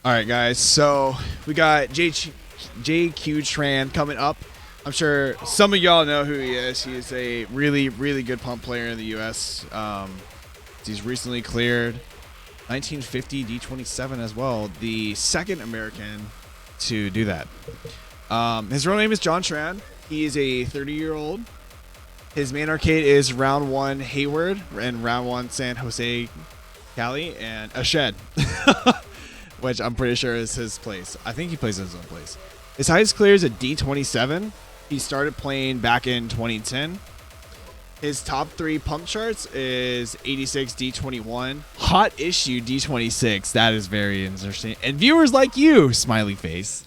All right, guys. So we got JQTRAN coming up. I'm sure some of y'all know who he is. He is a really, really good pump player in the U.S. He's recently cleared 1950 D27 as well, the second American to do that. His real name is JQTRAN. He is a 30-year-old. His main arcade is Round 1 Hayward and Round 1 San Jose Cali and a shed, which I'm pretty sure is his place. I think he plays in his own place. His highest clear is a D27. He started playing back in 2010. His top 3 pump charts is 86 D21, hot issue D26. That is very interesting. And viewers like you, smiley face.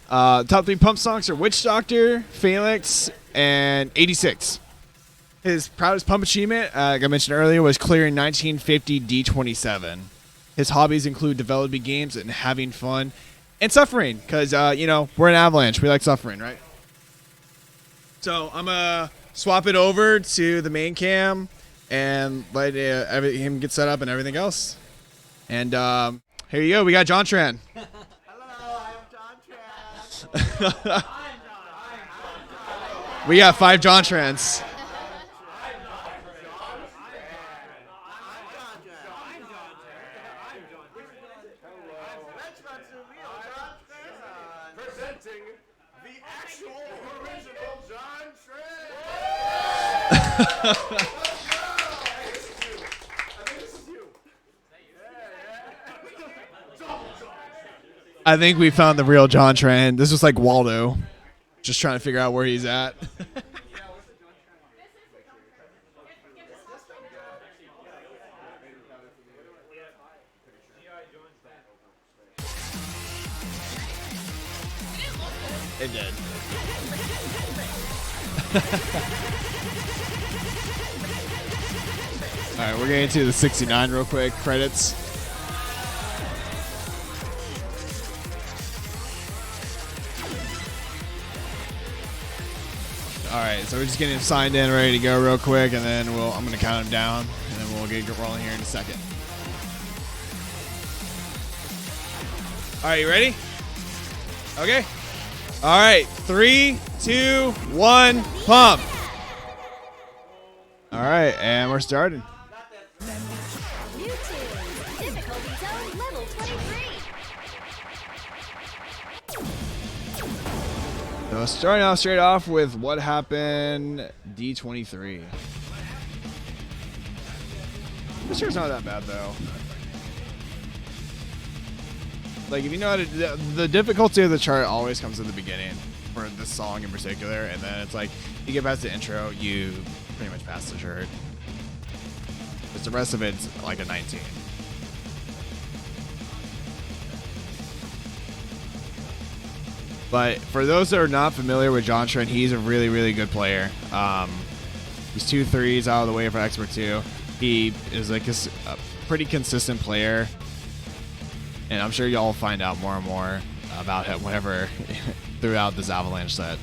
Top 3 pump songs are Witch Doctor, Phalanx, and 86. His proudest pump achievement, like I mentioned earlier, was clearing 1950 D27. His hobbies include developing games and having fun and suffering, because, we're an Avalanche. We like suffering, right? So I'm going to swap it over to the main cam and let him get set up and everything else. And here you go. We got JQTRAN. Hello, I'm JQTRAN. We got 5 JQTRANs. Presenting the actual original JQTRAN. I think we found the real JQTRAN. This was like Waldo, just trying to figure out where he's at. It did. All right, we're getting to the 69 real quick. Credits. All right, so we're just getting him signed in, ready to go real quick, and then I'm going to count him down, and then we'll get rolling here in a second. All right, you ready? Okay. All right, 3, 2, 1, pump. All right, and we're starting. Difficulty zone level 23. So starting off straight off with what happened D23. This sure it's not that bad though. Like, if you know how to, the difficulty of the chart always comes at the beginning for this song in particular, and then it's like you get past the intro, you pretty much pass the chart. Because the rest of it's like a 19. But for those that are not familiar with JQTRAN, he's a really, really good player. He's 2 threes out of the way for Expert 2. He is like a pretty consistent player. And I'm sure y'all will find out more and more about him whenever throughout this Avalanche set.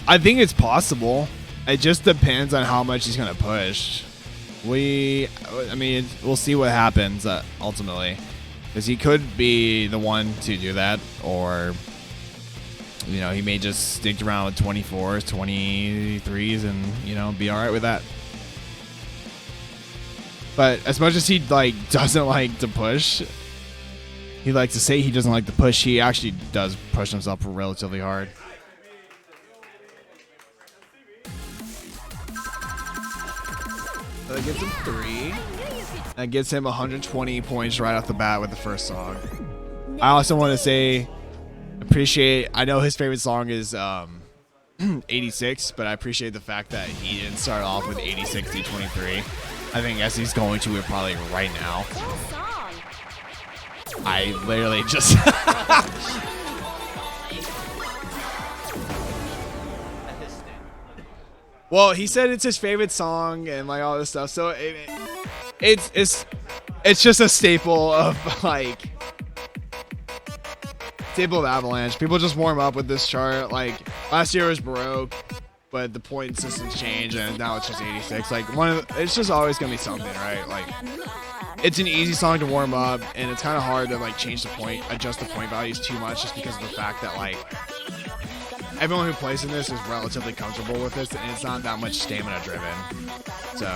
I think it's possible. It just depends on how much he's gonna push. We'll see what happens ultimately, because he could be the one to do that, or he may just stick around with 24s, 23s, and be all right with that. But as much as he doesn't like to push, he likes to say he doesn't like to push. He actually does push himself relatively hard. So that gets him 3. That gets him 120 points right off the bat with the first song. I also want to say, I know his favorite song is 86, but I appreciate the fact that he didn't start off with 86 D23. I think as he's going to it probably right now. I literally just. Well, he said it's his favorite song and like all this stuff. So it's just a staple of like Avalanche. People just warm up with this chart. Like last year was Baroque, but the point system's changed and now it's just 86. Like it's just always gonna be something, right? Like it's an easy song to warm up, and it's kind of hard to like adjust the point values too much, just because of the fact that like everyone who plays in this is relatively comfortable with this, and it's not that much stamina driven. So.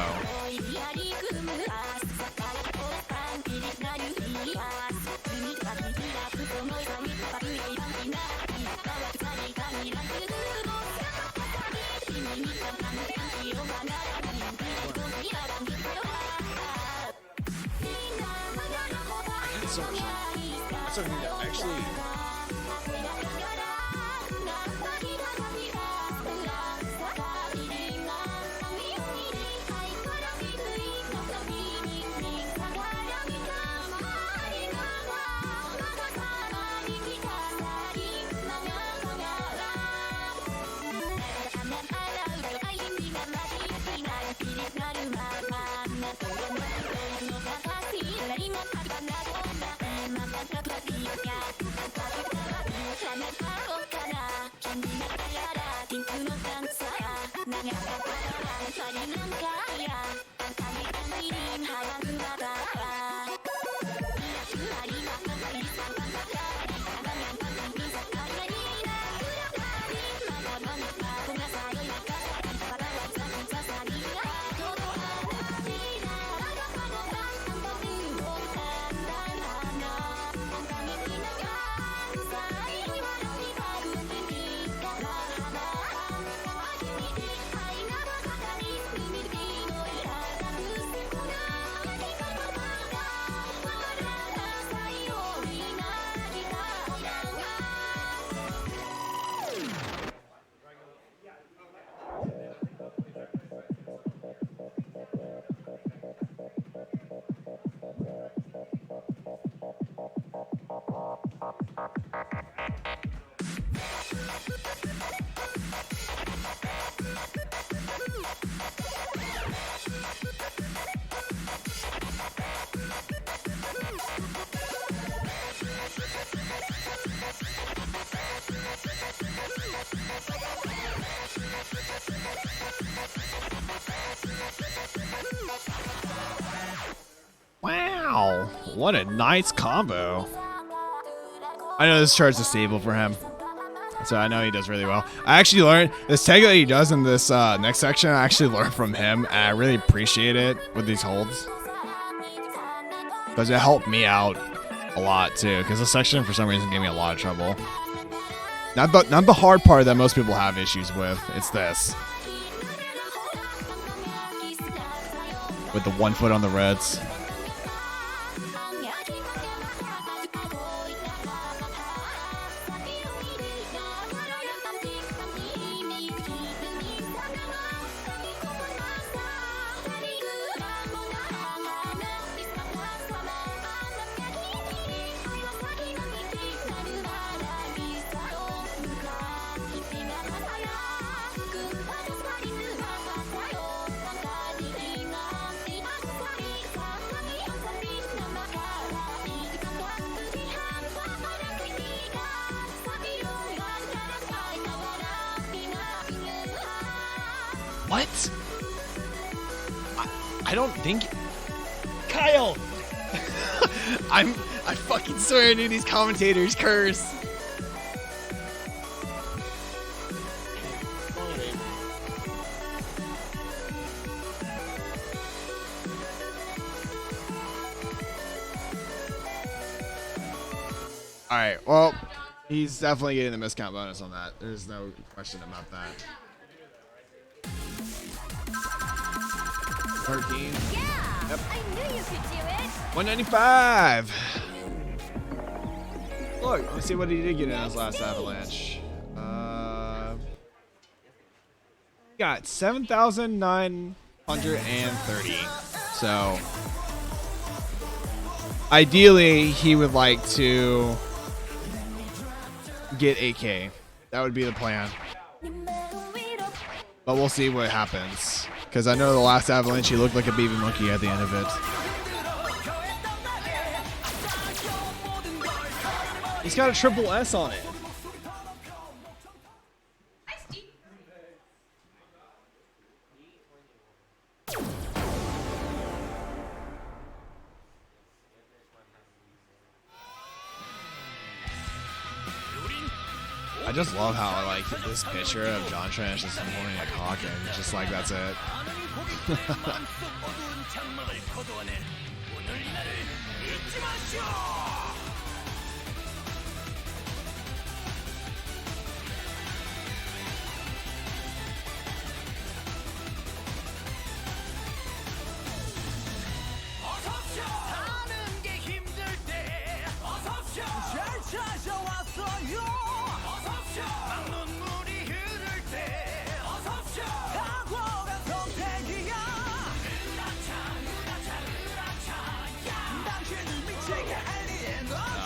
So much. That's something that actually. Wow, what a nice combo. I know this chart's a staple for him, so I know he does really well. I actually learned this tag that he does in this next section. I actually learned from him, and I really appreciate it with these holds, because it helped me out a lot too, because this section for some reason gave me a lot of trouble. Not the hard part that most people have issues with, it's this. With the 1 foot on the reds. What? I don't think... Kyle! I fucking swear, dude, these commentators curse. Alright, well, he's definitely getting the miscount bonus on that. There's no question about that. 13. Yeah, Yep. I knew you could do it. 195. Look, let's see what he did get in his last Avalanche. Got 7,930. So Ideally, he would like to get AK. That would be the plan. But we'll see what happens. Because I know the last Avalanche, he looked like a baby monkey at the end of it. He's got a triple S on it. I just love how like this picture of JQTRAN is just him holding a cock and just like that's it.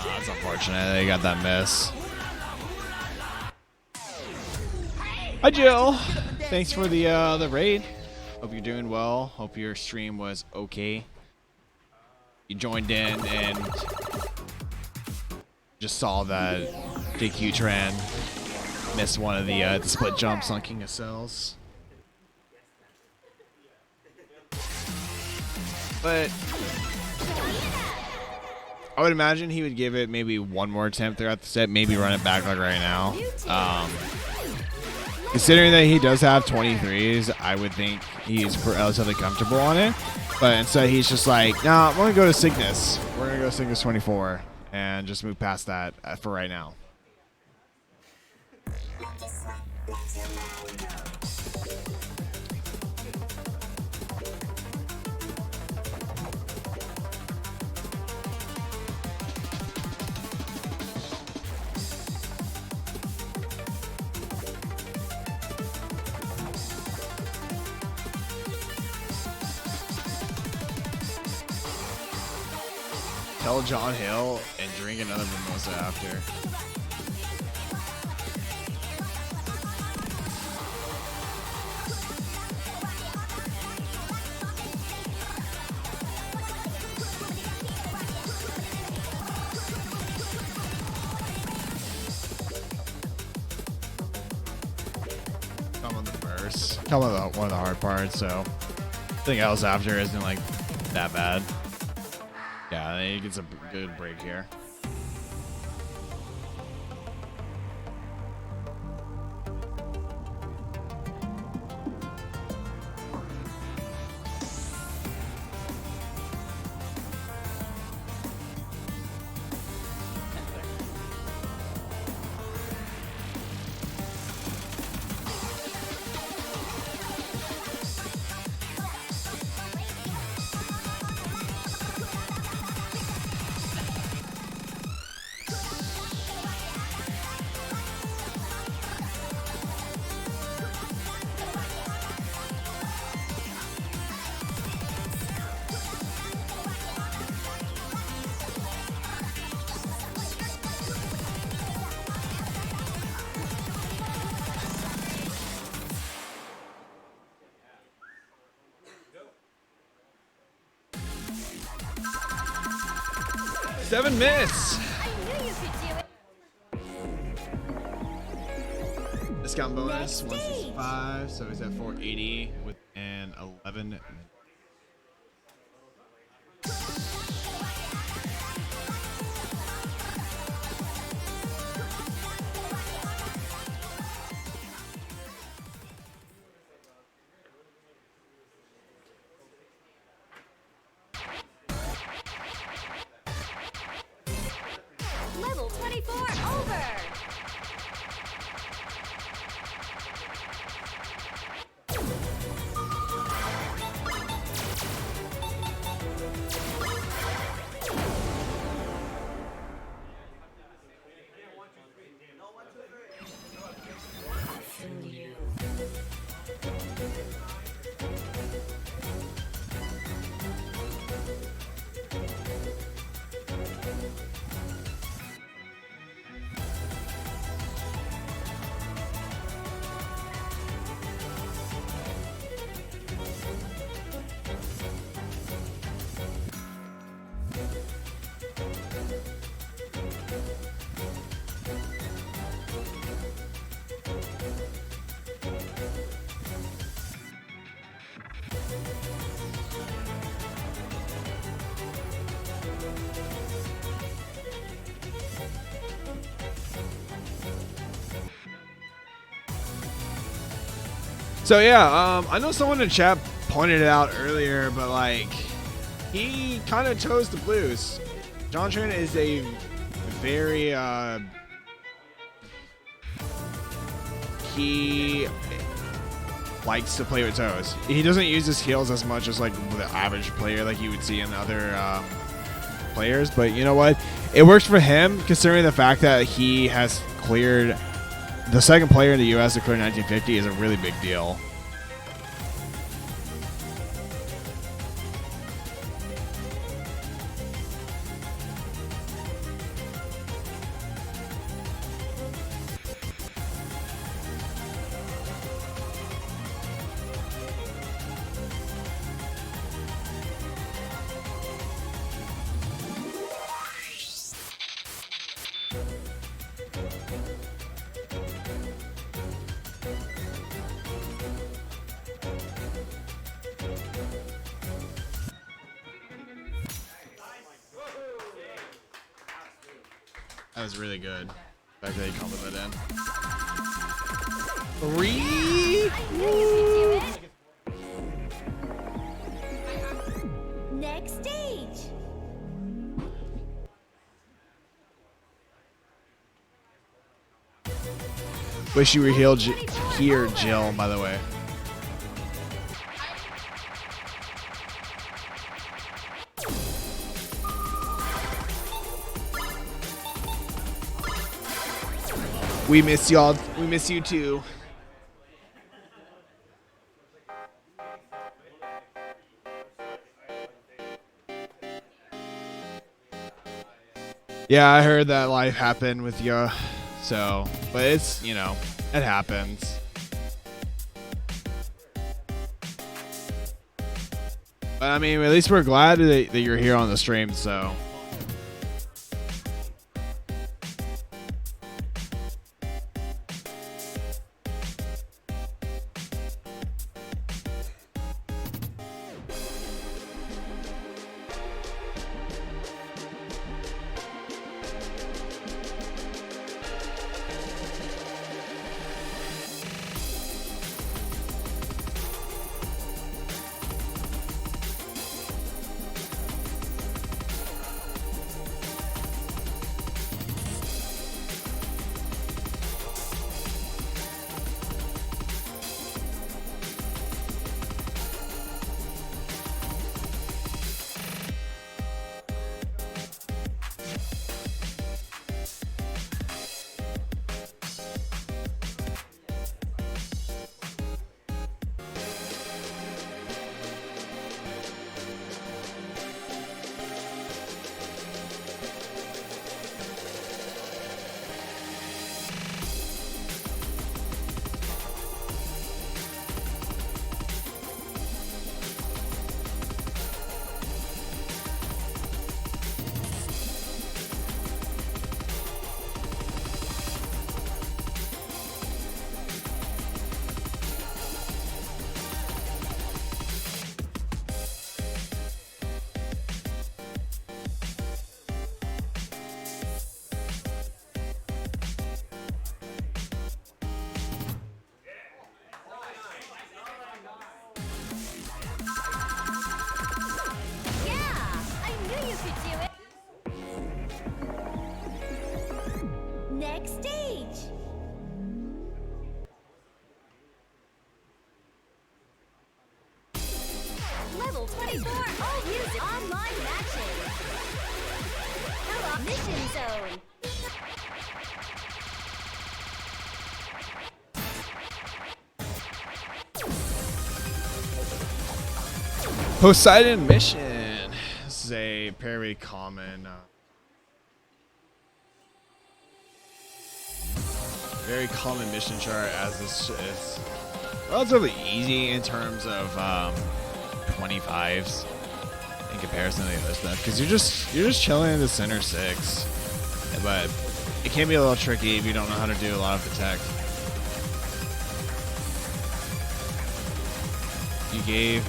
That's unfortunate. They got that miss. Hi, Jill. Thanks for the raid. Hope you're doing well. Hope your stream was okay. You joined in and just saw that JQTRAN missed one of the split jumps on King of Cells. But I would imagine he would give it maybe one more attempt throughout the set, maybe run it back like right now. Considering that he does have 23s, I would think he's relatively comfortable on it. But instead, he's just like, nah, I'm going to go to Cygnus. We're going to go Cygnus 24 and just move past that for right now. Tell John Hill and drink another mimosa after. Come on the first. Come on one of the hard parts, so I think else after isn't like that bad. Yeah, I think he gets a good break here. Seven miss. Discount bonus 165, so he's at 480 with an 11. Level 24 over. So yeah, I know someone in chat pointed it out earlier, but like he kind of chose the blues. John Tran is a very he likes to play with toes. He doesn't use his heels as much as like the average player like you would see in other players, but you know what? It works for him considering the fact that he has cleared the second player in the US to clear 1950 is a really big deal. That was really good. The fact that he called that in. 3. I knew you could do it. Next stage. Wish you were here, Jill, by the way. We miss y'all. We miss you too. Yeah, I heard that life happened with you. So, but it's, you know, it happens. But I mean, at least we're glad that you're here on the stream, so. Next stage. Level 24. Oh, music online matching. Hello, mission zone. Poseidon mission. This is a very common, very common mission chart, as this is relatively easy in terms of 25s in comparison to the other stuff, because you're just chilling in the center 6, but it can be a little tricky if you don't know how to do a lot of protect. You gave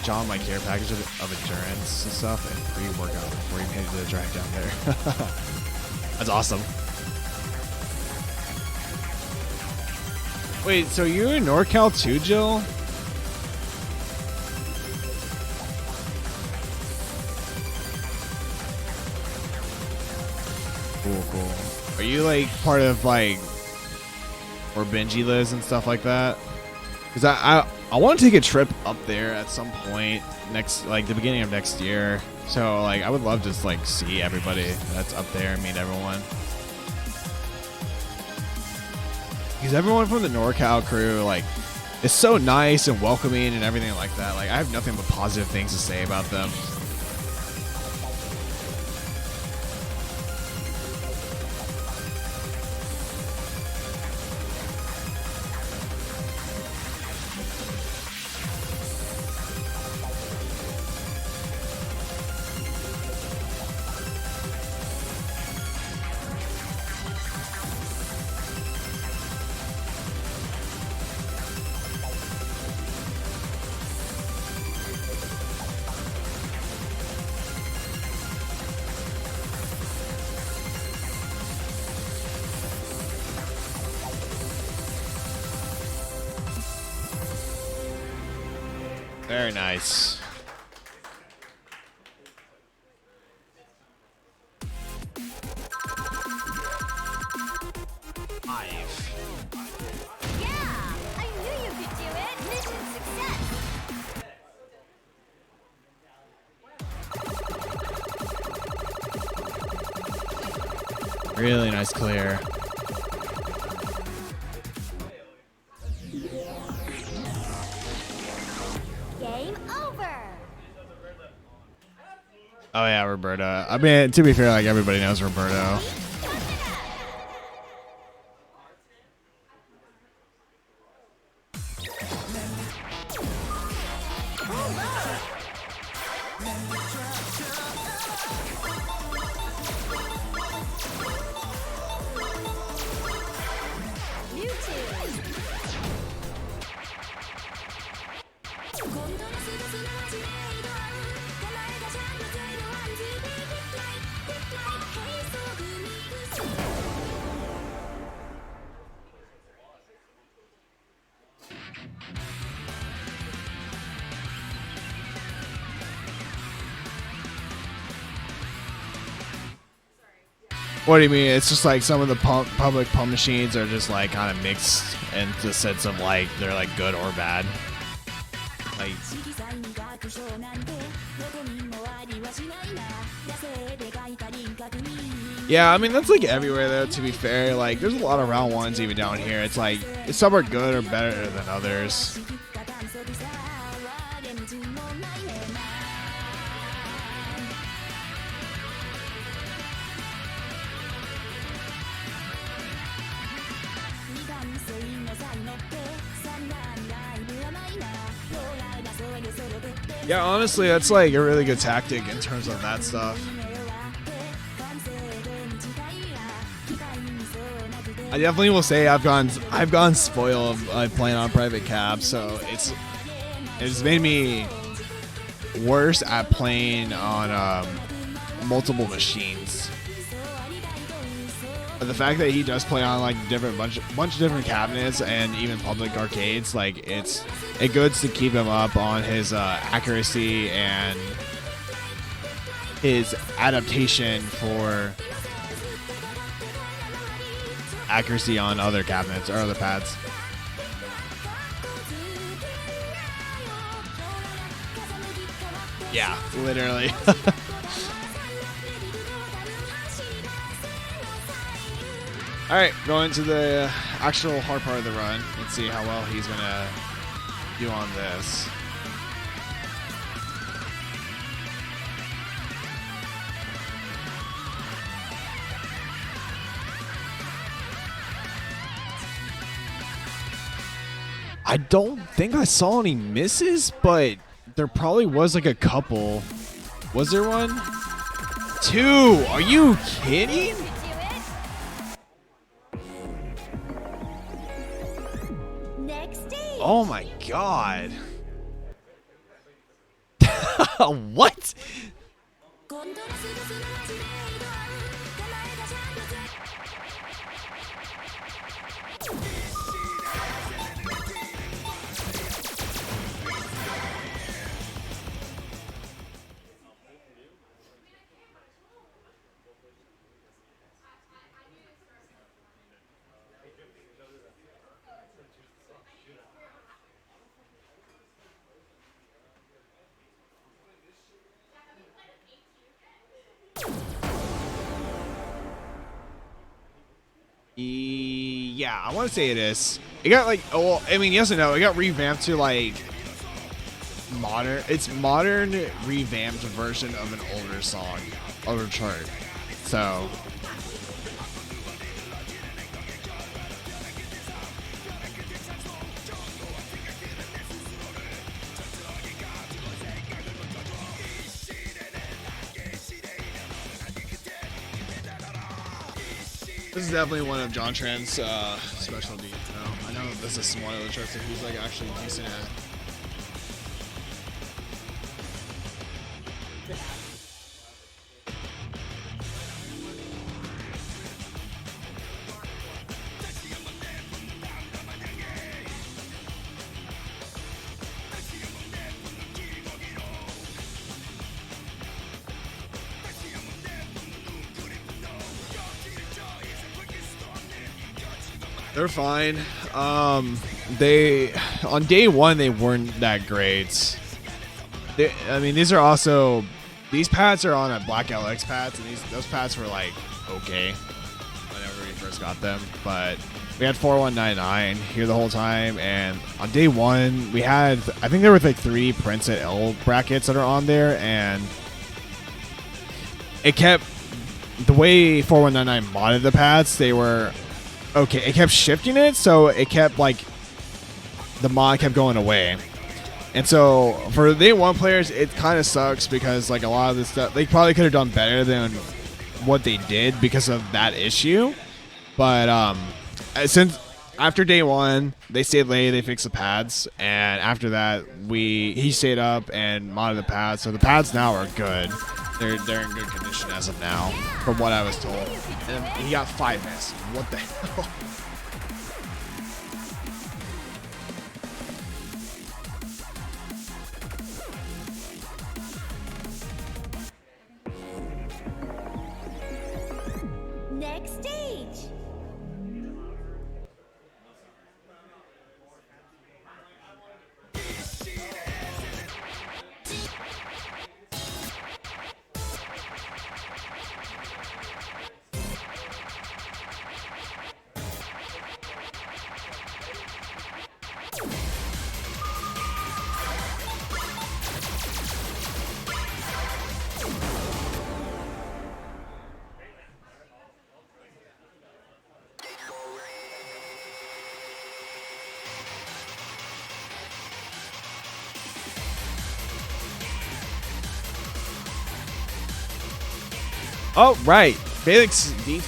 John my care package of endurance and stuff and free workout before he made it to the drive down there. That's awesome. Wait, so you're in NorCal too, Jill? Cool. Are you like part of like where Benji lives and stuff like that? Because I want to take a trip up there at some point next, like the beginning of next year. So like I would love to just like see everybody that's up there and meet everyone. Because everyone from the NorCal crew like is so nice and welcoming and everything like that. Like I have nothing but positive things to say about them. Very nice. Yeah, I knew you could do it. Mission success. Really nice clear. Game over. Oh yeah, Roberto. I mean, to be fair, like everybody knows Roberto. What do you mean? It's just like some of the public pump machines are just like kind of mixed in the sense of like they're like good or bad. Like, yeah, I mean that's like everywhere though. To be fair, like there's a lot of round ones even down here. It's like some are good or better than others. Yeah, honestly, that's like a really good tactic in terms of that stuff. I definitely will say I've gone spoiled playing on private cab, so it's made me worse at playing on multiple machines. But the fact that he does play on like bunch of different cabinets and even public arcades, like it goods to keep him up on his accuracy and his adaptation for accuracy on other cabinets or other pads. Yeah, literally. Alright, going to the actual hard part of the run. Let's see how well he's going to do on this. I don't think I saw any misses, but there probably was like a couple. Was there one? 2! Are you kidding? Oh my god. What? Yeah, I want to say it is. It got like, oh, well, I mean, yes and no. It got revamped to like modern. It's modern revamped version of an older song, older chart. So. This is definitely one of John Tran's specialty. I know this is one of the charts that he's like actually decent at. They're fine. They on day one they weren't that great. I mean, these pads are on a black LX pads, and those pads were like okay whenever we first got them. But we had 4199 here the whole time, and on day one we had, I think there were like 3 Prince at L brackets that are on there, and it kept the way 4199 modded the pads. They were okay, it kept shifting it, so it kept like the mod kept going away. And so for day one players, it kind of sucks because like a lot of this stuff they probably could have done better than what they did because of that issue. But since after day one, they stayed late, they fixed the pads, and after that he stayed up and modded the pads. So the pads now are good. They're in good condition as of now, from what I was told. And he got 5 misses. What the hell? Next stage. Oh, right. Felix D24.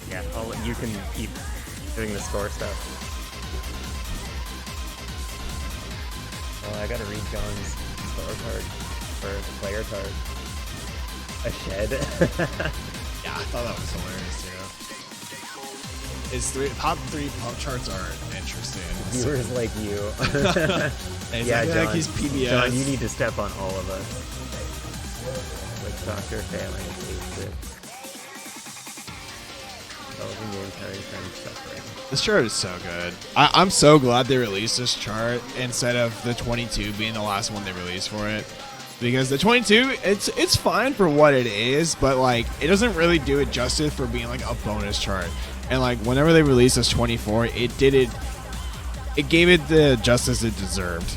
Yeah, you can keep doing the score stuff. Oh, I gotta read John's score card for the player card. A shed. Yeah, I thought that was hilarious too. His top 3 pump charts are interesting. Viewers like you. And Yeah, John, like he's PBS. John, you need to step on all of us. Like Dr. Failing Face. Television game carrying friends suffering. This chart is so good. I'm so glad they released this chart instead of the 22 being the last one they released for it. Because the 22, it's fine for what it is, but like it doesn't really do it justice for being like a bonus chart. And like whenever they released this 24, it gave it the justice it deserved.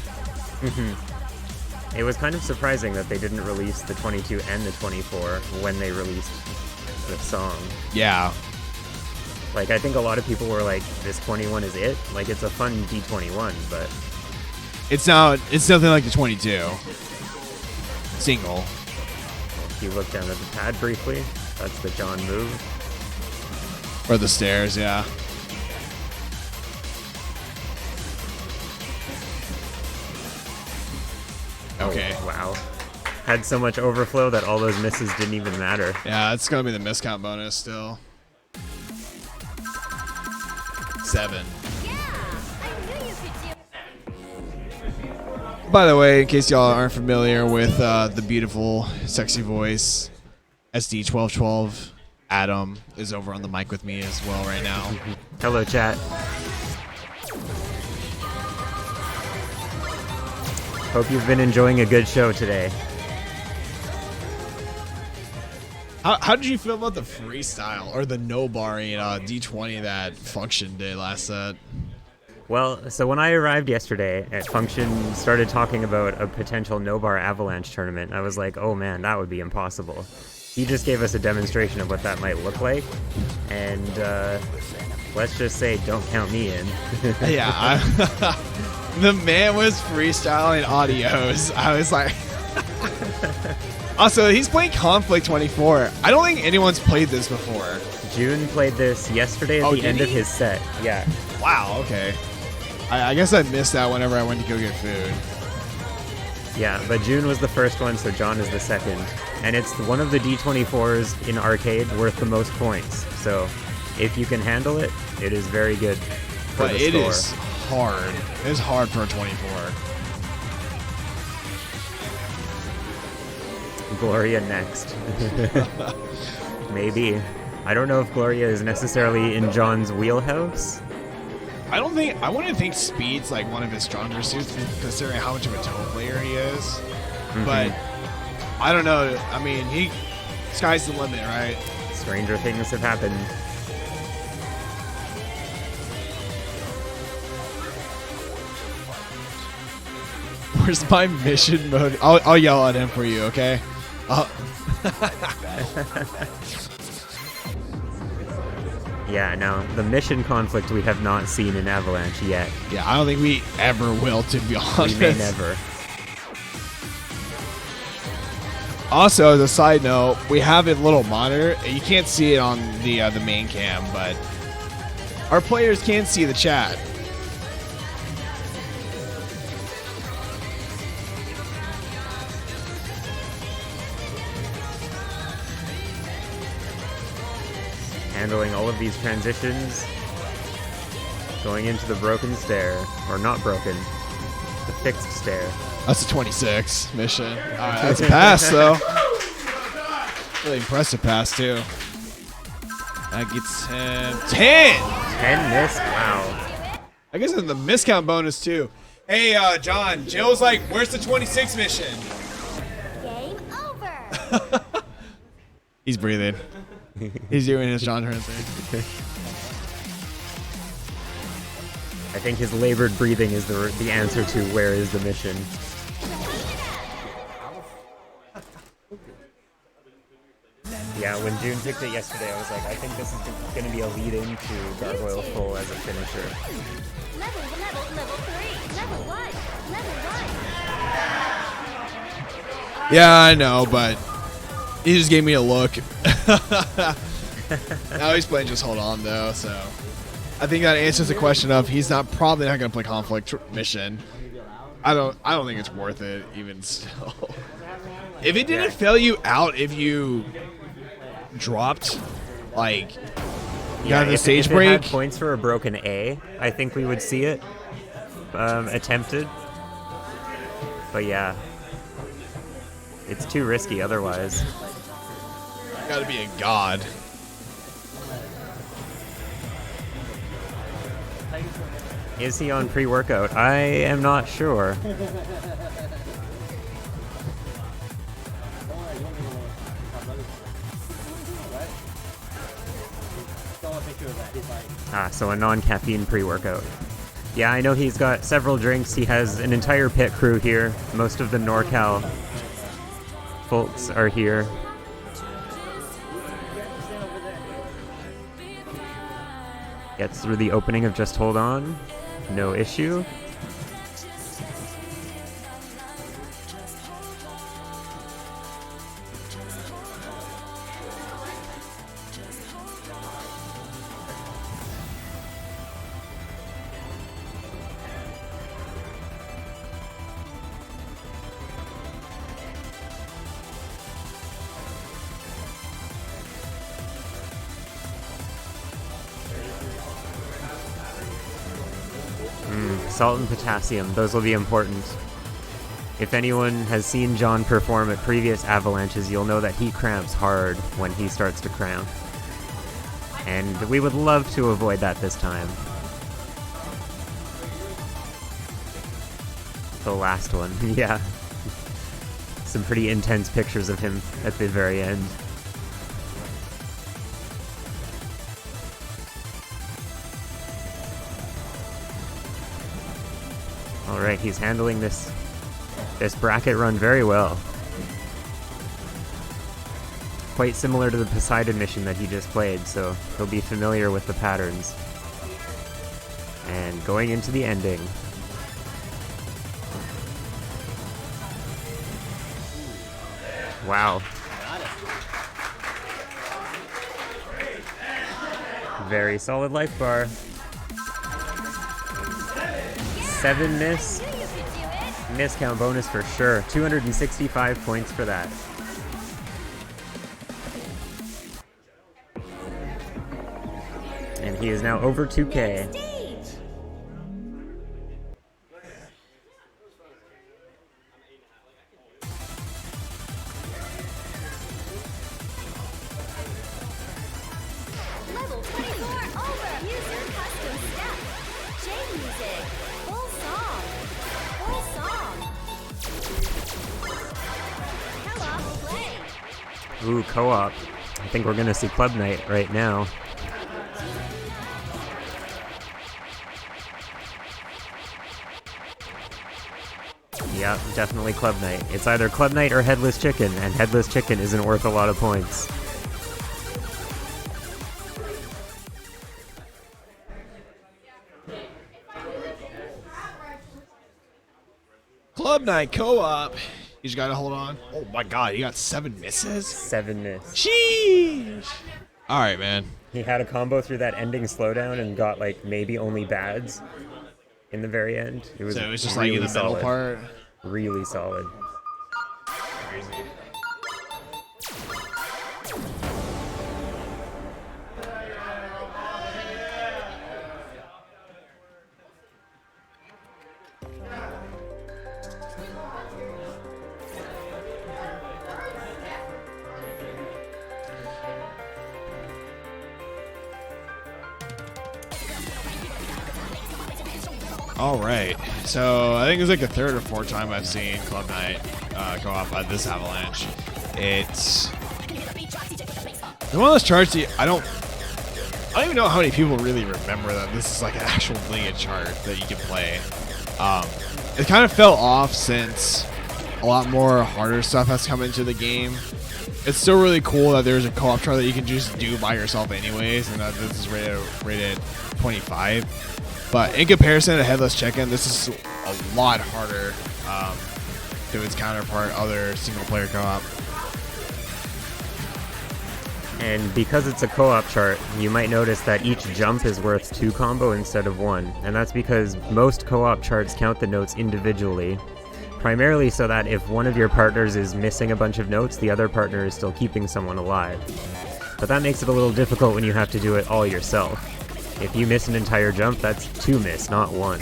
It was kind of surprising that they didn't release the 22 and the 24 when they released the song. Yeah. Like, I think a lot of people were like, this 21 is it? Like, it's a fun D21, but... It's nothing like the 22 single. If you look down at the pad briefly, that's the John move. Or the stairs, yeah. Okay. Oh, wow. Had so much overflow that all those misses didn't even matter. Yeah, it's gonna be the miscount bonus still. 7. By the way, in case y'all aren't familiar with the beautiful, sexy voice, SD1212 Adam is over on the mic with me as well right now. Hello, chat. Hope you've been enjoying a good show today. How did you feel about the freestyle or the no barring D20 that Function did last set? Well, so when I arrived yesterday at Function, started talking about a potential no-bar Avalanche tournament, I was like, oh man, that would be impossible. He just gave us a demonstration of what that might look like, and let's just say, don't count me in. Yeah, the man was freestyling audios. I was like... Also, he's playing Conflict 24. I don't think anyone's played this before. June played this yesterday at the end of his set. Yeah. Wow, okay. I guess I missed that whenever I went to go get food. Yeah, but June was the first one, so John is the second. And it's one of the D24s in arcade worth the most points. So if you can handle it, it is very good for But the it score. is hard. It's hard for a 24. Gloria next. Maybe. I don't know if Gloria is necessarily in John's wheelhouse. I wouldn't think speed's like one of his stronger suits, considering how much of a toe player he is. But I don't know. I mean, sky's the limit, right? Stranger things have happened. Where's my mission mode? I'll yell at him for you, okay? Yeah, no, the mission conflict we have not seen in Avalanche yet. Yeah, I don't think we ever will, to be honest. We may never. Also, as a side note, we have a little monitor. You can't see it on the main cam, but our players can see the chat. Handling all of these transitions. Going into the broken stair. Or not broken. The fixed stair. That's a 26 mission. All right, that's a pass, though. Really impressive pass, too. That gets him 10. 10 missed? Wow. I guess it's the miscount bonus, too. Hey, John, Jill's like, where's the 26 mission? Game over. He's breathing. He's doing his John Tran thing. I think his labored breathing is the answer to where is the mission. Yeah, when June picked it yesterday, I was like, I think this is going to be a lead-in to Gargoyle Full as a finisher. Level 3. Level 1. Level 1. Yeah, I know, but he just gave me a look. Now he's playing Just Hold On, though, so I think that answers the question of he's probably not going to play Conflict Mission. I don't think it's worth it, even still. If it didn't fail you out, if you dropped, like, got the stage if break. it had points for a broken A, I think we would see it attempted. But yeah, it's too risky otherwise. Gotta be a god. Is he on pre-workout? I am not sure. So a non-caffeine pre-workout. Yeah, I know he's got several drinks. He has an entire pit crew here. Most of the NorCal folks are here. Gets through the opening of Just Hold On. No issue. Salt and potassium, those will be important. If anyone has seen John perform at previous Avalanches, you'll know that he cramps hard when he starts to cramp. And we would love to avoid that this time. The last one, yeah. Some pretty intense pictures of him at the very end. Alright, he's handling this bracket run very well. Quite similar to the Poseidon mission that he just played, so he'll be familiar with the patterns. And going into the ending. Wow. Very solid life bar. 7 miss. Knew you could do it. Miscount bonus for sure. 265 points for that. And he is now over 2K. Stage. Level 24 over. User custom step. J music. Full song. Full song. Co-op play. Ooh, co-op. I think we're gonna see Club Night right now. Yeah, definitely Club Night. It's either Club Night or Headless Chicken, and Headless Chicken isn't worth a lot of points. Club Night co-op. You just gotta hold on. Oh my god, you got 7 misses? 7 miss. Sheesh. All right, man. He had a combo through that ending slowdown and got like maybe only bads in the very end. It was So it was just really like in the middle solid. part. Really solid. Crazy. All right, so I think it's like the 3rd or 4th time I've seen Club Night co-op at this Avalanche. It's one of those charts that I don't even know how many people really remember that this is like an actual lineage chart that you can play. It kind of fell off since a lot more harder stuff has come into the game. It's still really cool that there's a co-op chart that you can just do by yourself anyways, and that this is rated 25. But in comparison to Headless Chicken, this is a lot harder to its counterpart, other single-player co-op. And because it's a co-op chart, you might notice that each jump is worth 2 combo instead of 1. And that's because most co-op charts count the notes individually, primarily so that if one of your partners is missing a bunch of notes, the other partner is still keeping someone alive. But that makes it a little difficult when you have to do it all yourself. If you miss an entire jump, that's 2 miss, not 1.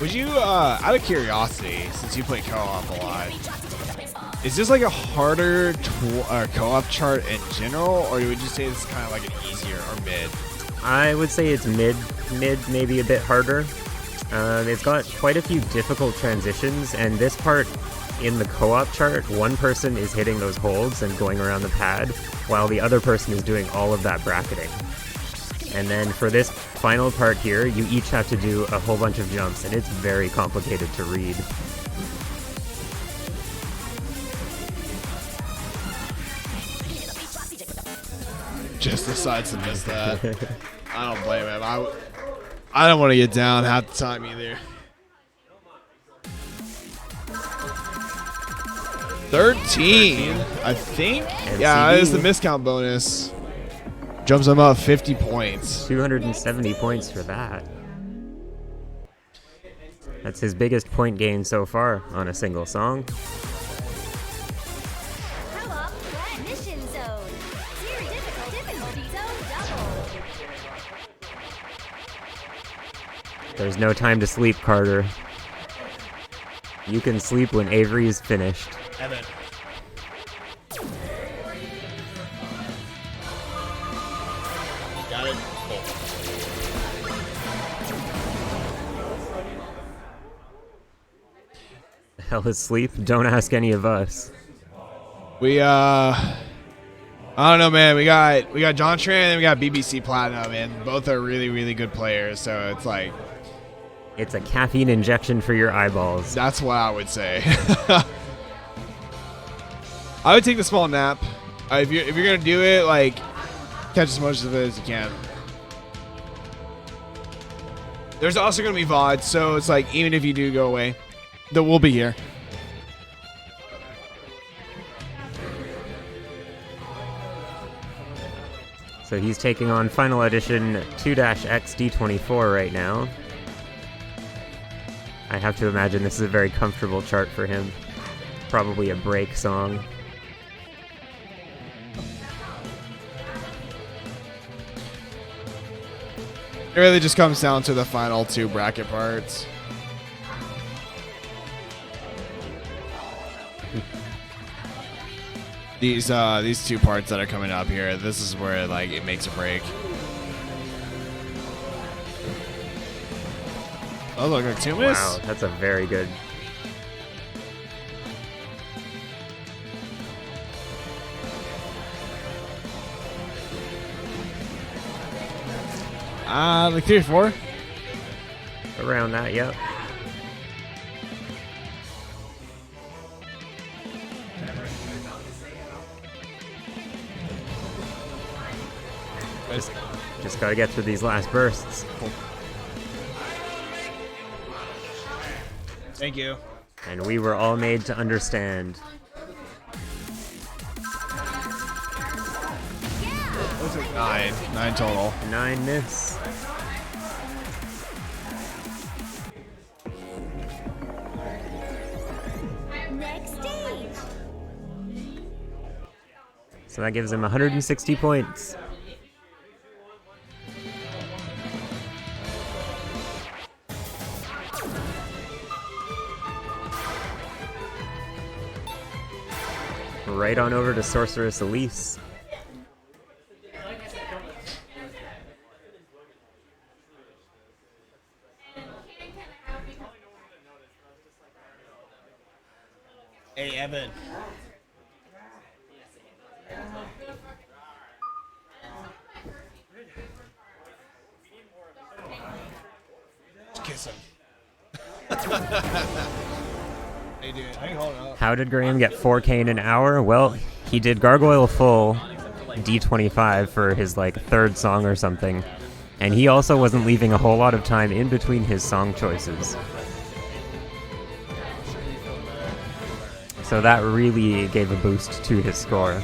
Would you, out of curiosity, since you play co-op a lot, is this like a harder co-op chart in general, or would you say it's kind of like an easier or mid? I would say it's mid, maybe a bit harder. It's got quite a few difficult transitions, and this part in the co-op chart, one person is hitting those holds and going around the pad, while the other person is doing all of that bracketing. And then for this final part here, you each have to do a whole bunch of jumps, and it's very complicated to read. Just decides to miss that. I don't blame him. I don't want to get down half the time either. 13, I think. MCD. Yeah, that is the miscount bonus. Jumps him up 50 points. 270 points for that. That's his biggest point gain so far on a single song. Co-op play. Mission zone. Series difficulty zone double. There's no time to sleep, Carter. You can sleep when Avery's finished. Evan. Hell is sleep? Don't ask any of us. We I don't know, man. We got John Tran and we got BBC Platinum, and both are really, really good players. So it's like It's a caffeine injection for your eyeballs. that's what I would say. I would take the small nap. If you're gonna do it, like catch as much of it as you can. There's also gonna be VOD, so it's like even if you do go away, that we'll be here. So he's taking on Final Edition 2-X D24 right now. I have to imagine this is a very comfortable chart for him. Probably a break song. It really just comes down to the final two bracket parts. These two parts that are coming up here, this is where like it makes a break. Oh, look like 2 minutes. Wow, that's a very good. Like 3 or 4. Around that, yep. Just gotta get through these last bursts. Thank you. And we were all made to understand. Looks like 9 total. 9 miss. Next stage. So that gives him 160 points. Right on over to Sorceress Elise. Hey, Evan. Kiss him. Hey, dude. How you holding up? How did Graham get 4K in an hour? Well, he did Gargoyle Full D25 for his like third song or something. And he also wasn't leaving a whole lot of time in between his song choices. So that really gave a boost to his score.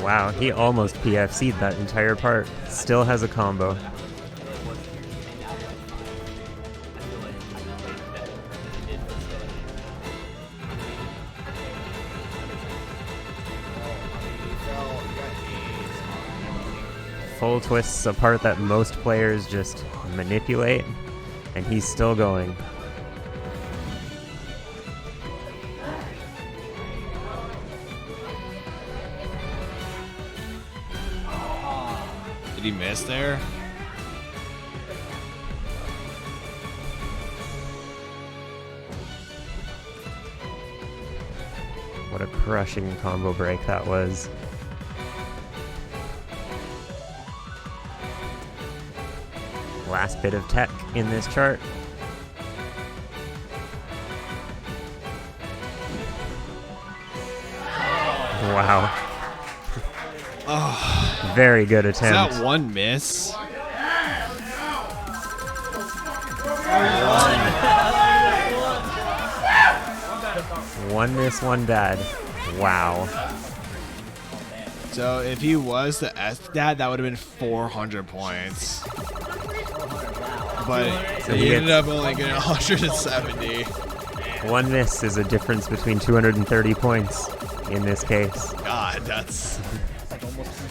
Wow, he almost PFC'd that entire part. Still has a combo. Full twists, a part that most players just manipulate, and he's still going. Did he miss there? What a crushing combo break that was. Last bit of tech in this chart. Wow. Very good Is attempt. that one miss? One miss, one bad. Wow. So if he was the S dad, that would have been 400 points. But So he ended up only getting 170. One miss is a difference between 230 points in this case. God, that's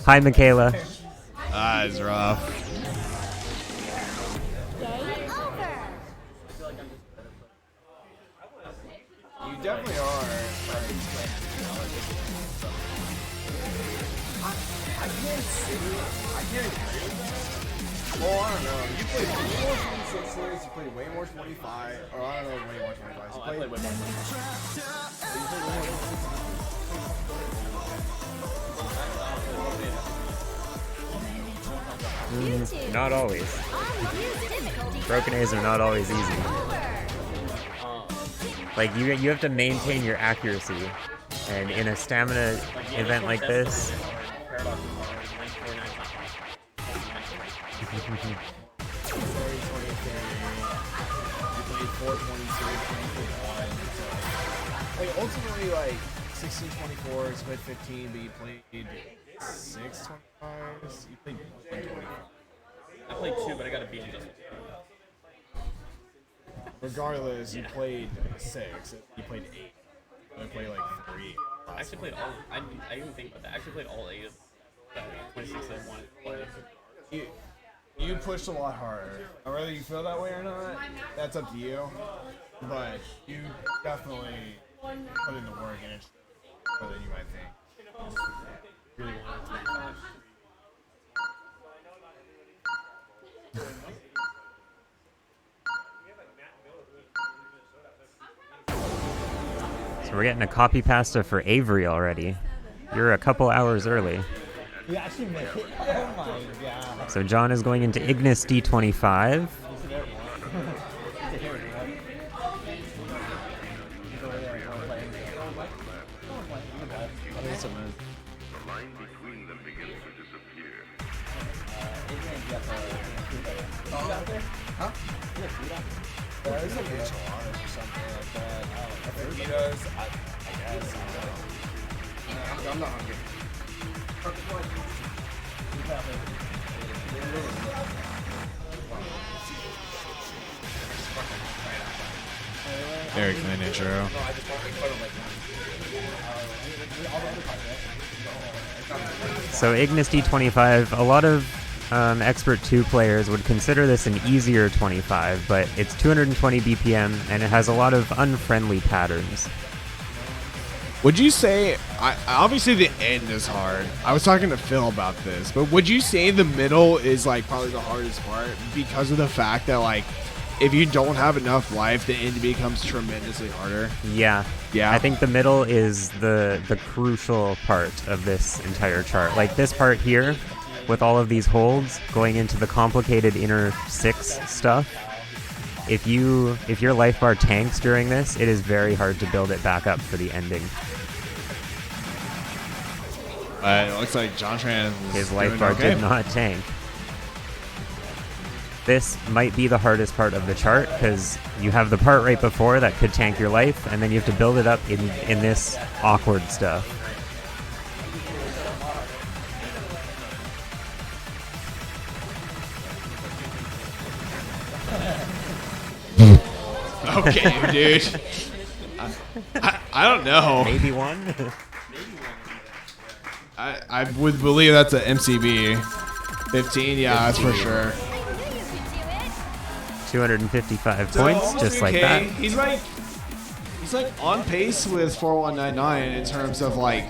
Hi, Michaela. that is rough. Game over. You definitely are. I can't see. I can't agree with that. Well, I don't know. You played way more 26s. You played way more 25. Or I don't know, way more 25s. You played way more. Not always. Broken A's are not always easy. Like you have to maintain your accuracy, and in a stamina event like this, Like ultimately, like 16 24s, played 15, but you played 6 25s. You played 125. I played 2, but I got a beat just. Regardless, you played 6. You played 8. I played like 3. I actually played all. I didn't even think about that. I actually played all 8 of that 26 I wanted to play. You pushed a lot harder. Whether you feel that way or not, that's up to you. But you definitely put in the work, and it's more than you might think. Really wanted to make fun. so we're getting a copy pasta for Avery already. You're a couple hours early. You actually made it. Oh my god. So John is going into Ignis D25. The line between them begins to disappear. There's a martial art or something like that. I think he does. I guess. I'm not hungry. Very clean intro. So Ignis D25, a lot of Expert 2 players would consider this an easier 25, but it's 220 BPM and it has a lot of unfriendly patterns. Would you say, obviously the end is hard. I was talking to Phil about this, but would you say the middle is like probably the hardest part because of the fact that like if you don't have enough life, the end becomes tremendously harder? Yeah. Yeah. I think the middle is the crucial part of this entire chart. Like this part here, with all of these holds going into the complicated inner 6 stuff, if your life bar tanks during this, it is very hard to build it back up for the ending. It looks like JQTRAN His life bar did not tank. This might be the hardest part of the chart because you have the part right before that could tank your life, and then you have to build it up in this awkward stuff. Okay, dude. I don't know. Maybe one? I would believe that's an MCB. 15, yeah, that's for sure. 255 So points, almost just like okay. that. He's like on pace with 4199 in terms of like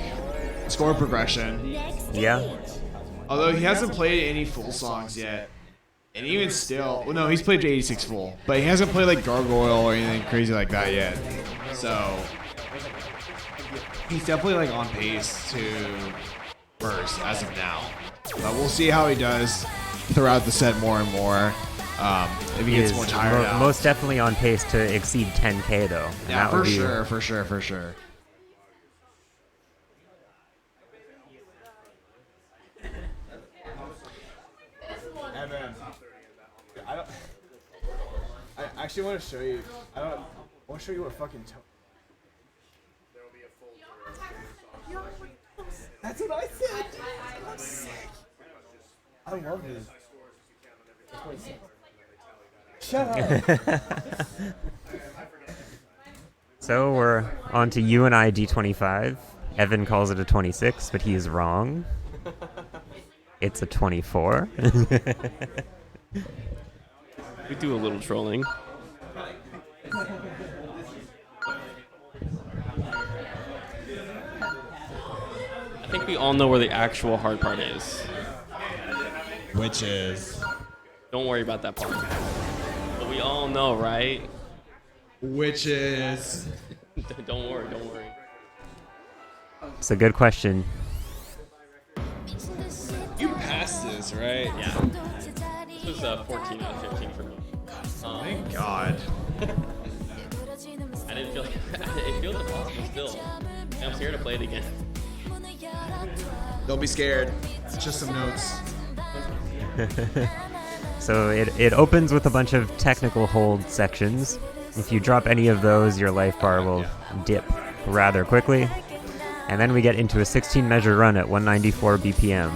score progression. Yeah. Although he hasn't played any full songs yet. And even still, well, no, he's played 86 full, but he hasn't played like Gargoyle or anything crazy like that yet. So he's definitely like on pace to first as of now. But we'll see how he does throughout the set more and more. If he gets more tired out. Most definitely on pace to exceed 10K though. And Yeah, that would for sure. Evan, I actually want to show you. I want to show you what fucking That's what I said. I'm sick. I love it. Shut up. So we're on to UNI D25. Evan calls it a 26, but he is wrong. It's a 24. We do a little trolling. I think we all know where the actual hard part is. Which is. Don't worry about that part. But we all know, right? Which is. Don't worry, don't worry. It's a good question. You passed this, right? Yeah. This was 14 out of 15 for me. Thank God. I didn't feel it feels impossible still. I'm scared to play it again. Don't be scared. It's just some notes. So it opens with a bunch of technical hold sections. If you drop any of those, your life bar will dip rather quickly. And then we get into a 16 measure run at 194 BPM.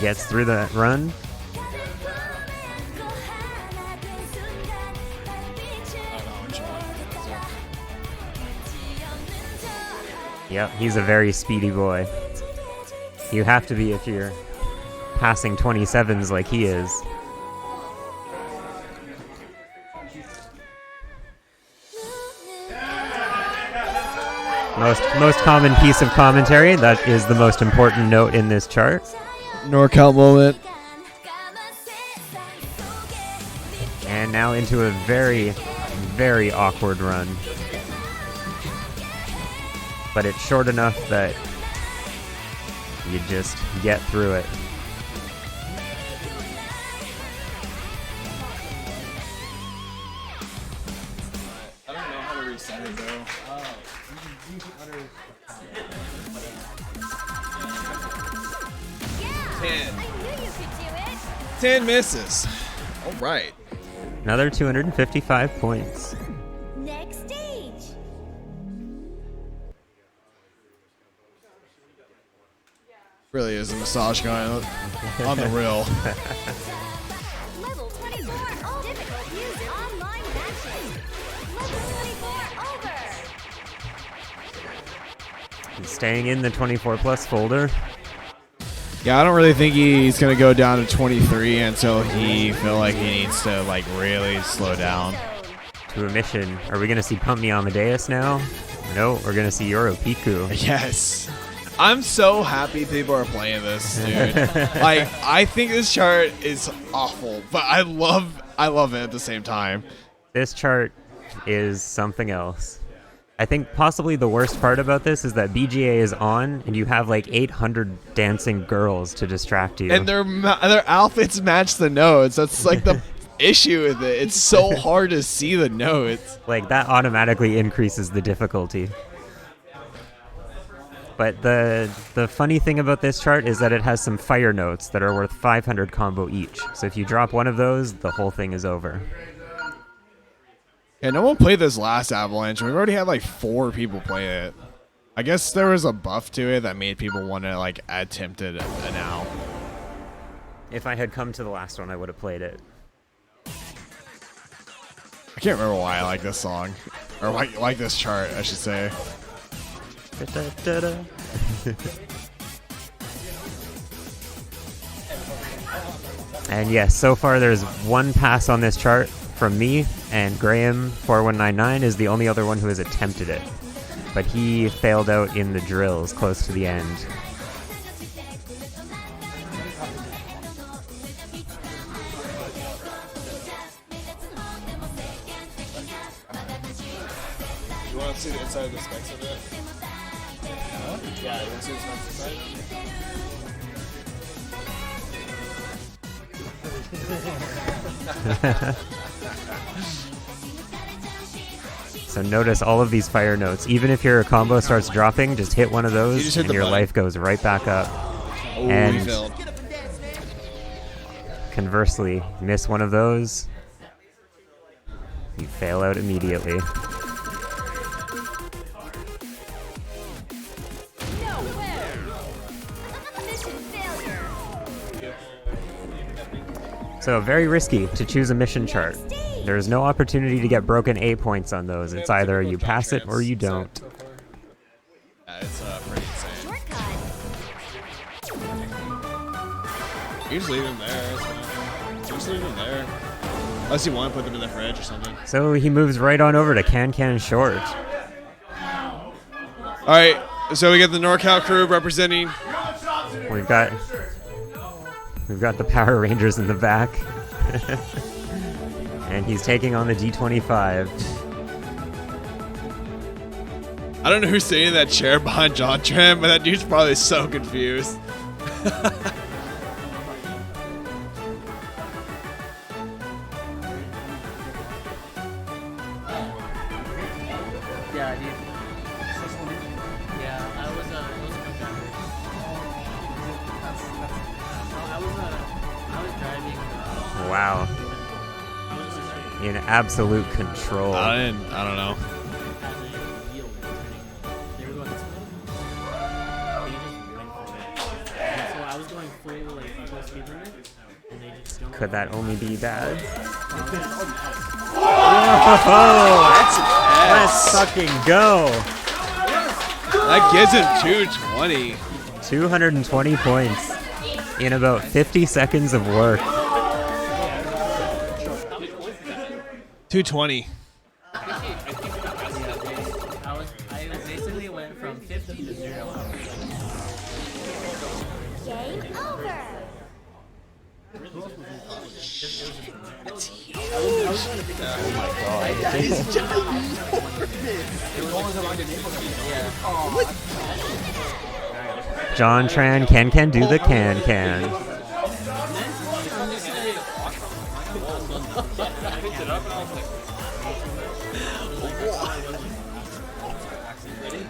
Gets through that run. Yep, he's a very speedy boy. You have to be if you're passing 27s like he is. Most common piece of commentary, that is the most important note in this chart. NorCal moment. And now into a very, very awkward run. But it's short enough that you just get through it. I don't know how to reset it though. I knew you could do it. 10 misses. All right. Another 255 points. Next stage. Really is a massage going on the real. Level 24. Oh, difficult music. Online matches. Level 24 over. He's staying in the 24 plus folder. Yeah, I don't really think he's going to go down to 23 until he feel like he needs to like really slow down. To a mission. Are we going to see Pump Me Amadeus now? No, we're going to see Yoro Piku. Yes. I'm so happy people are playing this, dude. Like, I think this chart is awful, but I love it at the same time. This chart is something else. I think possibly the worst part about this is that BGA is on and you have like 800 dancing girls to distract you. And their outfits match the notes. That's like the issue with it. It's so hard to see the notes. Like that automatically increases the difficulty. But the funny thing about this chart is that it has some fire notes that are worth 500 combo each. So if you drop one of those, the whole thing is over. Yeah, no one played this last Avalanche. We've already had like 4 people play it. I guess there was a buff to it that made people want to like attempt it now. If I had come to the last one, I would have played it. I can't remember why I like this song. Or like this chart, I should say. And yes, so far there's one pass on this chart from me, and Graham4199 is the only other one who has attempted it. But he failed out in the drills close to the end. You want to see the inside of the specs of it? Huh? Yeah, you want to see the specs inside? So notice all of these fire notes. Even if your combo starts dropping, just hit one of those and your life goes right back up. Oh, And he failed. conversely, miss one of those, you fail out immediately. Nowhere. Mission failure. So very risky to choose a mission chart. There's no opportunity to get broken A points on those. It's either you pass it or you don't. Yeah, it's pretty insane. Shortcut. You just leave them there. It's fine. Just leave them there. Unless you want to put them in the fridge or something. So he moves right on over to Can Short. All right, so we get the NorCal crew representing. We've got the Power Rangers in the back. And he's taking on the D25. I don't know who's sitting in that chair behind JQTRAN, but that dude's probably so confused. Yeah, dude. Yeah, I was a co-driver. I was driving. Wow. In absolute control. I don't know. They were going this way. They just went for it. And so I was going full full speed limit, and they just jumped. Could that only be bad? Let's fucking go! That gives him 220. 220 points in about 50 seconds of work. 220. I basically went from 50 to 0. Game over. John Tran can do the can.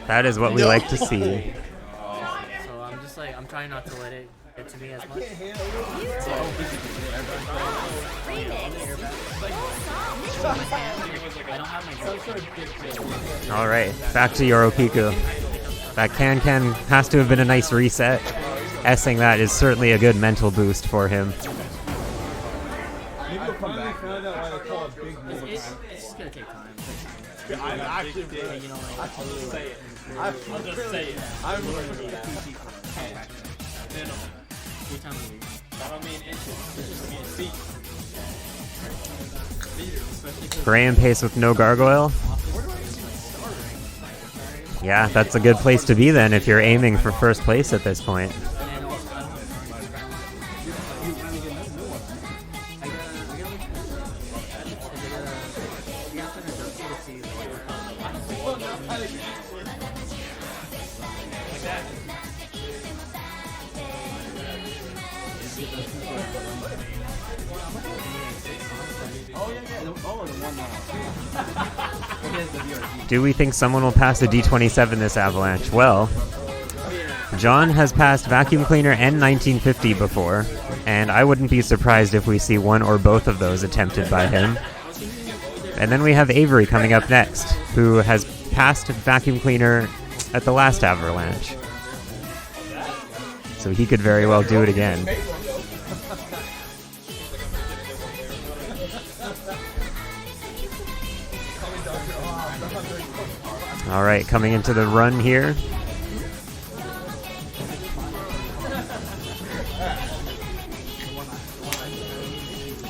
That is what we like to see. So I'm just I'm trying not to let it get to me as much. I don't have my Alright, back to Yoropiku. That can has to have been a nice reset. Essing that is certainly a good mental boost for him. Maybe you'll come back. Found out why they call it big move. It's just gonna take time. I actually did. You know, I'll just say it. I'm really bad. 3 times a week. Graham pace with no gargoyle. Yeah, that's a good place to be then if you're aiming for first place at this point. Do we think someone will pass the D27 this Avalanche? Well, John has passed Vacuum Cleaner and 1950 before, and I wouldn't be surprised if we see one or both of those attempted by him. And then we have Avery coming up next, who has passed Vacuum Cleaner at the last Avalanche. So he could very well do it again. All right, coming into the run here.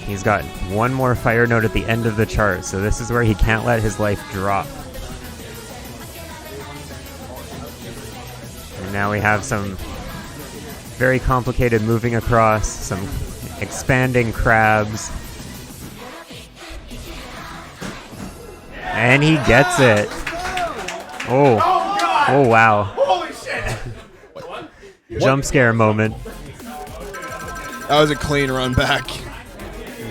He's got one more fire note at the end of the chart, so this is where he can't let his life drop. And now we have some very complicated moving across, some expanding crabs. And he gets it. Oh. Oh, wow. Holy shit! Jump scare moment. That was a clean run back.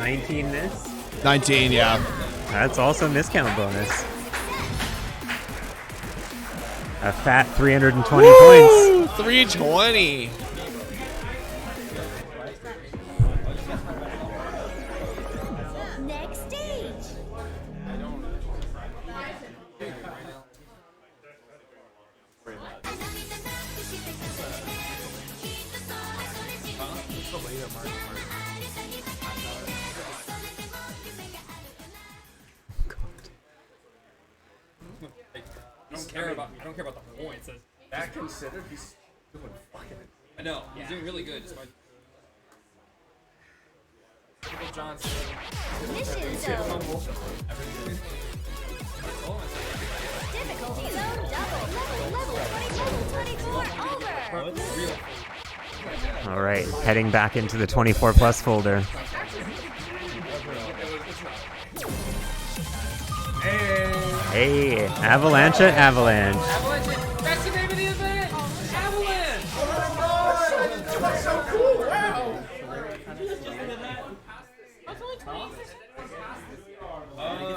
19 miss. 19, yeah. That's also miscount bonus. A fat 320 Woo! 320. Next stage. I don't care about the points. That considered, he's doing fucking. I know. He's doing really good. Despite Johnson. Mission zone. Difficulty zone double. Level 24 over. All right, heading back into the 24 plus folder. Hey, Avalanche at Avalanche. That's the name of the event! Avalanche! That's so cool! Wow!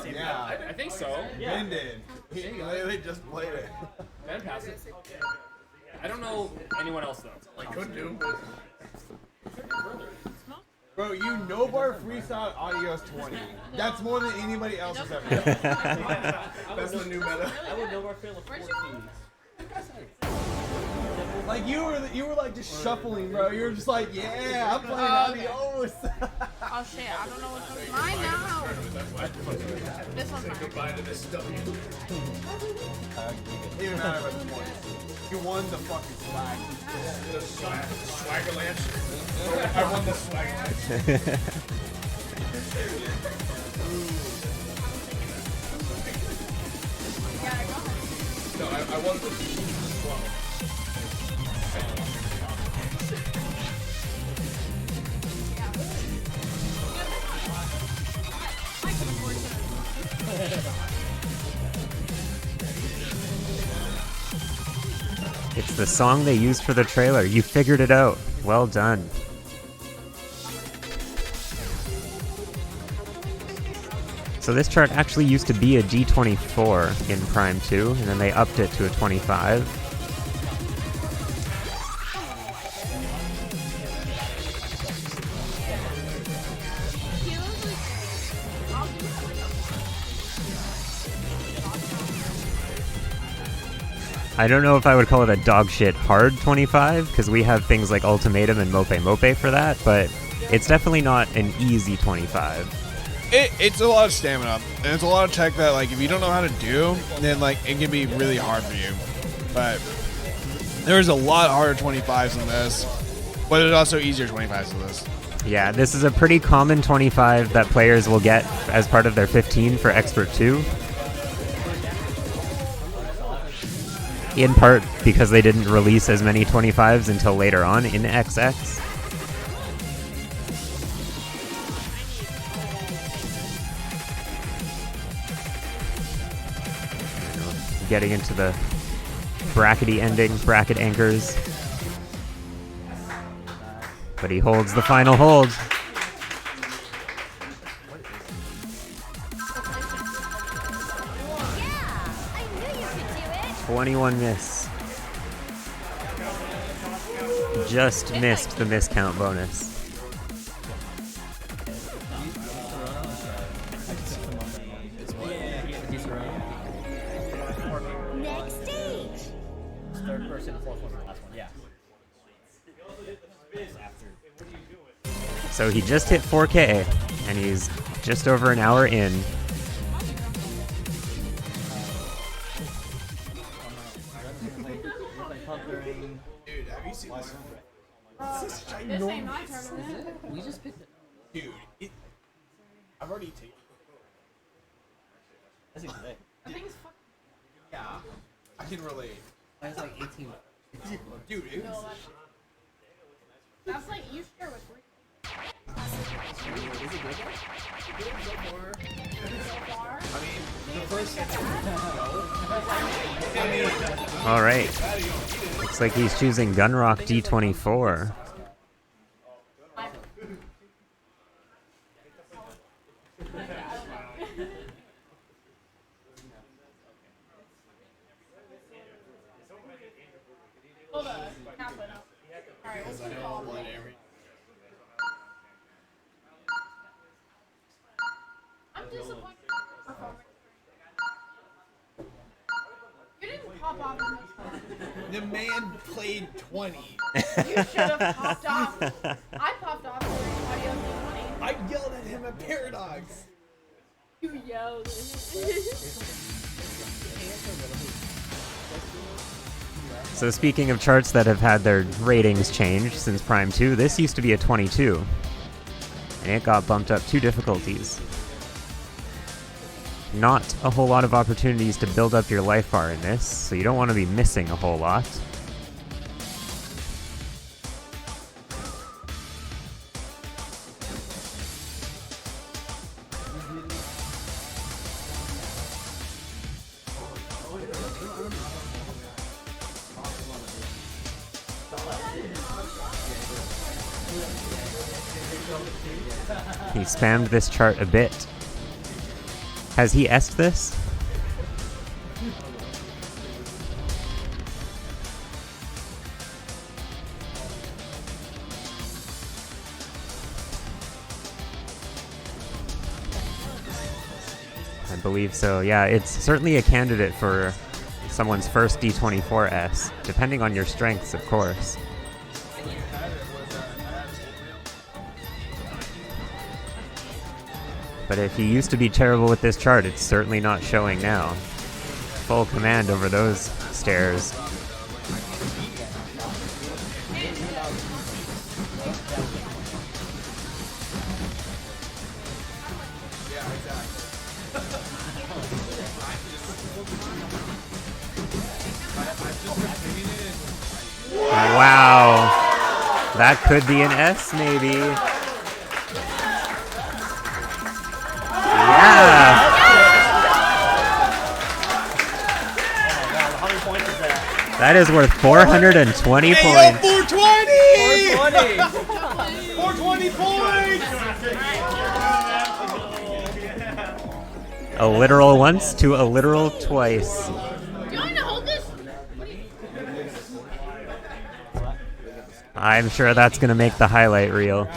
Yeah, I think so. Ben did. He literally just played it. Ben passed it. I don't know anyone else though. I could do. Bro, you no bar freestyle audios 20. That's more than anybody else has ever done. That's the new meta. I would know where Phil 14. Like you were like just shuffling, bro. You were just like, yeah, I'm playing audios. Oh shit, I don't know what's on mine now. This one's mine. Goodbye to this W. Even matter about the points. You won the fucking swag. The swagger lance. I won the swagger lance. No, I won the slow. It's the song they used for the trailer. You figured it out. Well done. So this chart actually used to be a D24 in Prime 2, and then they upped it to a 25. I don't know if I would call it a dog shit hard 25, because we have things like Ultimatum and Mope Mope for that, but it's definitely not an easy 25. It's a lot of stamina, and it's a lot of tech that, like, if you don't know how to do, then, like, it can be really hard for you. But there's a lot harder 25s than this, but there's also easier 25s than this. Yeah, this is a pretty common 25 that players will get as part of their 15 for Expert 2. In part because they didn't release as many 25s until later on in XX. Getting into the brackety ending, bracket anchors. But he holds the final hold. Yeah, I knew you could do it. 21 miss. Just missed the miscount bonus. Next stage. Third person, fourth one, last one. Yeah. So he just hit 4K, and he's just over an hour in. Dude, have you seen this? This ain't my tournament. We just picked it. Dude, I've already taken. I think today. I think it's fucking. Yeah, I can relate. Mine's like 18. Dude, it was. That's like you share with three. Is it good So far. All right. Looks like he's choosing Gunrock D24. The man played 20. You should have popped off. I popped off during audio D20. I yelled at him at Paradox. You yelled. So speaking of charts that have had their ratings changed since Prime 2, this used to be a 22. And it got bumped up 2 difficulties. Not a whole lot of opportunities to build up your life bar in this, so you don't want to be missing a whole lot. He spammed this chart a bit. Has he S'd this? I believe so. Yeah, it's certainly a candidate for someone's first D24S, depending on your strengths, of course. But if you used to be terrible with this chart, it's certainly not showing now. Full command over those stairs. Wow. That could be an S, maybe. Yeah. How many points is that? That is worth 420 Hey, points. yo, 420! 420 points! A literal once to a literal twice. Do you want to hold this? I'm sure that's going to make the highlight reel.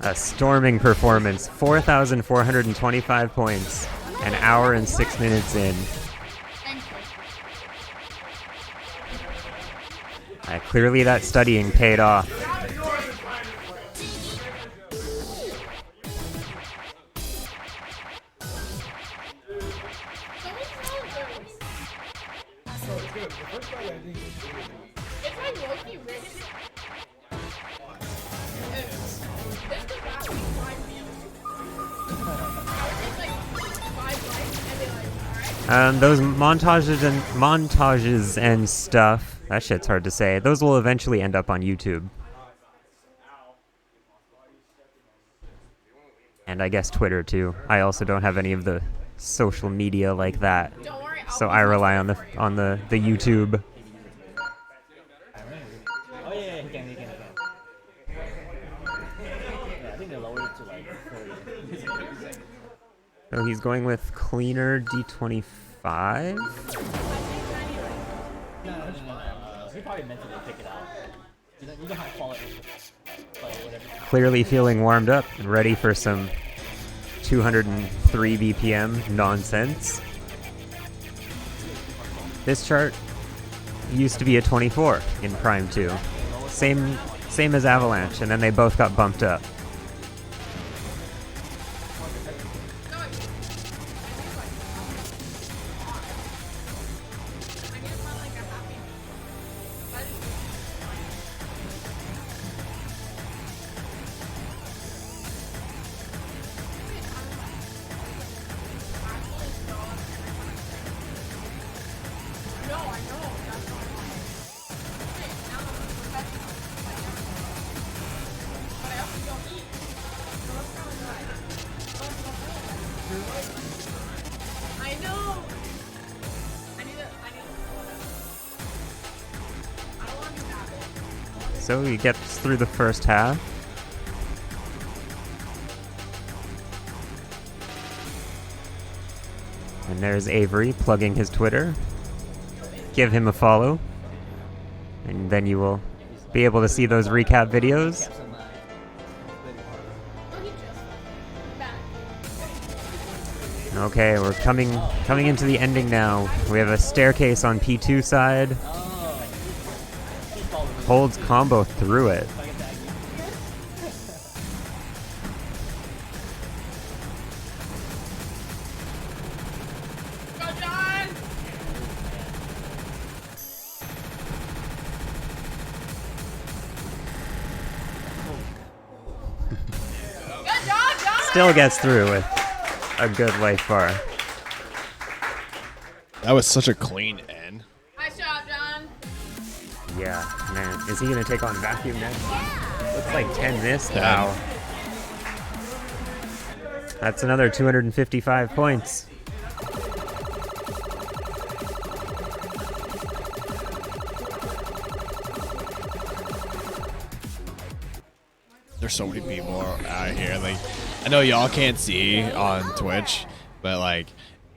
A storming performance, 4,425 points, an hour and 6 minutes in. Clearly that studying paid off. It's like Loki rigged. This could last like 5 meals. It's like 5 lights and be like, alright. Those montages and stuff, that shit's hard to say. Those will eventually end up on YouTube. And I guess Twitter too. I also don't have any of the social media like that. Don't worry, So I rely on the YouTube. Oh yeah, he can. Yeah, I think they lowered it to like 30. So he's going with cleaner D25. He probably meant to pick it out. You know how to call it. Like whatever. Clearly feeling warmed up and ready for some 203 BPM nonsense. This chart used to be a 24 in Prime 2. Same as Avalanche, and then they both got bumped up. I know. I don't want to do that. So he gets through the first half. And there's Avery plugging his Twitter. Give him a follow. And then you will be able to see those recap videos. Okay, we're coming into the ending now. We have a staircase on P2 side. Holds combo through it. Go, John! Good job, John! Still gets through with a good life bar. That was such a clean end. Nice job, John. Yeah, man. Is he gonna take on Vacuum next? Looks like 10 missed. Yeah. Wow. That's another 255 points. There's so many people out here. Like, I know y'all can't see on Twitch, but like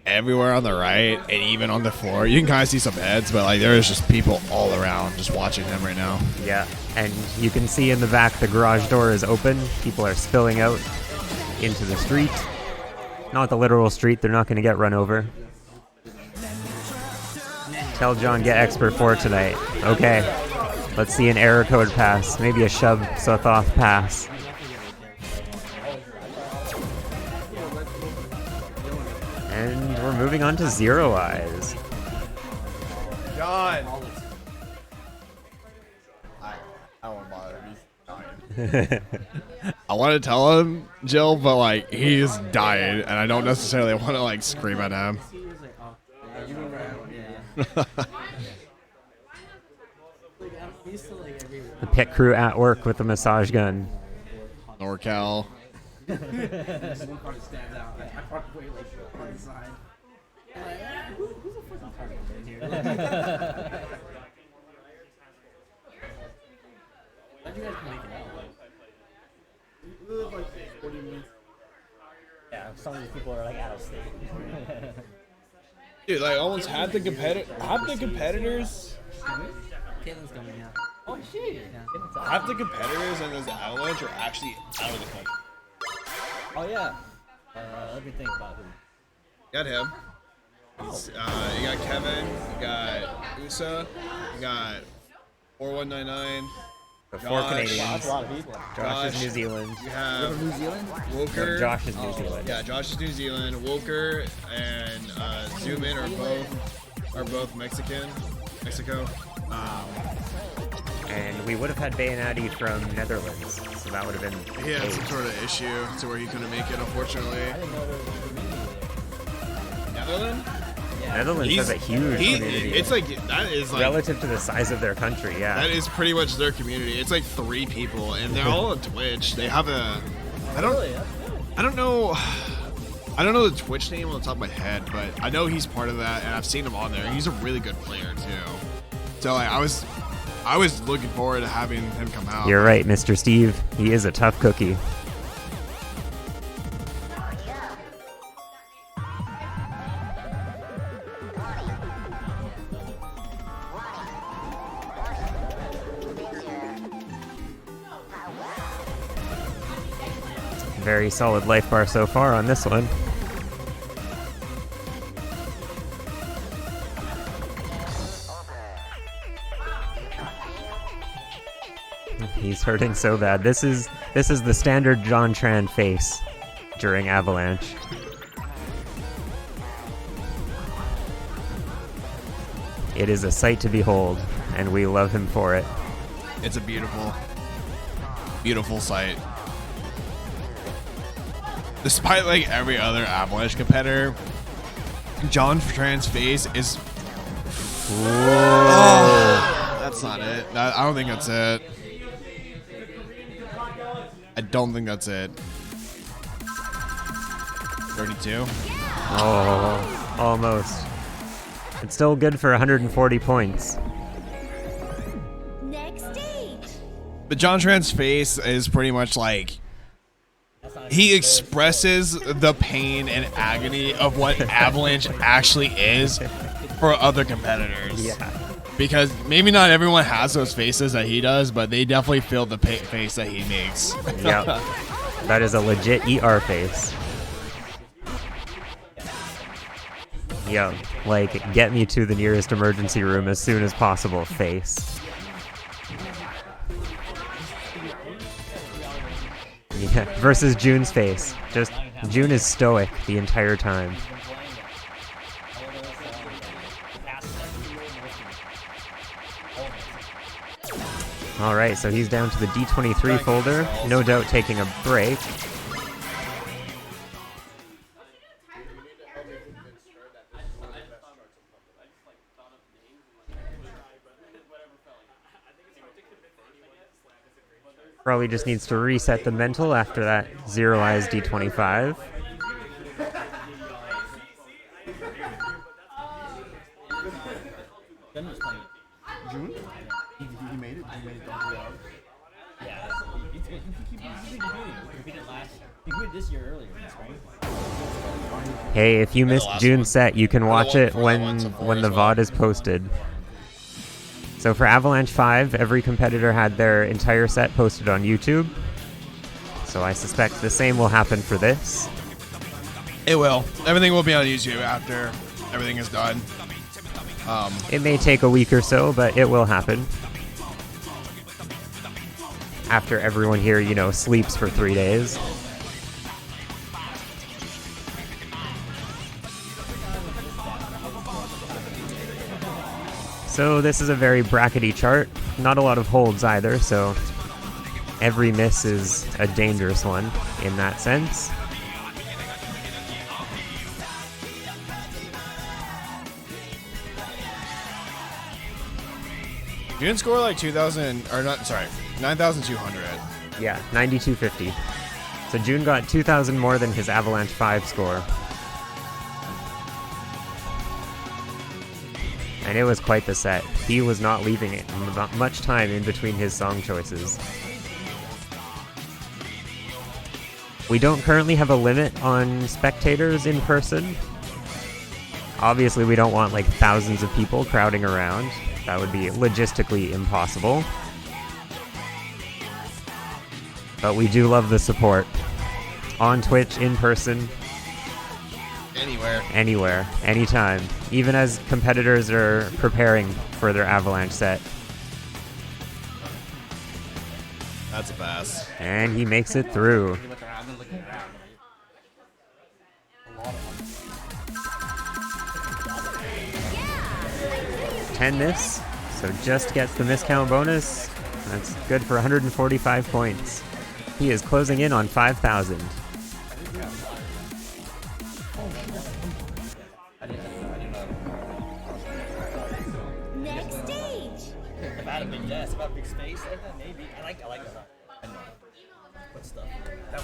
everywhere on the right and even on the floor, you can kind of see some heads. But like, there's just people all around just watching him right now. Yeah, and you can see in the back the garage door is open. People are spilling out into the street. Not the literal street. They're not going to get run over. Tell John get expert 4 tonight. Okay. Let's see an error code pass. Maybe a shove Sothoth pass. And we're moving on to Zero Eyes. John. I won't bother. He's dying. I want to tell him, Jill, but like he's dying, and I don't necessarily want to like scream at him. The pit crew at work with the massage gun. NorCal. Yeah, some of these people are like out of state. Dude, like almost half the competitors. Caitlin's coming out. Oh shit! Yeah. Half the competitors in this Avalanche are actually out of the country. Oh yeah. Let me think about who. Got him. You got Kevin. You got USA. You got 4199. The 4 Josh. Canadians. That's a lot of people. Josh is New Zealand. You have New Zealand? Woker. Josh is New Zealand. Yeah, Josh is New Zealand. Woker and Zoomin are both Mexico. And we would have had Bayanati from Netherlands, so that would have been. He had 8. some sort of issue to where he couldn't make it, unfortunately. Netherlands? Netherlands has a huge community. It's like that is like relative to the size of their country, yeah. that is pretty much their community. It's like 3 people, and they're all on Twitch. They have a I don't know the Twitch name on the top of my head, but I know he's part of that, and I've seen him on there. He's a really good player too. So like I was looking forward to having him come out. You're right, Mr. Steve. He is a tough cookie. Very solid life bar so far on this one. He's hurting so bad. This is the standard John Tran face during Avalanche. It is a sight to behold, and we love him for it. It's a beautiful, beautiful sight. Despite like every other Avalanche competitor, John Tran's face is. Oh, that's not it. I don't think that's it. I don't think that's it. 32. Oh, almost. It's still good for 140 points. Next stage. But John Tran's face is pretty much like he expresses the pain and agony of what Avalanche actually is for other competitors. Yeah. Because maybe not everyone has those faces that he does, but they definitely feel the face that he makes. Yep. That is a legit ER face. Yo, like, get me to the nearest emergency room as soon as possible, face. Yeah, versus June's face. Just, June is stoic the entire time. Alright, so he's down to the D23 folder, no doubt taking a break. Probably just needs to reset the mental after that zeroized D25. June? He made it. He made it down to the out. Yeah, he competed last year. He competed this year earlier in spring. Hey, if you missed June's set, you can watch it when the well. VOD is posted. So for Avalanche 5, every competitor had their entire set posted on YouTube. So I suspect the same will happen for this. It will. Everything will be on YouTube after everything is done. It may take a week or so, but it will happen. After everyone here, you know, sleeps for 3 days. So this is a very brackety chart. Not a lot of holds either, so every miss is a dangerous one in that sense. You didn't score like 2,000, or not, sorry, 9,200. Yeah, 9250. So June got 2,000 more than his Avalanche 5 score. And it was quite the set. He was not leaving it much time in between his song choices. We don't currently have a limit on spectators in person. Obviously, we don't want like thousands of people crowding around. That would be logistically impossible. But we do love the support. On Twitch, in person, anywhere, anytime. Even as competitors are preparing for their Avalanche set. That's a pass. And he makes it through. 10 miss, so just gets the miscount bonus. That's good for 145 points. He is closing in on 5,000. Next stage. About a big yes, about big space like that, maybe. I like that. I know. What stuff? That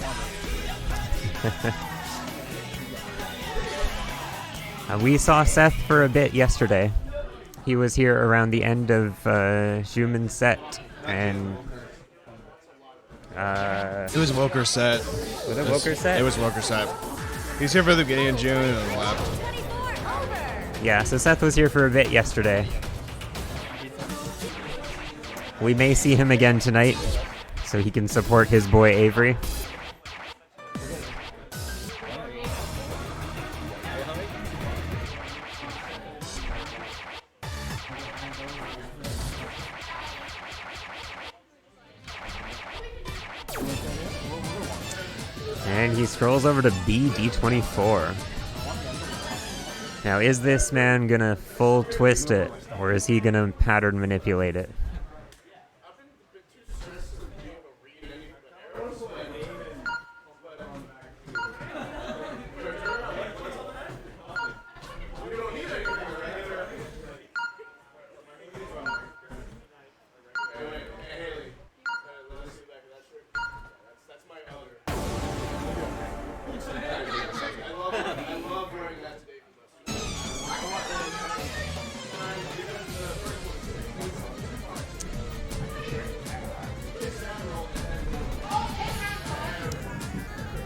one. We saw Seth for a bit yesterday. He was here around the end of Schumann's set, and It was Wilker's set. was it Wilker's set? It was Wilker's set. He's here for the beginning of June and then left. 24 over. Yeah, so Seth was here for a bit yesterday. We may see him again tonight, so he can support his boy Avery. And he scrolls over to BD24. Now, is this man gonna full twist it, or is he gonna pattern manipulate it?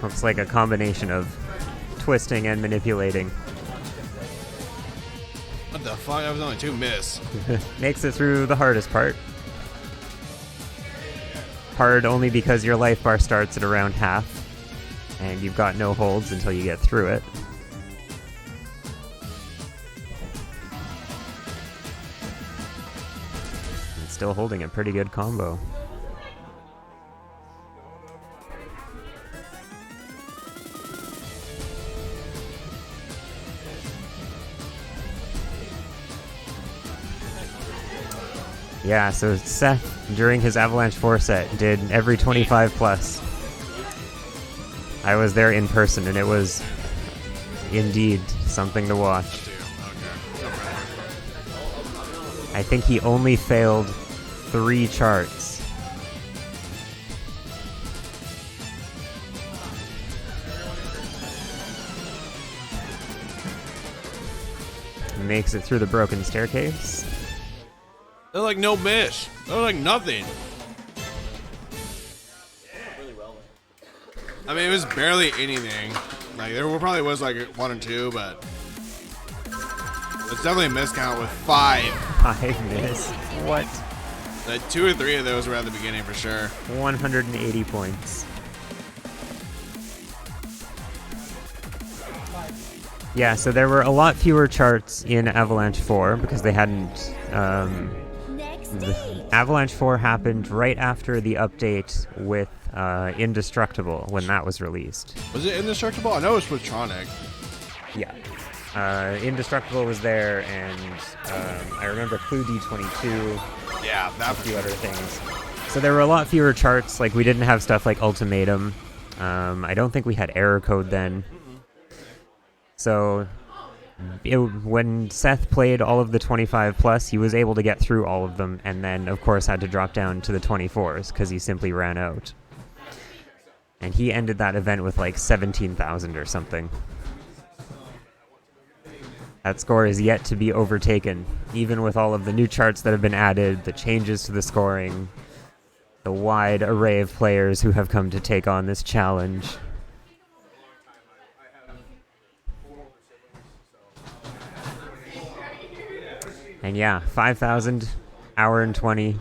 Looks like a combination of twisting and manipulating. What the fuck? That was only 2 miss. Makes it through the hardest part. Hard only because your life bar starts at around half, and you've got no holds until you get through it. Still holding a pretty good combo. Yeah, so Seth, during his Avalanche 4 set, did every 25 plus. I was there in person, and it was indeed something to watch. I think he only failed 3 charts. Makes it through the broken staircase. They're like no miss. They're like nothing. I mean, it was barely anything. Like there probably was like 1 or 2, but it's definitely a miscount with 5. 5 miss. What? 2 or 3 of those were at the beginning for sure. 180 points. Yeah, so there were a lot fewer charts in Avalanche 4 because they hadn't. Avalanche 4 happened right after the update with Indestructible when that was released. Was it Indestructible? I know it was with Tronic. Yeah. Indestructible was there, and I remember Clue D22. Yeah, that a few other things. So there were a lot fewer charts. Like, we didn't have stuff like Ultimatum. I don't think we had error code then. So when Seth played all of the 25 plus, he was able to get through all of them, and then of course had to drop down to the 24s because he simply ran out. And he ended that event with like 17,000 or something. That score is yet to be overtaken, even with all of the new charts that have been added, the changes to the scoring, the wide array of players who have come to take on this challenge. And yeah, 5,000, hour and 20,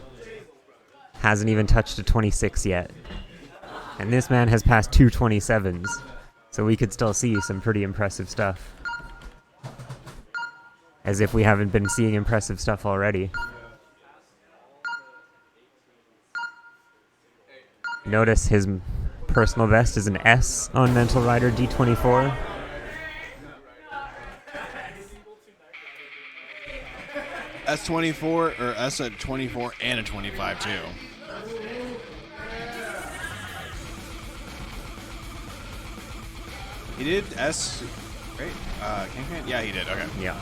hasn't even touched a 26 yet. And this man has passed 2 27s, so we could still see some pretty impressive stuff. As if we haven't been seeing impressive stuff already. Notice his personal best is an S on Mental Rider D24. S24 or S at 24 and a 25 too. He did S, right? Can? Yeah, he did. Okay. Yeah.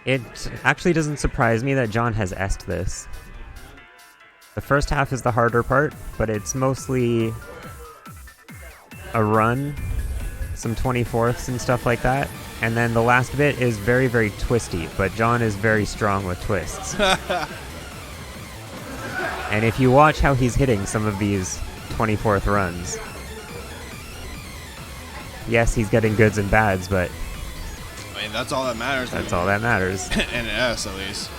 It actually doesn't surprise me that John has S'd this. The first half is the harder part, but it's mostly a run, some 24ths and stuff like that. And then the last bit is very, very twisty, but John is very strong with twists. And if you watch how he's hitting some of these 24th runs, yes, he's getting goods and bads, but I mean, that's all that matters. That's all that matters. And an S, at least.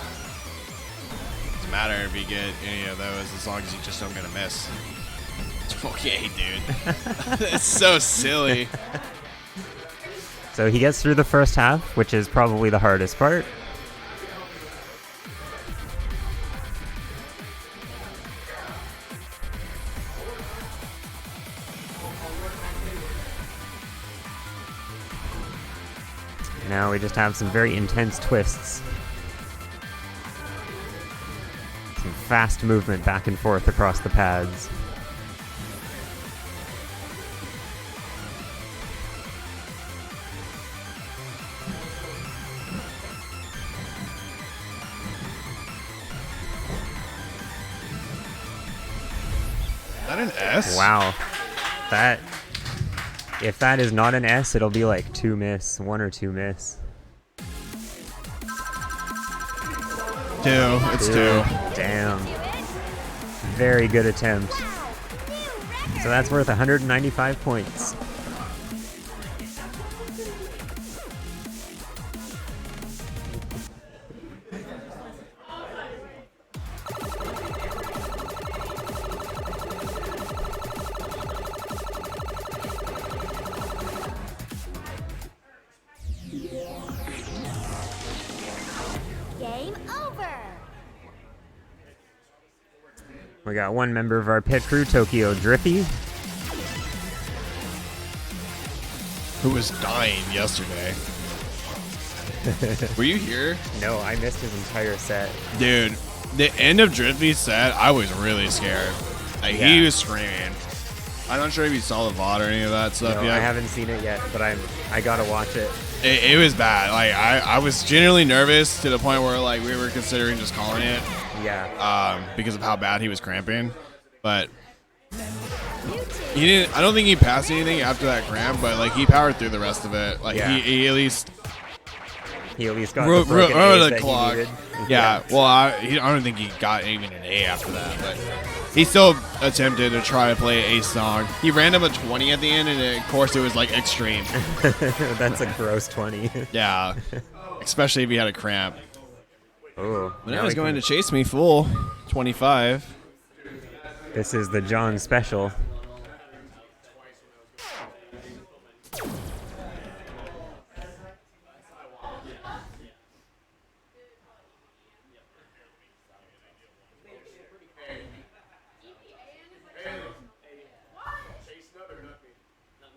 Doesn't matter if you get any of those as long as you just don't get a miss. Okay, dude. That's so silly. So he gets through the first half, which is probably the hardest part. Now we just have some very intense twists. Some fast movement back and forth across the pads. Is that an S? Wow. That... If that is not an S, it'll be like 2 miss, 1 or 2 miss. 2. It's 2. Damn. Very good attempt. So that's worth 195 points. Game We got one member of our pit crew, Tokyo Drippy. Who was dying yesterday. Were you here? No, I missed his entire set. Dude, the end of Drippy's set, I was really scared. Like, he Yeah. was screaming. I'm not sure if you saw the VOD or any of that stuff No, yet. I haven't seen it yet, but I gotta watch it. It was bad. Like, I was genuinely nervous to the point where, like, we were considering just calling it Yeah. because of how bad he was cramping. But he didn't. I don't think he passed anything after that cramp, but, like, he powered through the rest of it. Like, Yeah. he at least He at least got wrote the broken A's the that clock. he needed. Yeah. Well, I don't think he got even an A after that, but he still attempted to try to play an ace song. He ran up a 20 at the end, and of course it was like extreme. That's a gross 20. Yeah, especially if he had a cramp. Oh, But now he's going to chase me full 25. This is the John special.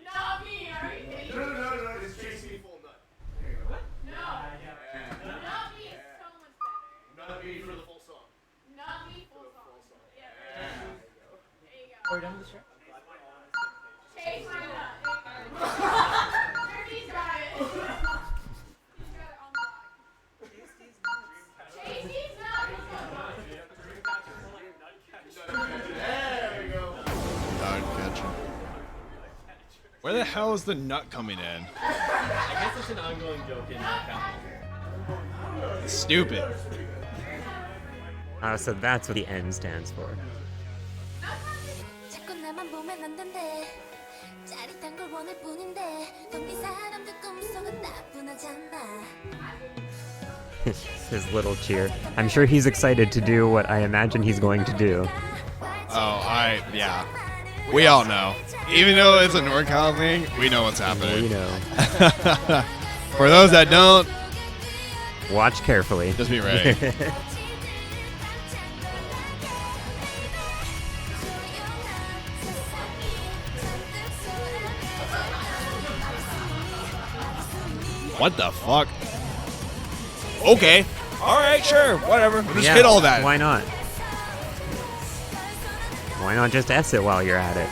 Not me, are you kidding me? No, it's chase me full nut. No. Not me is so much better. Nut me for the full song. Not me full song. Yeah. There you go. Are we done with the show? Chase my nut. There you go. Dirty's got it. He's got it on lock. Chase these nuts. There we go. Dog catcher. Where the hell is the nut coming in? I guess it's an ongoing joke in NorCal. Stupid. So that's what the N stands for. 자꾸 나만 보면 안 된대. 짜릿한 걸 원할 뿐인데 동기 사람들 꿈속은 나뿐하잖아. His little cheer. I'm sure he's excited to do what I imagine he's going to do. Oh, yeah. We all know. Even though it's a NorCal thing, we know what's happening. We know. For those that don't, Watch carefully. just be ready. What the fuck? Okay. All right, sure. Whatever. Just Yeah, hit all that. Why not? Why not just S it while you're at it?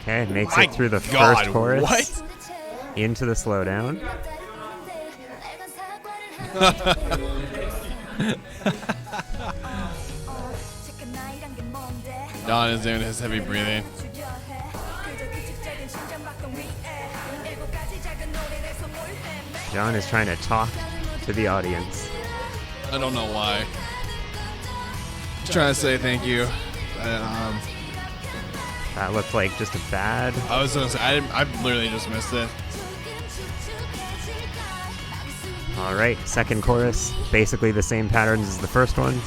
Okay, makes My it through the God, first chorus. what? Into the slowdown. Don is doing his heavy breathing. John is trying to talk to the audience. I don't know why. Just trying to say thank you. That looked like just a bad. I was gonna say, I literally just missed it. All right, second chorus, basically the same patterns as the first one.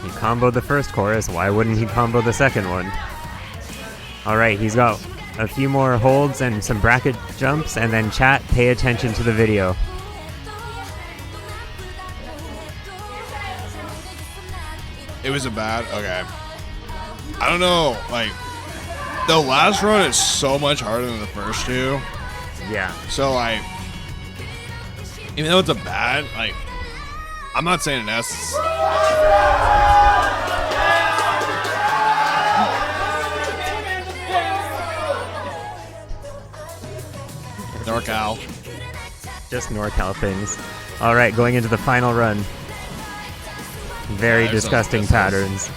He comboed the first chorus, why wouldn't he combo the second one? Alright, he's got a few more holds and some bracket jumps, and then chat, pay attention to the video. It was a bad. Okay. I don't know. Like, the last run is so much harder than the first two. Yeah. So, like, even though it's a bad, like, I'm not saying an S. NorCal. Just NorCal things. Alright, going into the final run. Very Yeah, there's disgusting no- patterns.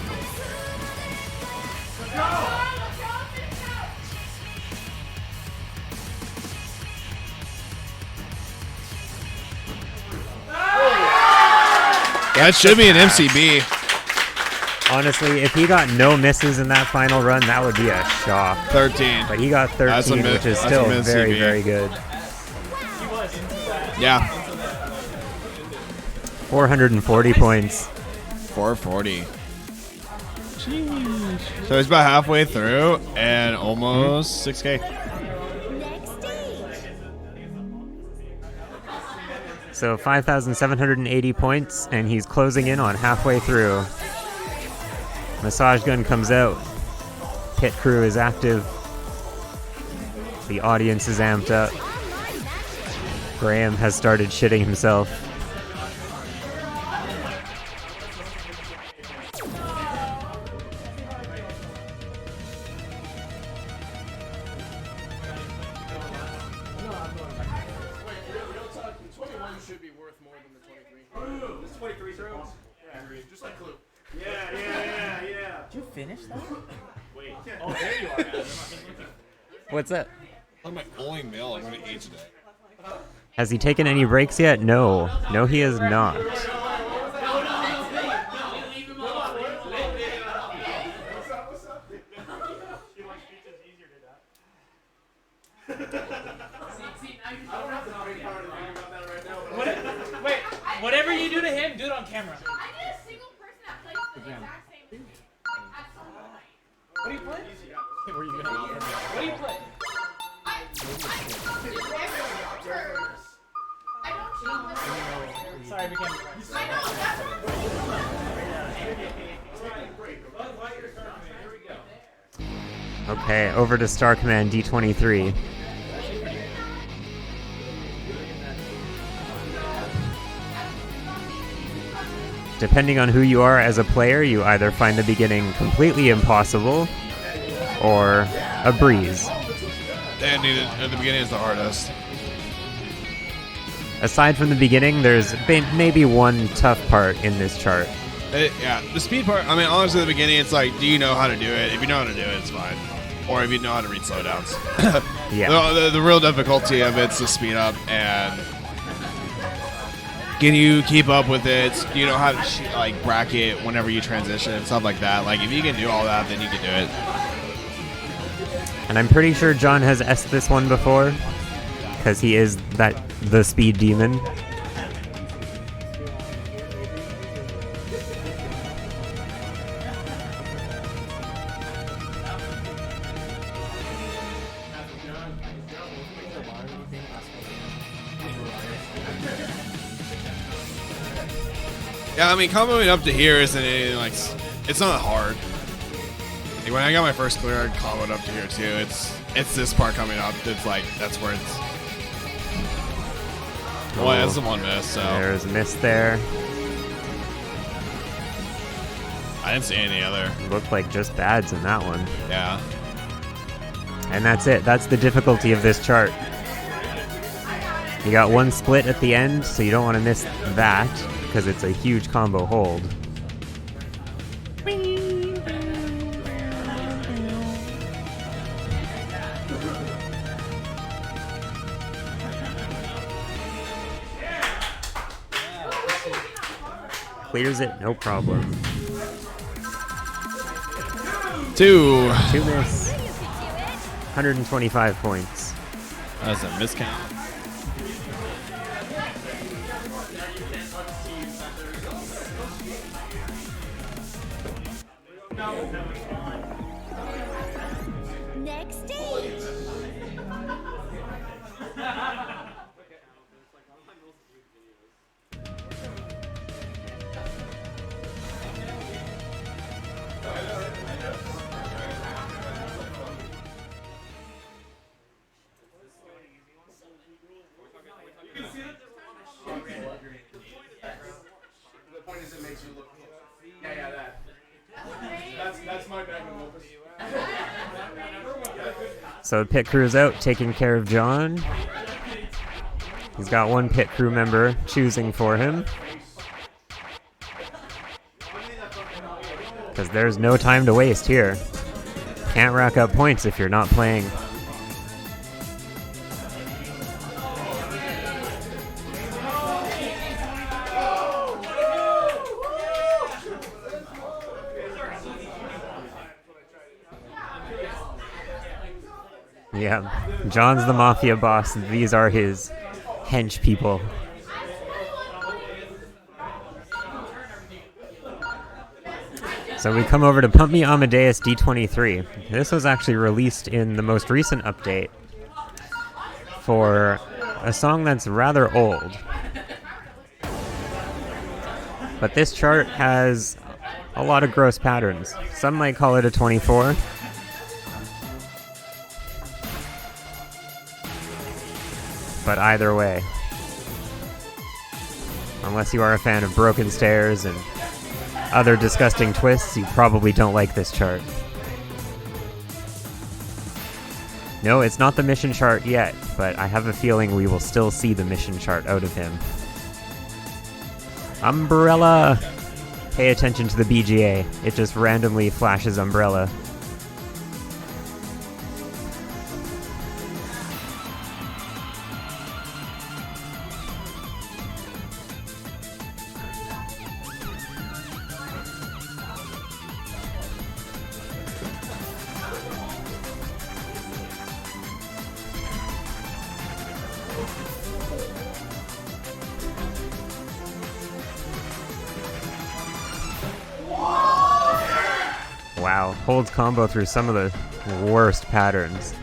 That should be an MCB. Honestly, if he got no misses in that final run, that would be a shock. 13. But he got 13, which is still very, very good. Yeah. 440 points. 440. So he's about halfway through and almost 6K. Next stage. So 5,780 points, and he's closing in on halfway through. Massage gun comes out. Pit crew is active. The audience is amped up. Graham has started shitting himself. Did you finish that? Wait. Oh, there you are. What's that? I'm my only meal I'm going to eat today. Has he taken any breaks yet? No. No, he has not. Wait, whatever you do to him, do it on camera. I need a single person that plays the exact same thing. Like, at some point. What do you play? What do you play? I do every turn. I don't cheat with Sorry, we can't. I know, that's what Okay, over to Star Command D23. Depending on who you are as a player, you either find the beginning completely impossible or a breeze. And at the beginning is the hardest. Aside from the beginning, there's maybe one tough part in this chart. Yeah, the speed part, I mean, honestly, at the beginning, it's like, do you know how to do it? If you know how to do it, it's fine. Or if you know how to read slowdowns. Yeah. The real difficulty of it's the speed up, and can you keep up with it? Do you know how to like bracket whenever you transition and stuff like that? Like, if you can do all that, then you can do it. And I'm pretty sure John has S'd this one before, because he is the speed demon. Yeah, I mean, comboing up to here isn't anything like, it's not hard. Like, when I got my first clear, I comboed up to here too. It's this part coming up. It's like, that's where it's. Well, that's the one miss, so. There's a miss there. I didn't see any other. Looked like just bads in that one. Yeah. And that's it. That's the difficulty of this chart. You got one split at the end, so you don't want to miss that, because it's a huge combo hold. Clears it, no problem. Two. Two miss. 125 points. That's a miscount. Next stage. So pit crew's out, taking care of John. He's got one pit crew member choosing for him. Because there's no time to waste here. Can't rack up points if you're not playing. Yeah, John's the mafia boss. These are his hench people. So we come over to Pump Me Amadeus D23. This was actually released in the most recent update for a song that's rather old. But this chart has a lot of gross patterns. Some might call it a 24. But either way, unless you are a fan of broken stairs and other disgusting twists, you probably don't like this chart. No, it's not the mission chart yet, but I have a feeling we will still see the mission chart out of him. Umbrella! Pay attention to the BGA. It just randomly flashes Umbrella. Wow, holds combo through some of the worst patterns.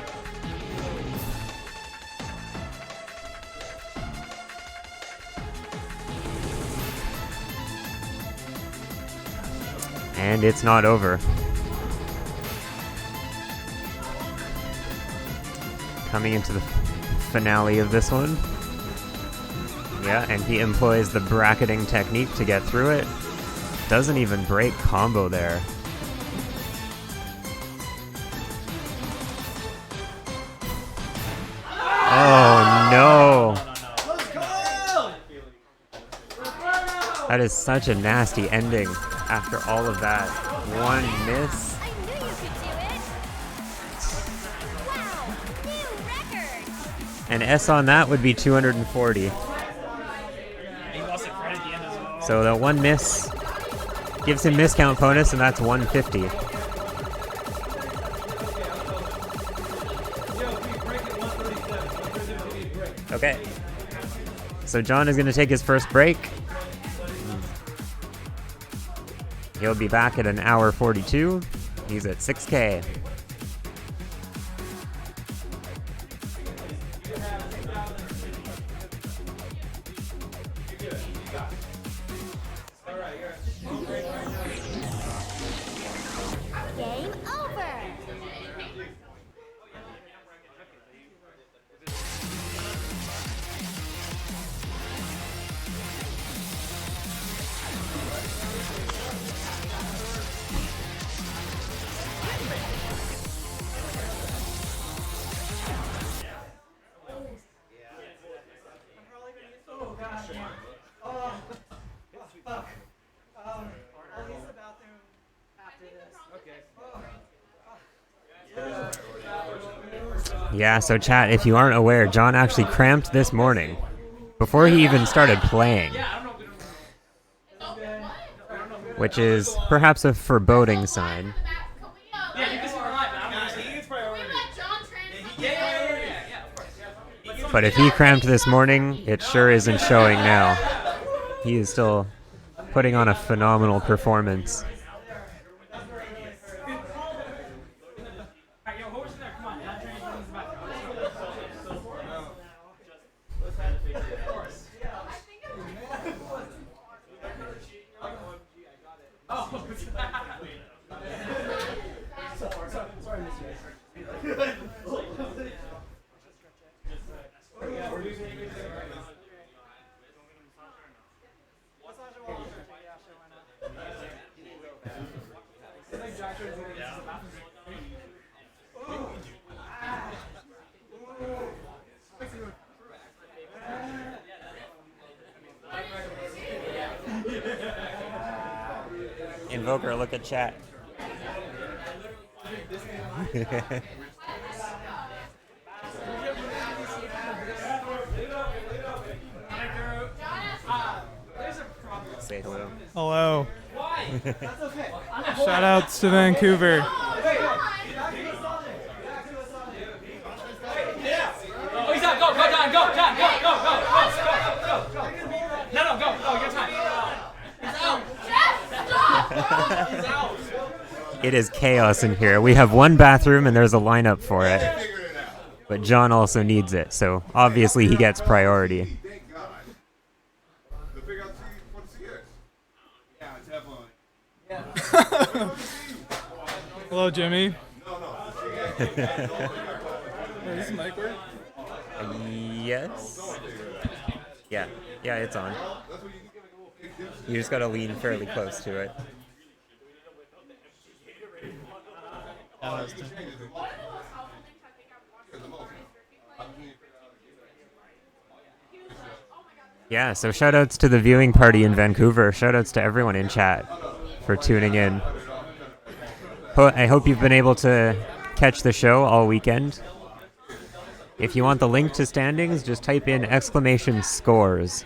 And it's not over. Coming into the finale of this one. Yeah, and he employs the bracketing technique to get through it. Doesn't even break combo there. Oh no! That is such a nasty ending after all of that. One miss. I knew you could do it. Wow, new record. An S on that would be 240. He lost it right at the end as well. So that one miss gives him miscount bonus, and that's 150. Okay. So John is going to take his first break. He'll be back at an hour 42. He's at 6K. Game over. Yeah, so chat, if you aren't aware, John actually cramped this morning before he even started playing. Which is perhaps a foreboding sign. Yeah, you can see my live, man. I don't know. We let John Tran. But if he cramped this morning, it sure isn't showing now. He is still putting on a phenomenal performance. Alright, yo, hold us in there. Come on. John Tran's running the back. Invoker, look at chat. Say hello. Hello. Shout outs to Vancouver. It is chaos in here. We have one bathroom and there's a lineup for it. But John also needs it, so obviously he gets priority. Hello, Jimmy. Wait, does the mic work? Yes? Yeah, it's on. You just gotta lean fairly close to it. Yeah, so shoutouts to the viewing party in Vancouver. Shoutouts to everyone in chat for tuning in. I hope you've been able to catch the show all weekend. If you want the link to standings, just type in !scores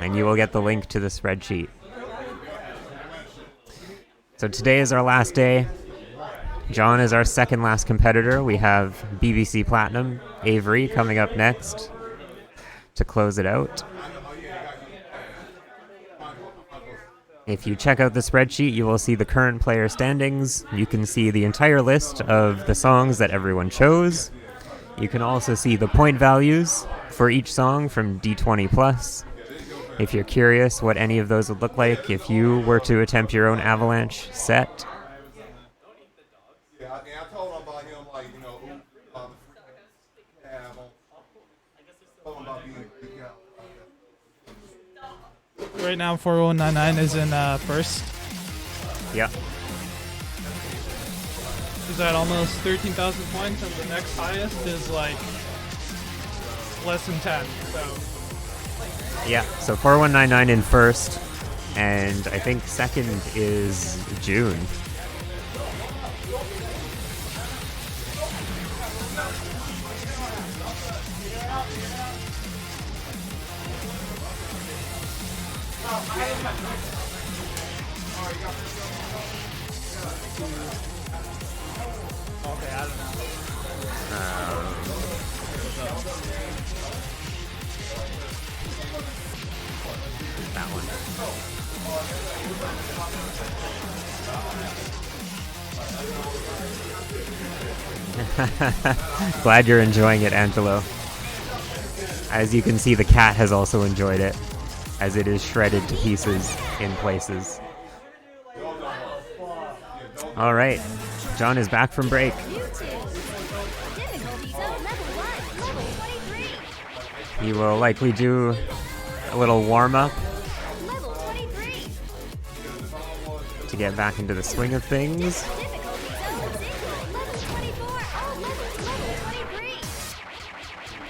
and you will get the link to the spreadsheet. So today is our last day. John is our second last competitor. We have BBC Platinum, Avery, coming up next to close it out. If you check out the spreadsheet, you will see the current player standings. You can see the entire list of the songs that everyone chose. You can also see the point values for each song from D20 plus. If you're curious what any of those would look like if you were to attempt your own Avalanche set. Right now, 4199 is in first. Yeah. He's at almost 13,000 points, and the next highest is like less than 10. So. Yeah, so 4199 in first, and I think second is June. Okay, I don't know. That one. Glad you're enjoying it, Angelo. As you can see, the cat has also enjoyed it, as it is shredded to pieces in places. All right, John is back from break. He will likely do a little warm-up to get back into the swing of things.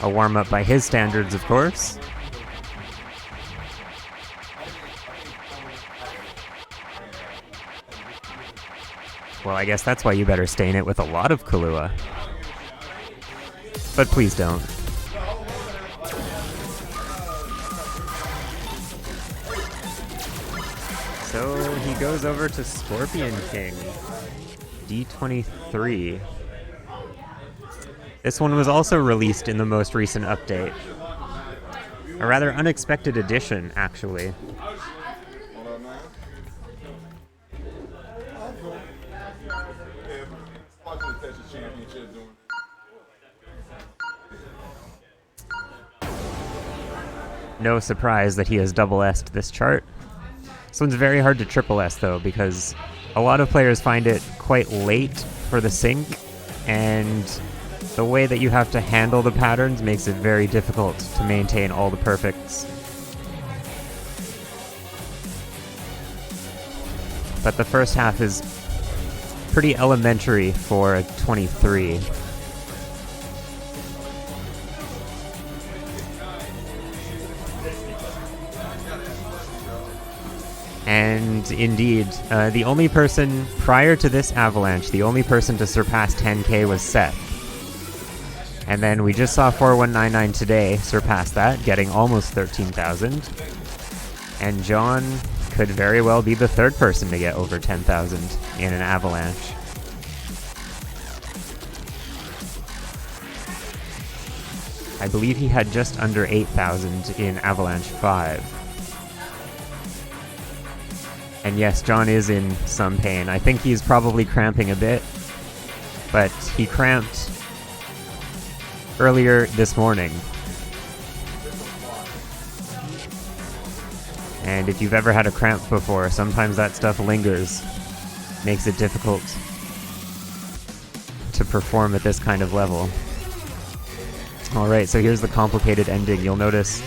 A warm-up by his standards, of course. Well, I guess that's why you better stain it with a lot of Kahlua. But please don't. So he goes over to Scorpion King, D23. This one was also released in the most recent update. A rather unexpected addition, actually. No surprise that he has double S'd this chart. This one's very hard to triple S though, because a lot of players find it quite late for the sync, and the way that you have to handle the patterns makes it very difficult to maintain all the perfects. But the first half is pretty elementary for a 23. And indeed, the only person prior to this Avalanche, the only person to surpass 10k was Seth. And then we just saw 4199 today surpass that, getting almost 13,000. And John could very well be the third person to get over 10,000 in an Avalanche. I believe he had just under 8,000 in Avalanche 5. And yes, John is in some pain. I think he's probably cramping a bit, but he cramped earlier this morning. And if you've ever had a cramp before, sometimes that stuff lingers, makes it difficult to perform at this kind of level. Alright, so here's the complicated ending. You'll notice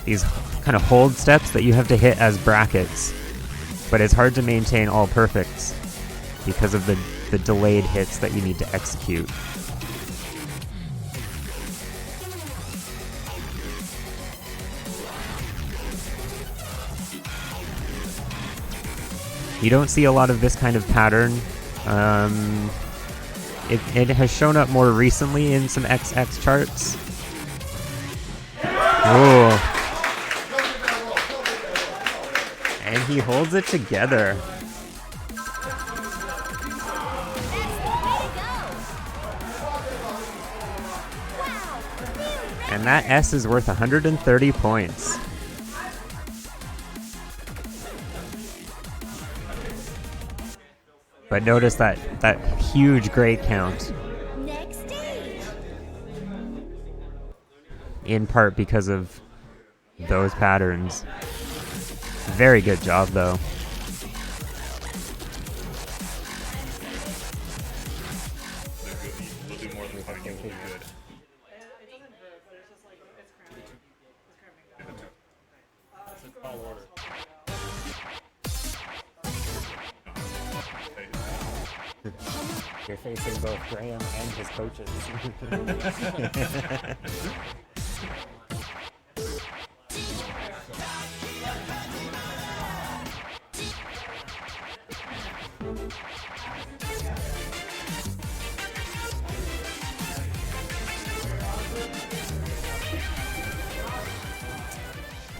these kind of hold steps that you have to hit as brackets, but it's hard to maintain all perfects because of the delayed hits that you need to execute. You don't see a lot of this kind of pattern. It has shown up more recently in some XX charts. Ooh. And he holds it together. And that S is worth 130 points. But notice that huge grade count. Next stage. In part because of those patterns. Very good job, though. We'll do more than fucking good. It's a tall order. You're facing both Graham and his coaches.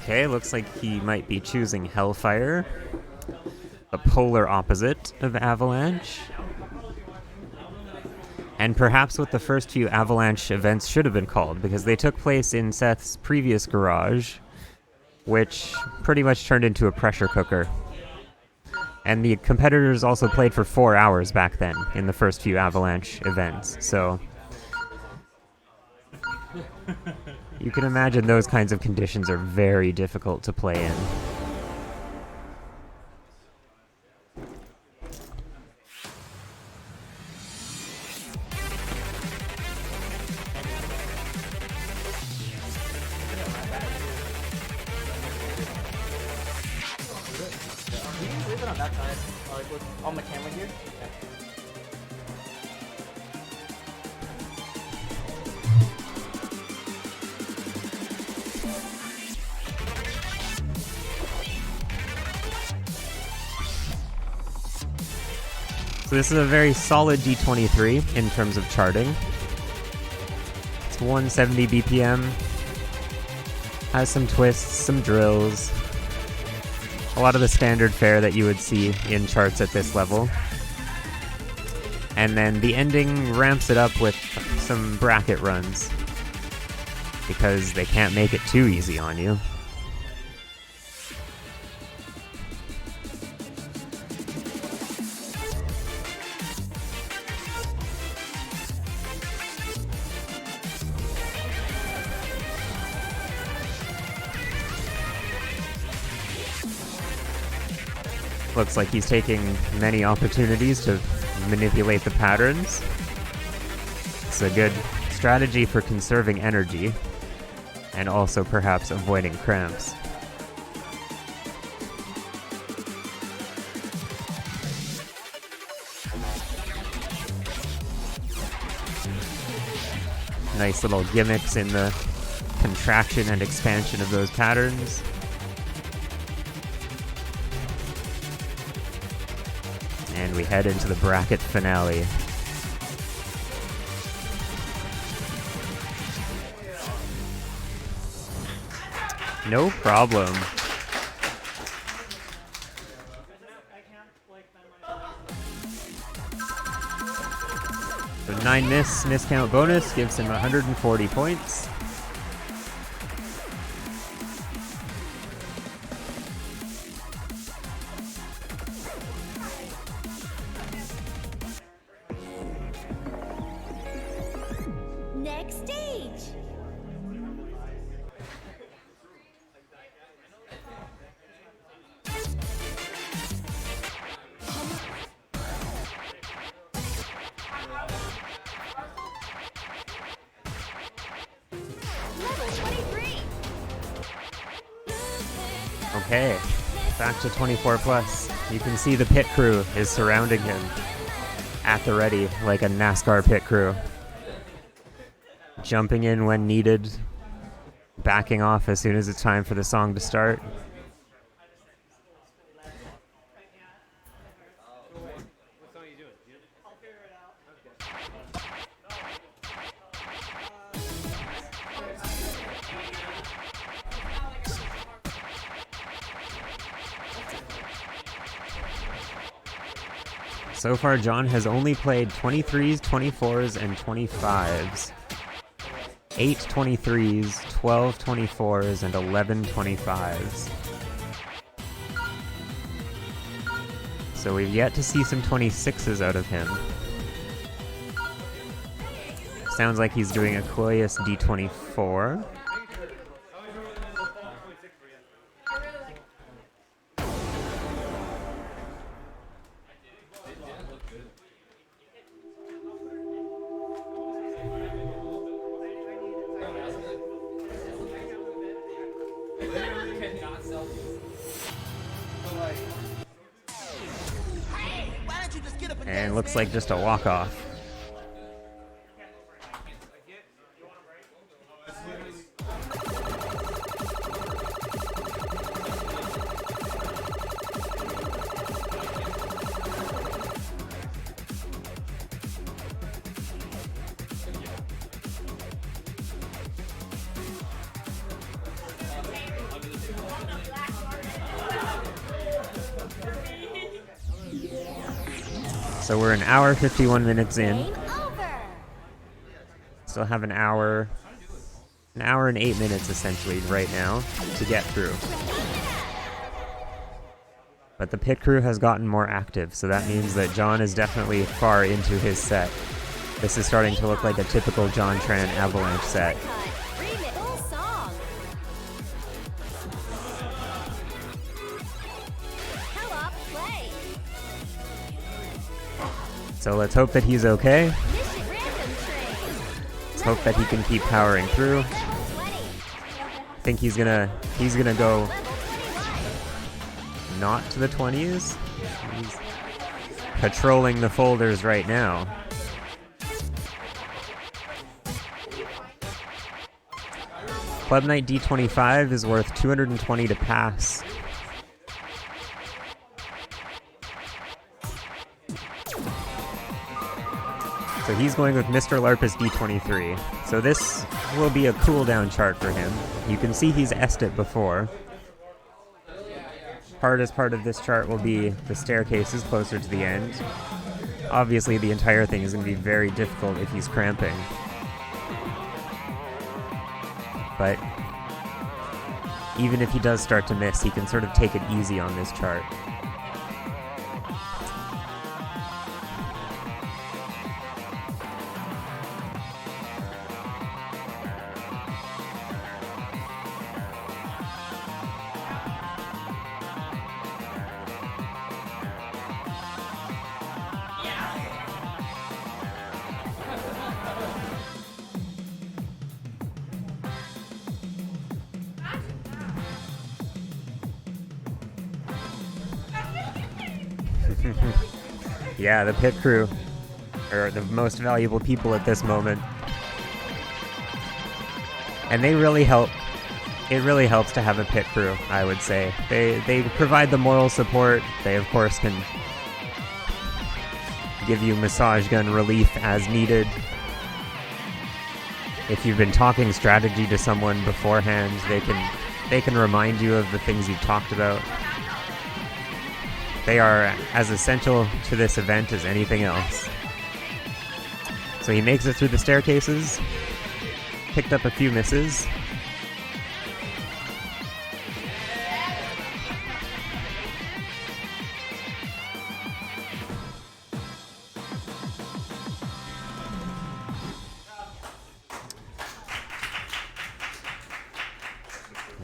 Okay, looks like he might be choosing Hellfire, a polar opposite of Avalanche. And perhaps what the first few Avalanche events should have been called, because they took place in Seth's previous garage, which pretty much turned into a pressure cooker. And the competitors also played for 4 hours back then in the first few Avalanche events, so you can imagine those kinds of conditions are very difficult to play in. Leave it on that side, like with all my camera gear. So this is a very solid D23 in terms of charting. It's 170 BPM, has some twists, some drills, a lot of the standard fare that you would see in charts at this level. And then the ending ramps it up with some bracket runs, because they can't make it too easy on you. Looks like he's taking many opportunities to manipulate the patterns. It's a good strategy for conserving energy and also perhaps avoiding cramps. Nice little gimmicks in the contraction and expansion of those patterns. And we head into the bracket finale. No problem. So 9 miss count bonus gives him 140 points. next stage. Level 23. Okay, back to 24 plus. You can see the pit crew is surrounding him at the ready, like a NASCAR pit crew. Jumping in when needed, backing off as soon as it's time for the song to start. So far, John has only played 23s, 24s, and 25s. 8 23s, 12 24s, and 11 25s. So we've yet to see some 26s out of him. Sounds like he's doing a Koyas D24. And looks like just a walk-off. So we're an hour 51 minutes in. Game over. Still have an hour and 8 minutes essentially right now to get through. But the pit crew has gotten more active, so that means that John is definitely far into his set. This is starting to look like a typical JQTRAN Avalanche set. Remix full song. Co-op play. So let's hope that he's okay. Mission random train. Let's hope that he can keep powering through. Level 20. I think he's gonna go Level 21. not to the 20s. He's patrolling the folders right now. Club Night D25 is worth 220 to pass. So he's going with Mr. Larpus D23. So this will be a cooldown chart for him. You can see he's S'd it before. Hardest part of this chart will be the staircases closer to the end. Obviously the entire thing is going to be very difficult if he's cramping. But even if he does start to miss, he can sort of take it easy on this chart. Yeah, the pit crew are the most valuable people at this moment. And they really help. It really helps to have a pit crew, I would say. They provide the moral support. They, of course, can give you massage gun relief as needed. If you've been talking strategy to someone beforehand, they can remind you of the things you've talked about. They are as essential to this event as anything else. So he makes it through the staircases, picked up a few misses.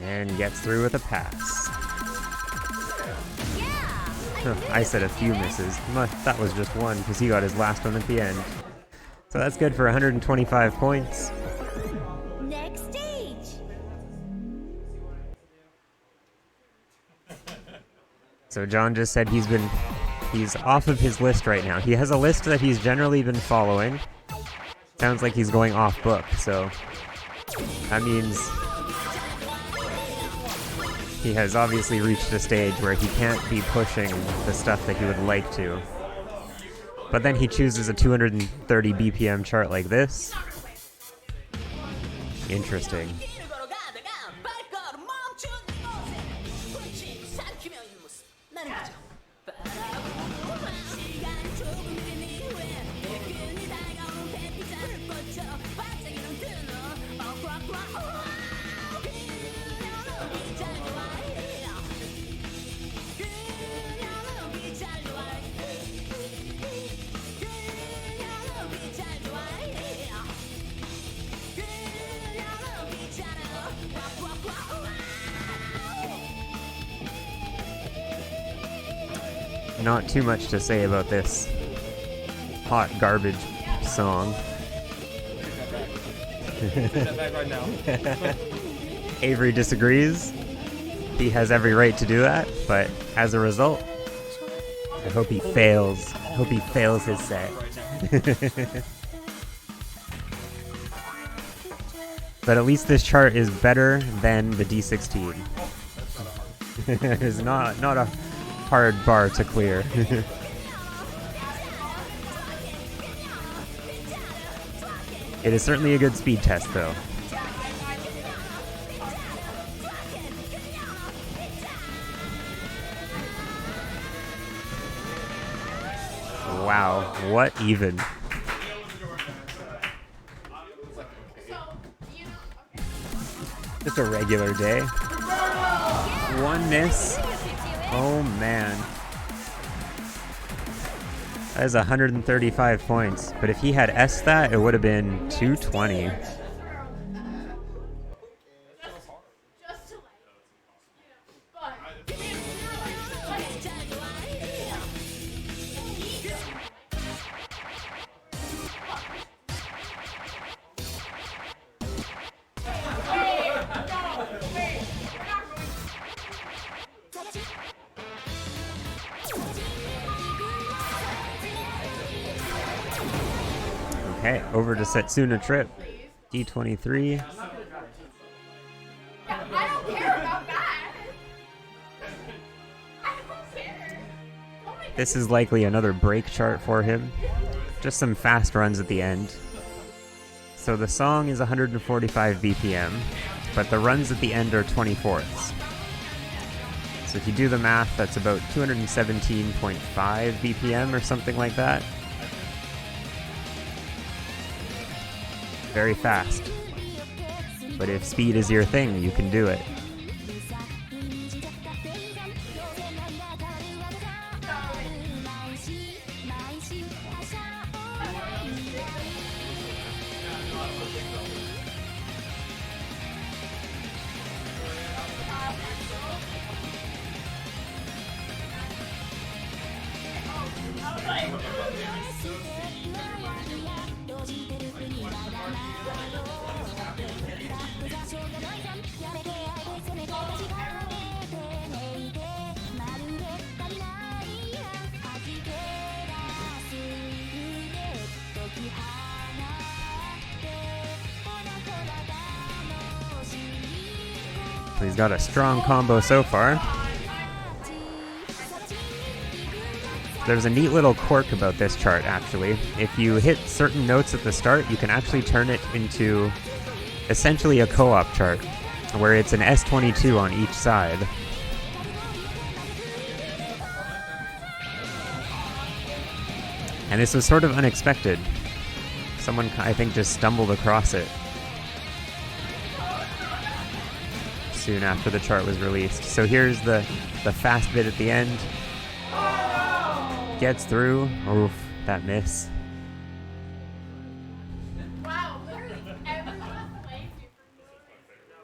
And gets through with a pass. Yeah! I said a few misses. That was just one because he got his last one at the end. So that's good for 125 points. Next stage! So John just said he's off of his list right now. He has a list that he's generally been following. Sounds like he's going off book, so that means he has obviously reached a stage where he can't be pushing the stuff that he would like to. But then he chooses a 230 BPM chart like this. Interesting. Not too much to say about this hot garbage song. Take that back right now. Avery disagrees. He has every right to do that, but as a result, I hope he fails. I hope he fails his set. But at least this chart is better than the D16. It's not a hard bar to clear. It is certainly a good speed test, though. Wow, what even? Just a regular day. One miss. Oh man. That is 135 points. But if he had S that, it would have been 220. Okay, over to Setsuna Trip. D23. I don't care about that. I don't care. This is likely another break chart for him. Just some fast runs at the end. So the song is 145 BPM, but the runs at the end are 24ths. So if you do the math, that's about 217.5 BPM or something like that. Very fast. But if speed is your thing, you can do it. He's got a strong combo so far. There's a neat little quirk about this chart, actually. If you hit certain notes at the start, you can actually turn it into essentially a co-op chart, where it's an S22 on each side. And this was sort of unexpected. Someone, I think, just stumbled across it soon after the chart was released. So here's the fast bit at the end. Gets through. Oof, that miss. Wow, literally everyone plays it.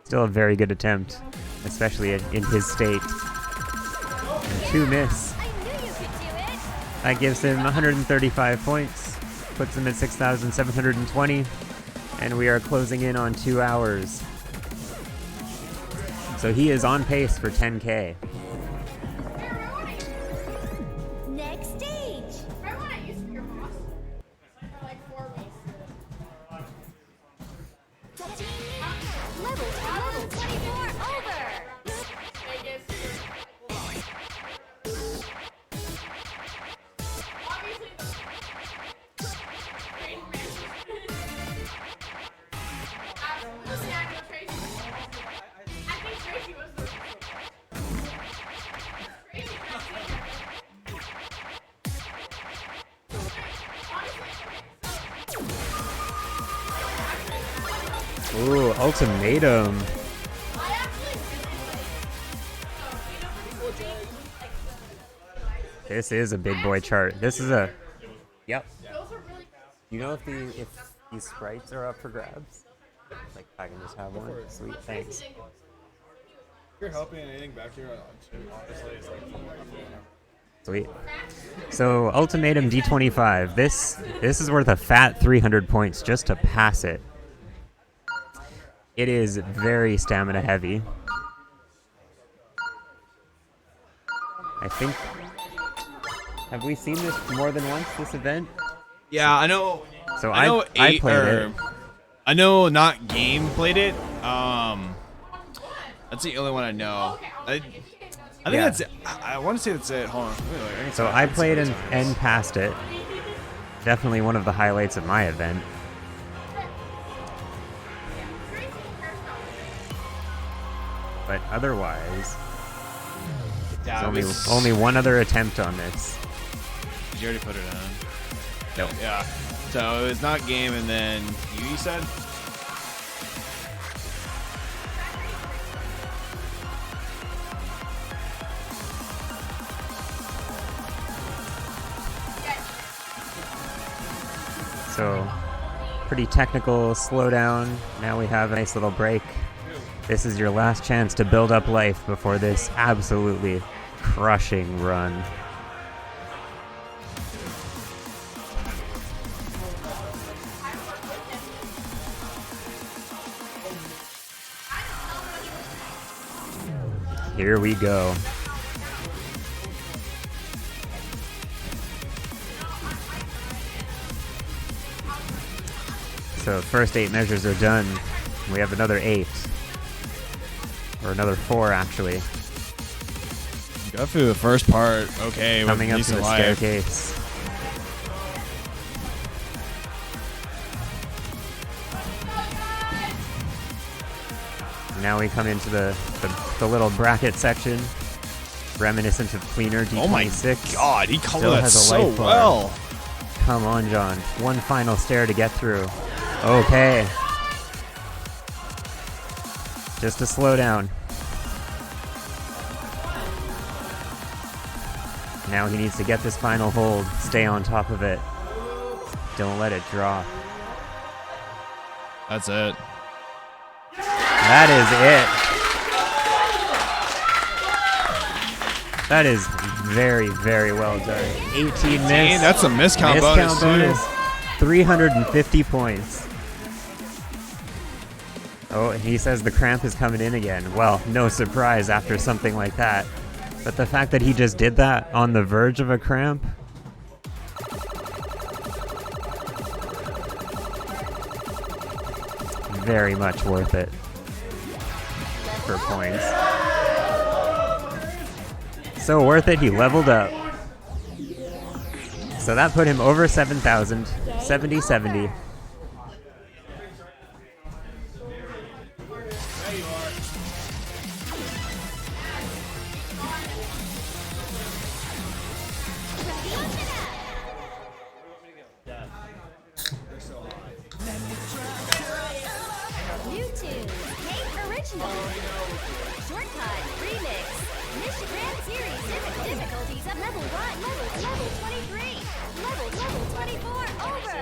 Still a very good attempt. especially in his state. And 2 miss. I knew you could do it. That gives him 135 points, puts him at 6,720, and we are closing in on 2 hours. So he is on pace for 10K. Next stage. Remember when I used to be your boss? For like 4 weeks. Level 24 over. Vegas. Obviously, the Tracy Mansion. Absolutely, I know Tracy. I think Tracy was the. Tracy Ooh, ultimatum. This is a big boy chart. This is a. Yep. You know if these sprites are up for grabs? Like I can just have one. Sweet, thanks. If you're helping anything back here, honestly, it's like. Sweet. So ultimatum D25. This is worth a fat 300 points just to pass it. It is very stamina heavy. I think. Have we seen this more than once? This event? Yeah, I know. So I know I played it. I know not game played it. That's the only one I know. I think Yeah. that's it. I want to say that's it. Hold on. So I played and passed it. Definitely one of the highlights of my event. But otherwise, Yeah, there's only one other attempt on this. Did you already put it on? Nope. Yeah. So it was not game, and then you said. So, pretty technical slowdown. Now we have a nice little break. This is your last chance to build up life before this absolutely crushing run. Here we go. So first 8 measures are done. We have another 8. Or another 4 actually. Go through the first part. Okay. Coming up with to the life. staircase. Now we come into the little bracket section. Reminiscent of Cleaner D26. Oh my god, he covered Still that has a so life bar. well. Come on, John. One final stair to get through. Okay. Just a slowdown. Now he needs to get this final hold. Stay on top of it. Don't let it drop. That's it. That is it. That is very, very well done. 18 miss. That's a miscount bonus, too. 350 points. Oh, and he says the cramp is coming in again. Well, no surprise after something like that. But the fact that he just did that on the verge of a cramp. Very much worth it. For points. So worth it, he leveled up. So that put him over 7,000. 70-70. New tune, Cake Original. Shortcut, Remix. Mission Grand Series, difficulties at level 1, level 23. Level 24, over.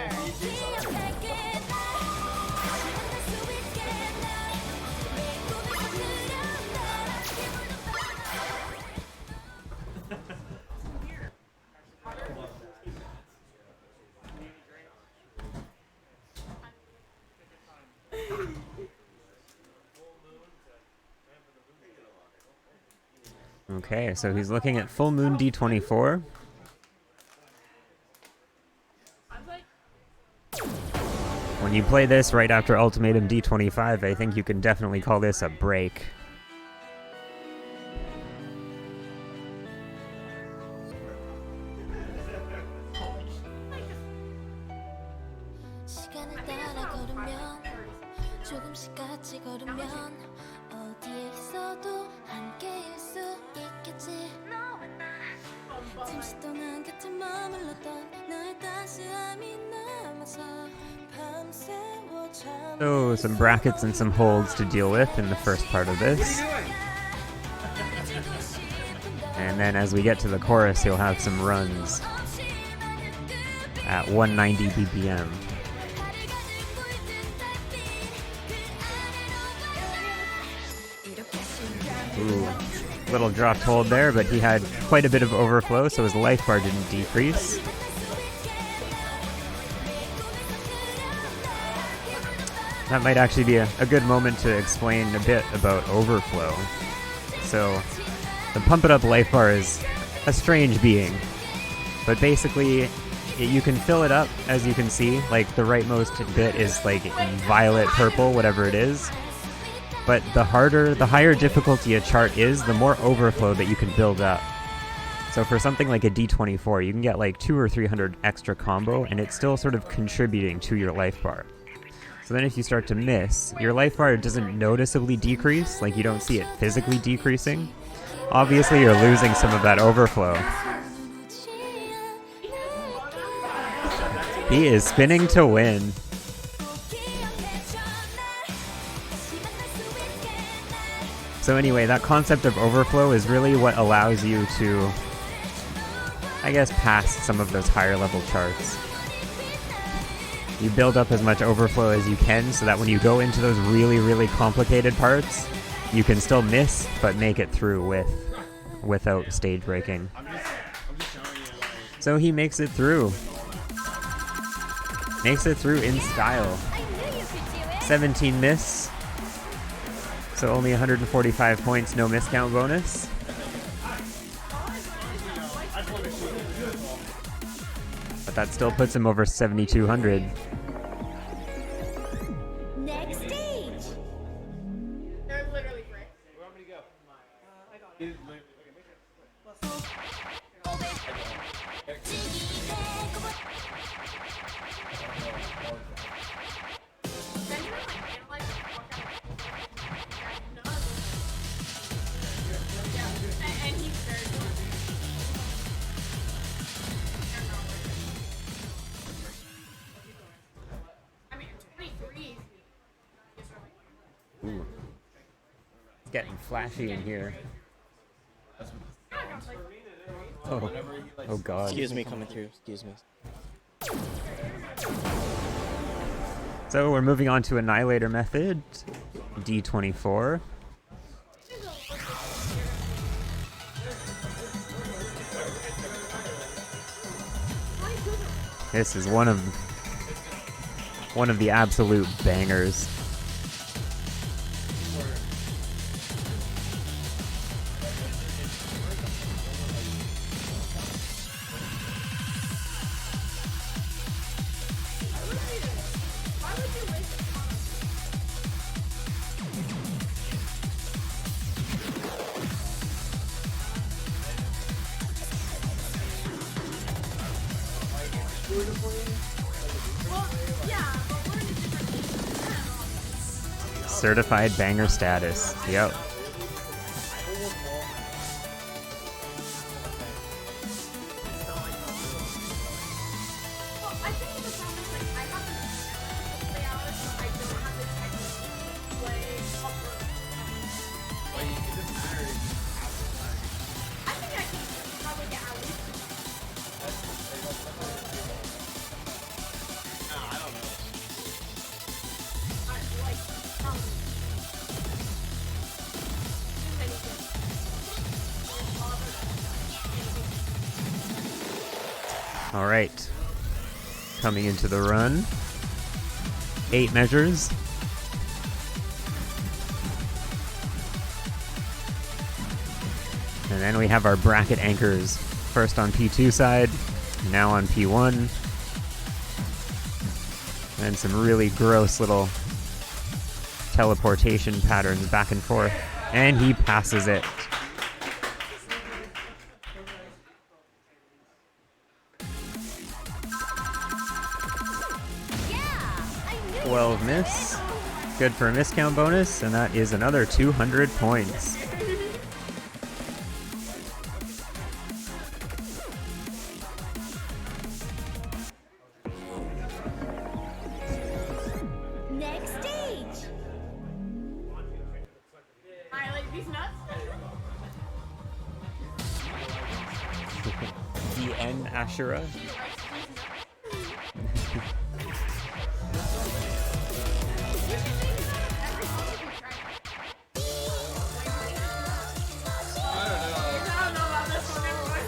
Okay, so he's looking at full moon D24. When you play this right after ultimatum D25, I think you can definitely call this a break. 시간을 따라 걸으면 조금씩 같이 걸으면 어디에 있어도 함께일 수 있겠지. 잠시 동안 곁에 머물렀던 너의 따스함이 남아서 밤새워 잠. So, some brackets and some holds to deal with in the first part of this. And then as we get to the chorus, you'll have some runs at 190 BPM. Ooh, little dropped hold there, but he had quite a bit of overflow, so his life bar didn't decrease. That might actually be a good moment to explain a bit about overflow. So, the Pump It Up life bar is a strange being, but basically you can fill it up, as you can see. Like, the rightmost bit is like violet, purple, whatever it is. But the higher difficulty a chart is, the more overflow that you can build up. So for something like a D24, you can get like 200 or 300 extra combo, and it's still sort of contributing to your life bar. So then if you start to miss, your life bar doesn't noticeably decrease, like you don't see it physically decreasing. Obviously you're losing some of that overflow. He is spinning to win. So anyway, that concept of overflow is really what allows you to, I guess, pass some of those higher level charts. You build up as much overflow as you can so that when you go into those really, really complicated parts, you can still miss, but make it through without stage breaking. So he makes it through. Makes it through in style. 17 miss. So only 145 points, no miscount bonus. But that still puts him over 7,200. Next stage. They're literally bricks. Where want me to go? I got it. And he's very good. I mean, 23. Ooh. It's getting flashy in here. Oh god. Excuse me, coming through. Excuse me. So we're moving on to Annihilator method, D24. This is one of the absolute bangers. Certified banger status. Yep. All right. Coming into the run. 8 measures. And then we have our bracket anchors, first on P2 side, now on P1. And some really gross little teleportation patterns back and forth. And he passes it. Yeah, I knew 12 miss. Good for a miscount bonus, and that is another 200 points. Next stage. I like these nuts. DN Ashura. I don't know about this one, everyone.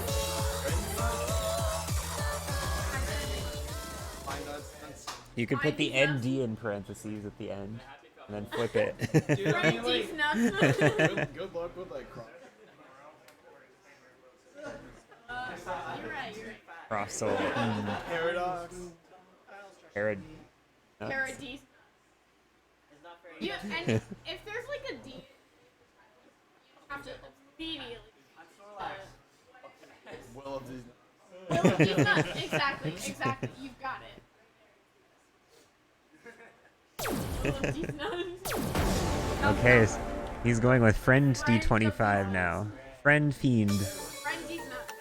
You could put the ND in parentheses at the end, and then flip it. These nuts. Good luck with like cross. You're right. Cross soul. Paradox. Parad. Paradise. You, and if there's like a D, you have to immediately. Will of these. Will of these nuts. Exactly. You've got it. Will of these nuts. Okay, so he's going with Friend D25 now. Friend Fiend. Friend these nuts.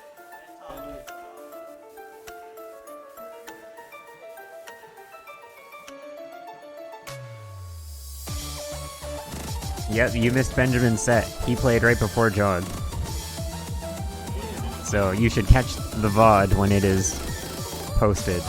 Yep, you missed Benjamin's set. He played right before Jog. So you should catch the VOD when it is posted.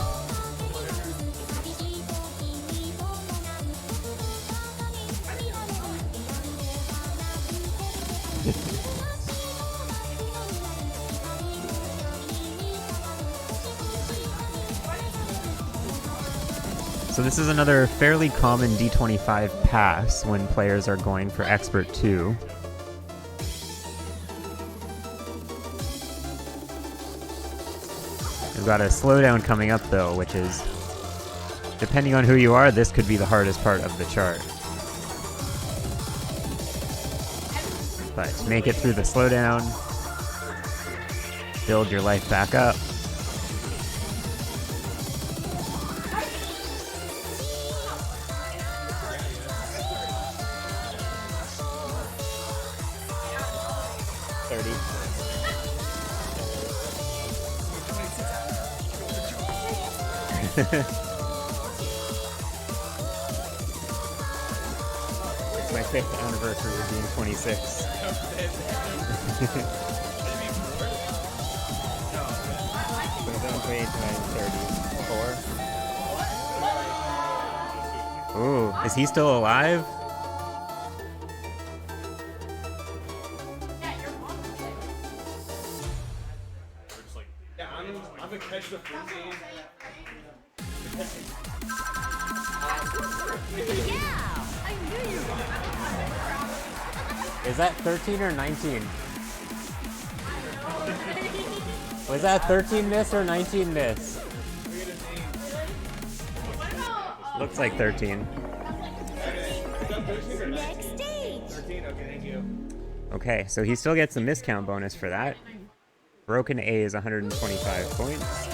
So this is another fairly common D25 pass when players are going for Expert 2. We've got a slowdown coming up though, which is, depending on who you are, this could be the hardest part of the chart. But make it through the slowdown, build your life back up. It's my 5th anniversary of being 26. 34. Ooh, is he still alive? Yeah, I'm a catch the frenzy. Yeah, I knew you were. Is that 13 or 19? Was that 13 miss or 19 miss? Looks like 13. Next stage. 13, okay, thank you. Okay, so he still gets the miscount bonus for that. Broken A is 125 points.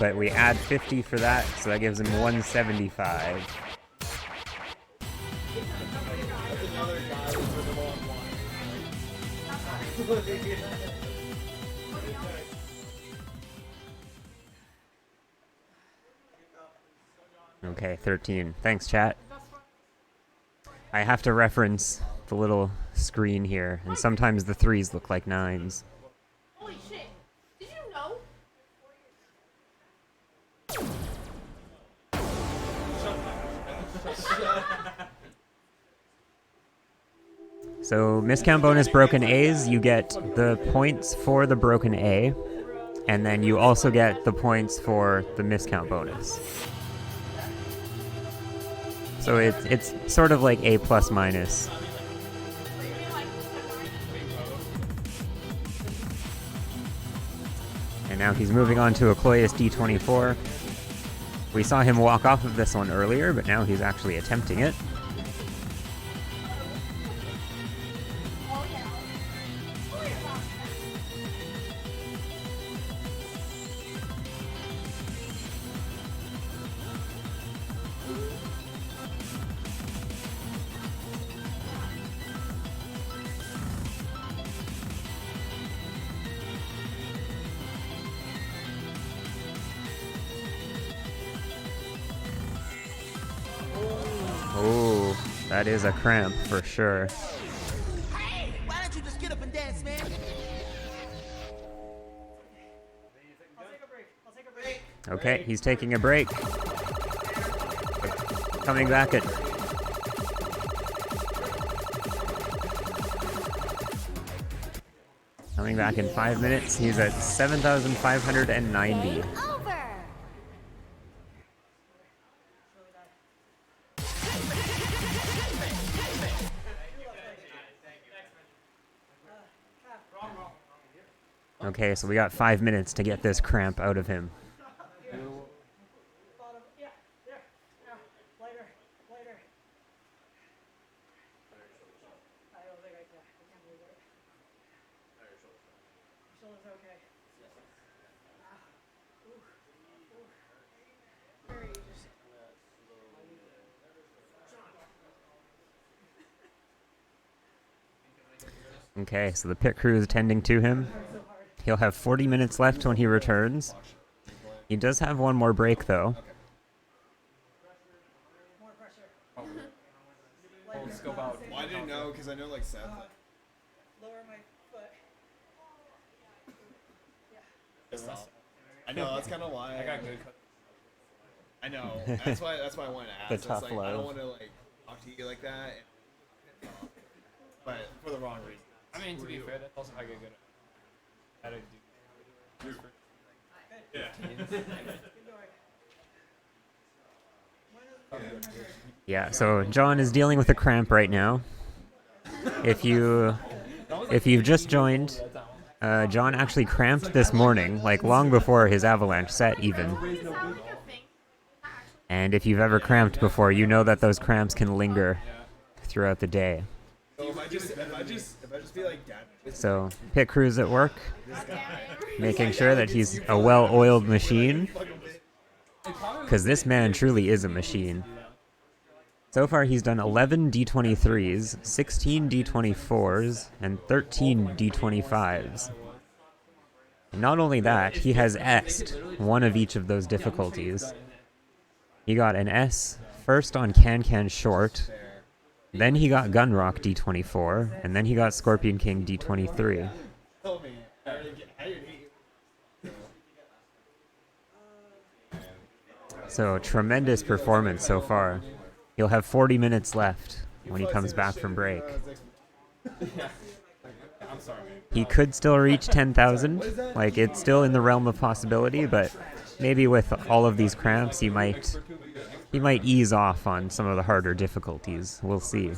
But we add 50 for that, so that gives him 175. Okay, 13. Thanks, chat. I have to reference the little screen here, and sometimes the 3s look like 9s. Holy shit! Did you know? So miscount bonus broken A's, you get the points for the broken A, and then you also get the points for the miscount bonus. So it's sort of like A plus minus. And now he's moving on to a Cloyus D24. We saw him walk off of this one earlier, but now he's actually attempting it. Oh, that is a cramp for sure. Hey, why don't you just get up and dance, man? I'll take a break. Okay, he's taking a break. Coming back at... Coming back in 5 minutes. He's at 7,590. Over. Okay, so we got 5 minutes to get this cramp out of him. Okay, so the pit crew is tending to him. He'll have 40 minutes left when he returns. He does have one more break, though. Let's go about. Well, I didn't know because I know like Seth. Lower my foot. I know that's kind of why. I got good. I know. That's why I wanted to ask. The It's tough like, I love. don't want to like talk to you like that. But for the wrong reason. I mean, to be fair, that's also how I get good at it. Yeah, so John is dealing with a cramp right now. If you've just joined, John actually cramped this morning, like long before his Avalanche set even. And if you've ever cramped before, you know that those cramps can linger throughout the day. So if I just be like dad. So pit crew's at work, making sure that he's a well-oiled machine, because this man truly is a machine. So far he's done 11 D23s, 16 D24s, and 13 D25s. And not only that, he has S'd one of each of those difficulties. He got an S first on Can Short, then he got Gunrock D24, and then he got Scorpion King D23. So, tremendous performance so far. He'll have 40 minutes left when he comes back from break. He could still reach 10,000. Like, it's still in the realm of possibility, but maybe with all of these cramps, he might ease off on some of the harder difficulties. We'll see.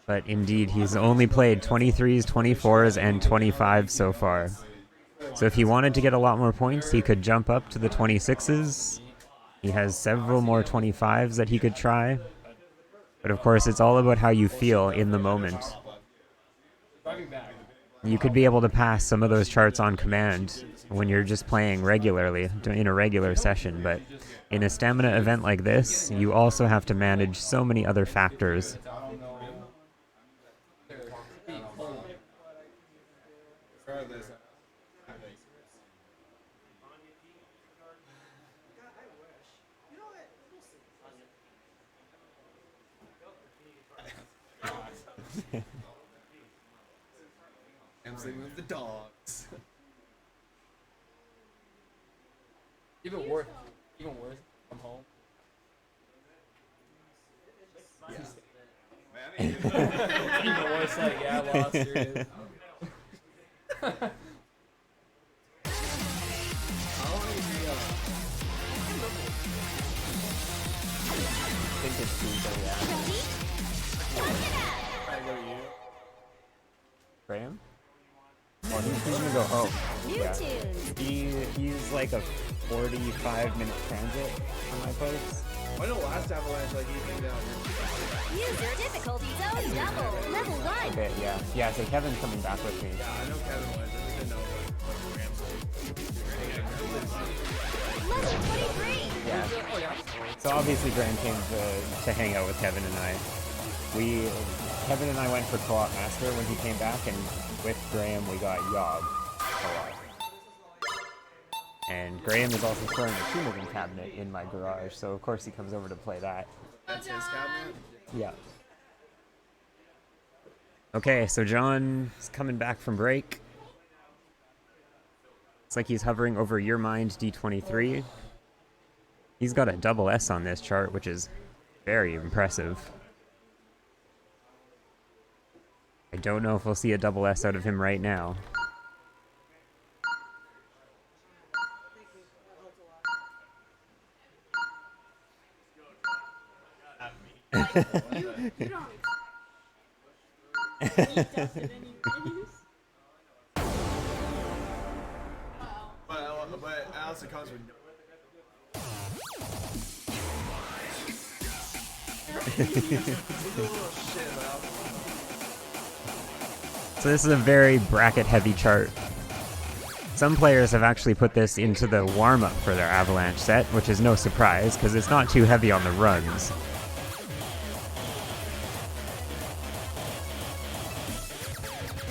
But indeed, he's only played 23s, 24s, and 25s so far. So if he wanted to get a lot more points, he could jump up to the 26s. He has several more 25s that he could try. But of course, it's all about how you feel in the moment. You could be able to pass some of those charts on command when you're just playing regularly, in a regular session. But in a stamina event like this, you also have to manage so many other factors. I'm sleeping with the dogs. Even worse, I'm home. Even worse, like, yeah, I lost. Here it is. he's gonna go home. New Yeah. tunes. He's like a 45-minute transit from my place. I know last Avalanche, like, he came down. User difficulty zone double. Level 1. Okay, yeah. Yeah, so Kevin's coming back with me. Yeah, I know Kevin was. I just didn't know what Rams Level 23. Yeah. Oh yeah. So obviously Graham came to hang out with Kevin and I. Kevin and I went for Co-op Master when he came back, and with Graham we got Yogg a lot. And Graham is also storing a shoemaking cabinet in my garage, so of course he comes over to play that. That's his cabinet? Yeah. Okay, so John's coming back from break. It's like he's hovering over Your Mind D23. He's got a double S on this chart, which is very impressive. I don't know if we'll see a double S out of him right now. But Alice comes with So this is a very bracket-heavy chart. Some players have actually put this into the warm-up for their Avalanche set, which is no surprise, because it's not too heavy on the runs.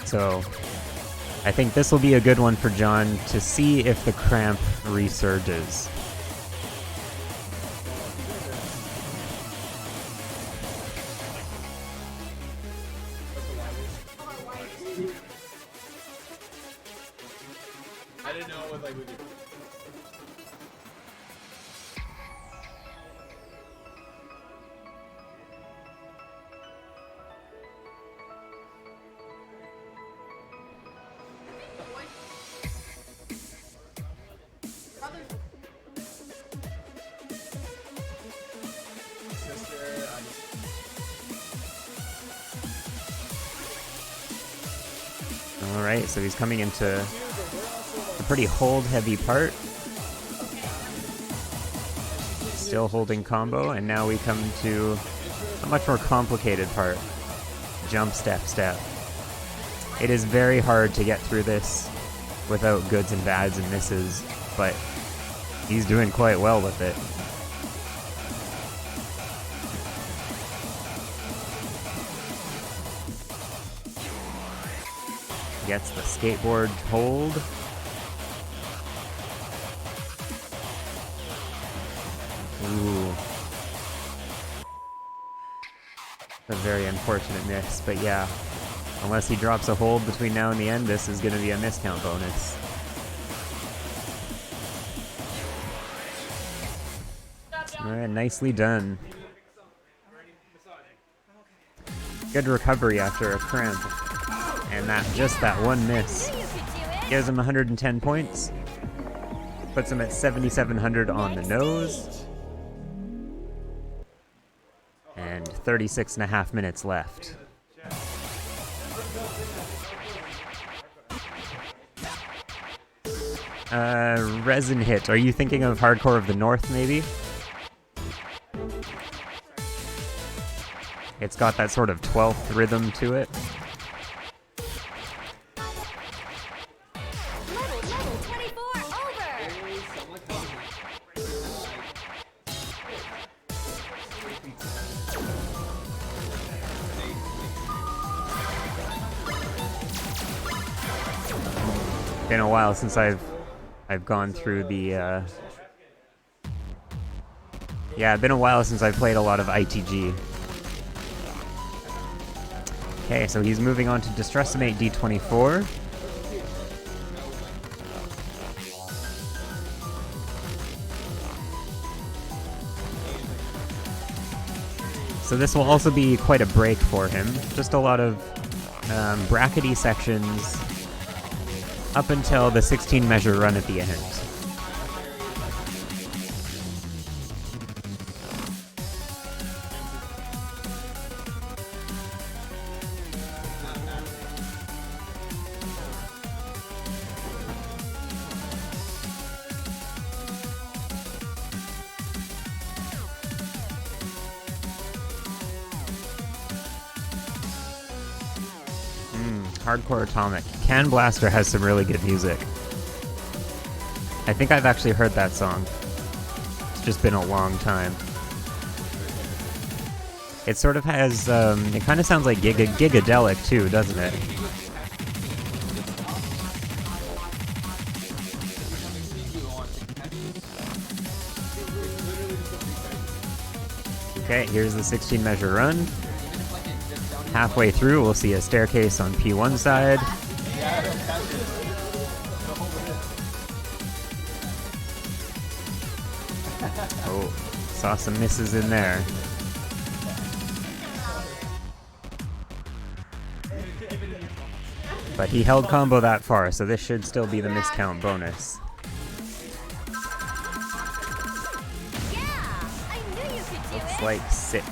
So I think this will be a good one for John to see if the cramp resurges. I didn't know what like we could. Alright, so he's coming into a pretty hold-heavy part. Still holding combo, and now we come to a much more complicated part. Jump, step, step. It is very hard to get through this without goods and bads and misses, but he's doing quite well with it. Gets the skateboard hold. Ooh. A very unfortunate miss, but yeah. Unless he drops a hold between now and the end, this is going to be a miscount bonus. Alright, nicely done. Good recovery after a cramp. And just that one miss gives him 110 points. Puts him at 7,700 on the nose. And 36.5 minutes left. Resin hit. Are you thinking of Hardcore of the North, maybe? It's got that sort of 12th rhythm to it. Level 24 over. Been a while since I've gone through the yeah, been a while since I've played a lot of ITG. Okay, so he's moving on to Distressmate D24. So this will also be quite a break for him. Just a lot of brackety sections up until the 16 measure run at the end. Hardcore Atomic. Can Blaster has some really good music. I think I've actually heard that song. It's just been a long time. It sort of has, it kind of sounds like Gigadelic too, doesn't it? Okay, here's the 16 measure run. Halfway through, we'll see a staircase on P1 side. Oh, saw some misses in there. But he held combo that far, so this should still be the miscount bonus. Looks like 6.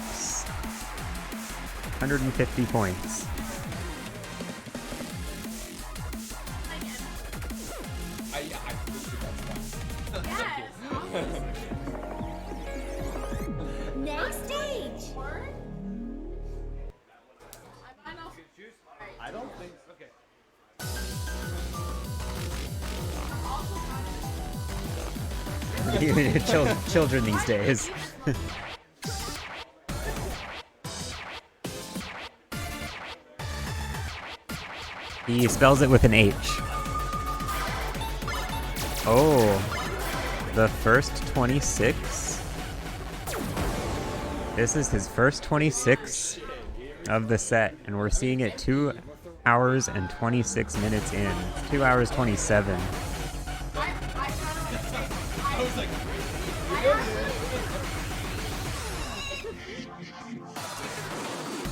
150 points. Next stage. I don't think. Okay. Children these days. He spells it with an H. Oh, the first 26? This is his first 26 of the set, and we're seeing it 2 hours and 26 minutes in. 2 hours 27.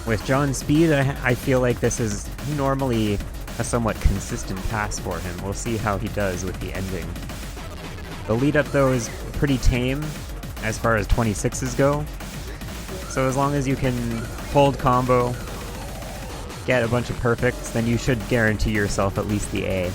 With John's speed, I feel like this is normally a somewhat consistent pass for him. We'll see how he does with the ending. The lead up though is pretty tame as far as 26s go. So as long as you can hold combo, get a bunch of perfects, then you should guarantee yourself at least the A.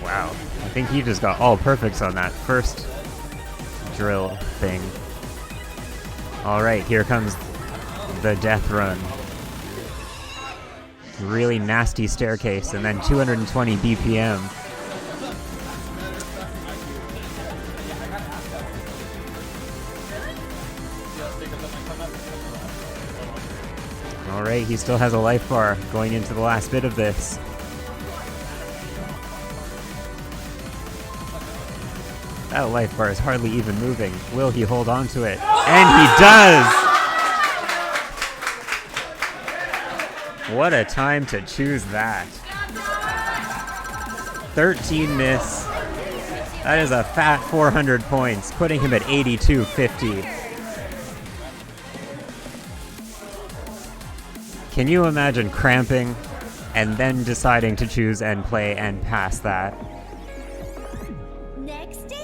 Wow, I think he just got all perfects on that first drill thing. Alright, here comes the death run. Really nasty staircase, and then 220 BPM. Alright, he still has a life bar going into the last bit of this. That life bar is hardly even moving. Will he hold on to it? And he does! What a time to choose that. 13 miss. That is a fat 400 points, putting him at 8250. Can you imagine cramping and then deciding to choose and play and pass that? Next stage.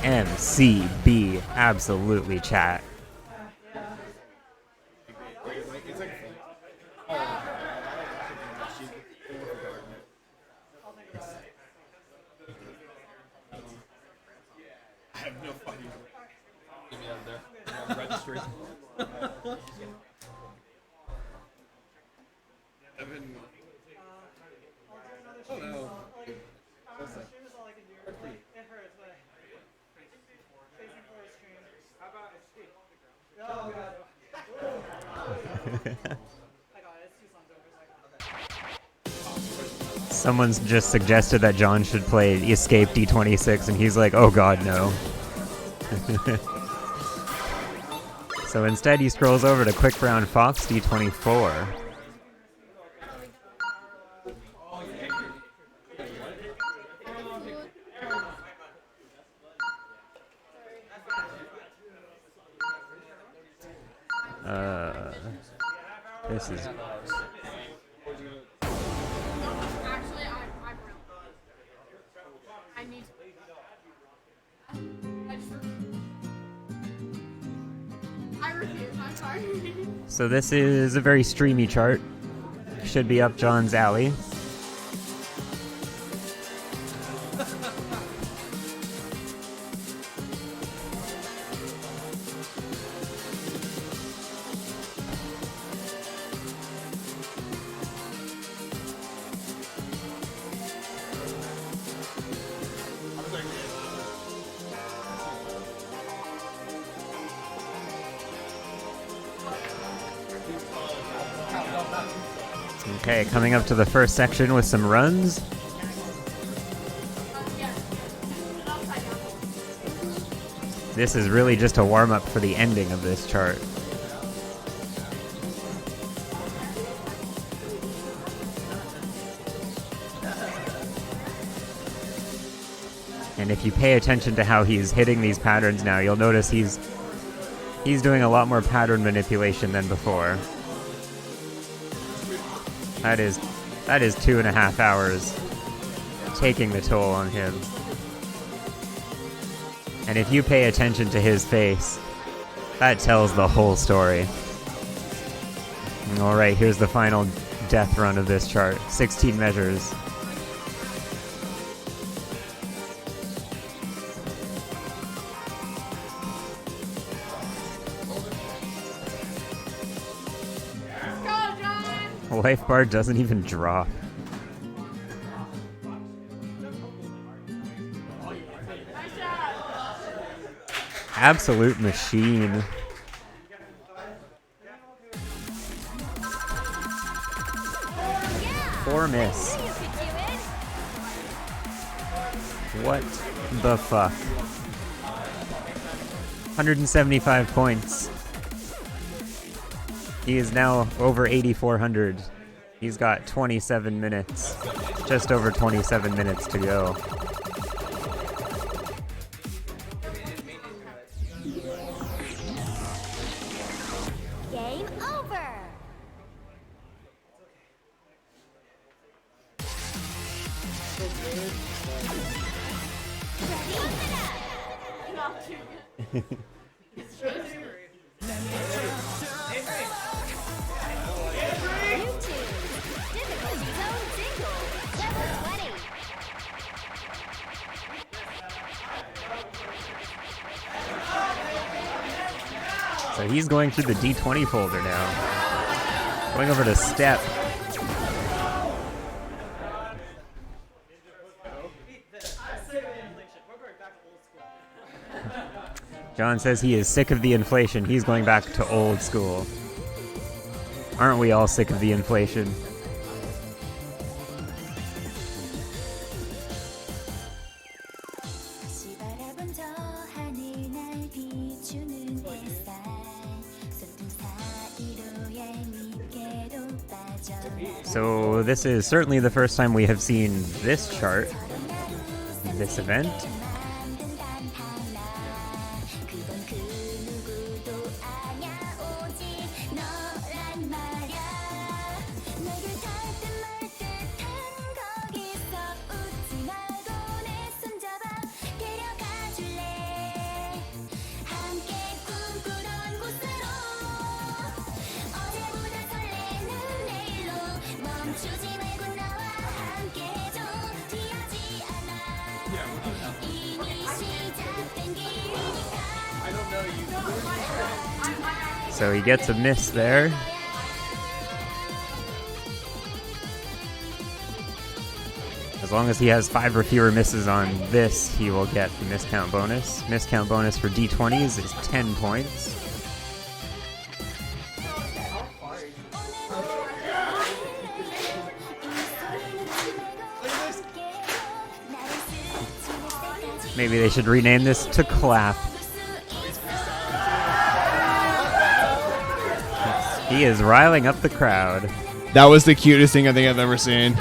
MCB, absolutely, chat. I have no fucking. Get me out of there. I'm registering. I've been. Oh no. Someone's just suggested that John should play Escape D26, and he's like, oh god, no. So instead he scrolls over to Quick Brown Fox D24. This is... Actually, I'm real. I need to. I refuse. I'm sorry. So this is a very streamy chart. Should be up John's alley. Okay, coming up to the first section with some runs. This is really just a warm-up for the ending of this chart. And if you pay attention to how he's hitting these patterns now, you'll notice he's doing a lot more pattern manipulation than before. That is 2.5 hours taking the toll on him. And if you pay attention to his face, that tells the whole story. Alright, here's the final death run of this chart. 16 measures. Life bar doesn't even drop. Absolute machine. Four miss. What the fuck? 175 points. He is now over 8,400. He's got 27 minutes. Just over 27 minutes to go. Game over. So he's going through the D20 folder now. Going over to Step. John says he is sick of the inflation. He's going back to old school. Aren't we all sick of the inflation? So this is certainly the first time we have seen this chart, this event. So he gets a miss there. As long as he has 5 or fewer misses on this, he will get the miscount bonus. Miscount bonus for D20s is 10 points. Maybe they should rename this to Clap. He is riling up the crowd. That was the cutest thing I think I've ever seen.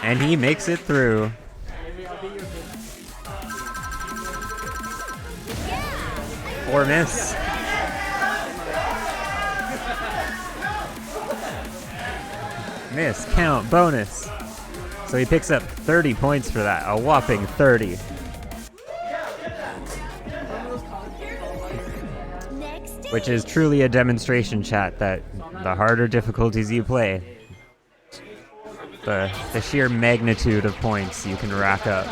And he makes it through. Or miss. Miss, count, bonus. So he picks up 30 points for that. A whopping 30. Which is truly a demonstration, chat, that the harder difficulties you play, the sheer magnitude of points you can rack up.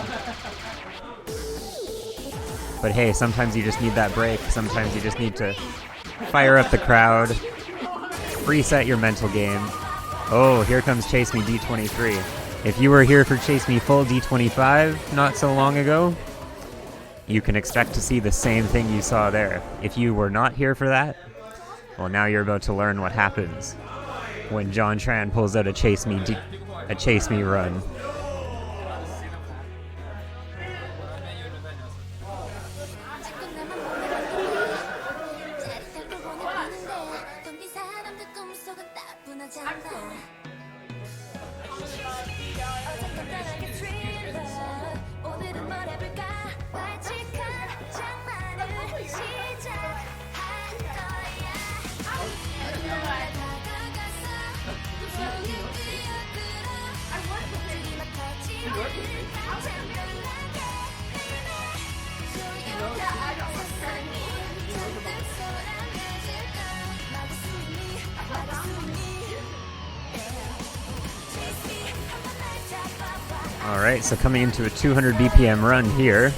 But hey, sometimes you just need that break. Sometimes you just need to fire up the crowd, reset your mental game. Oh, here comes Chase Me D23. If you were here for Chase Me Full D25 not so long ago, you can expect to see the same thing you saw there. If you were not here for that, well, now you're about to learn what happens when John Tran pulls out a Chase Me run. Alright, so coming into a 200 BPM run here.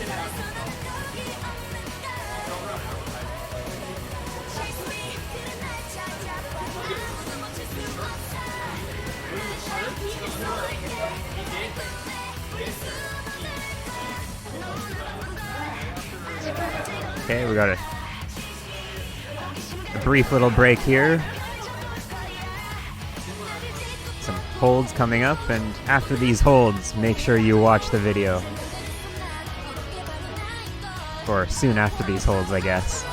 Okay, we got a brief little break here. Some holds coming up, and after these holds, make sure you watch the video. Or soon after these holds, I guess.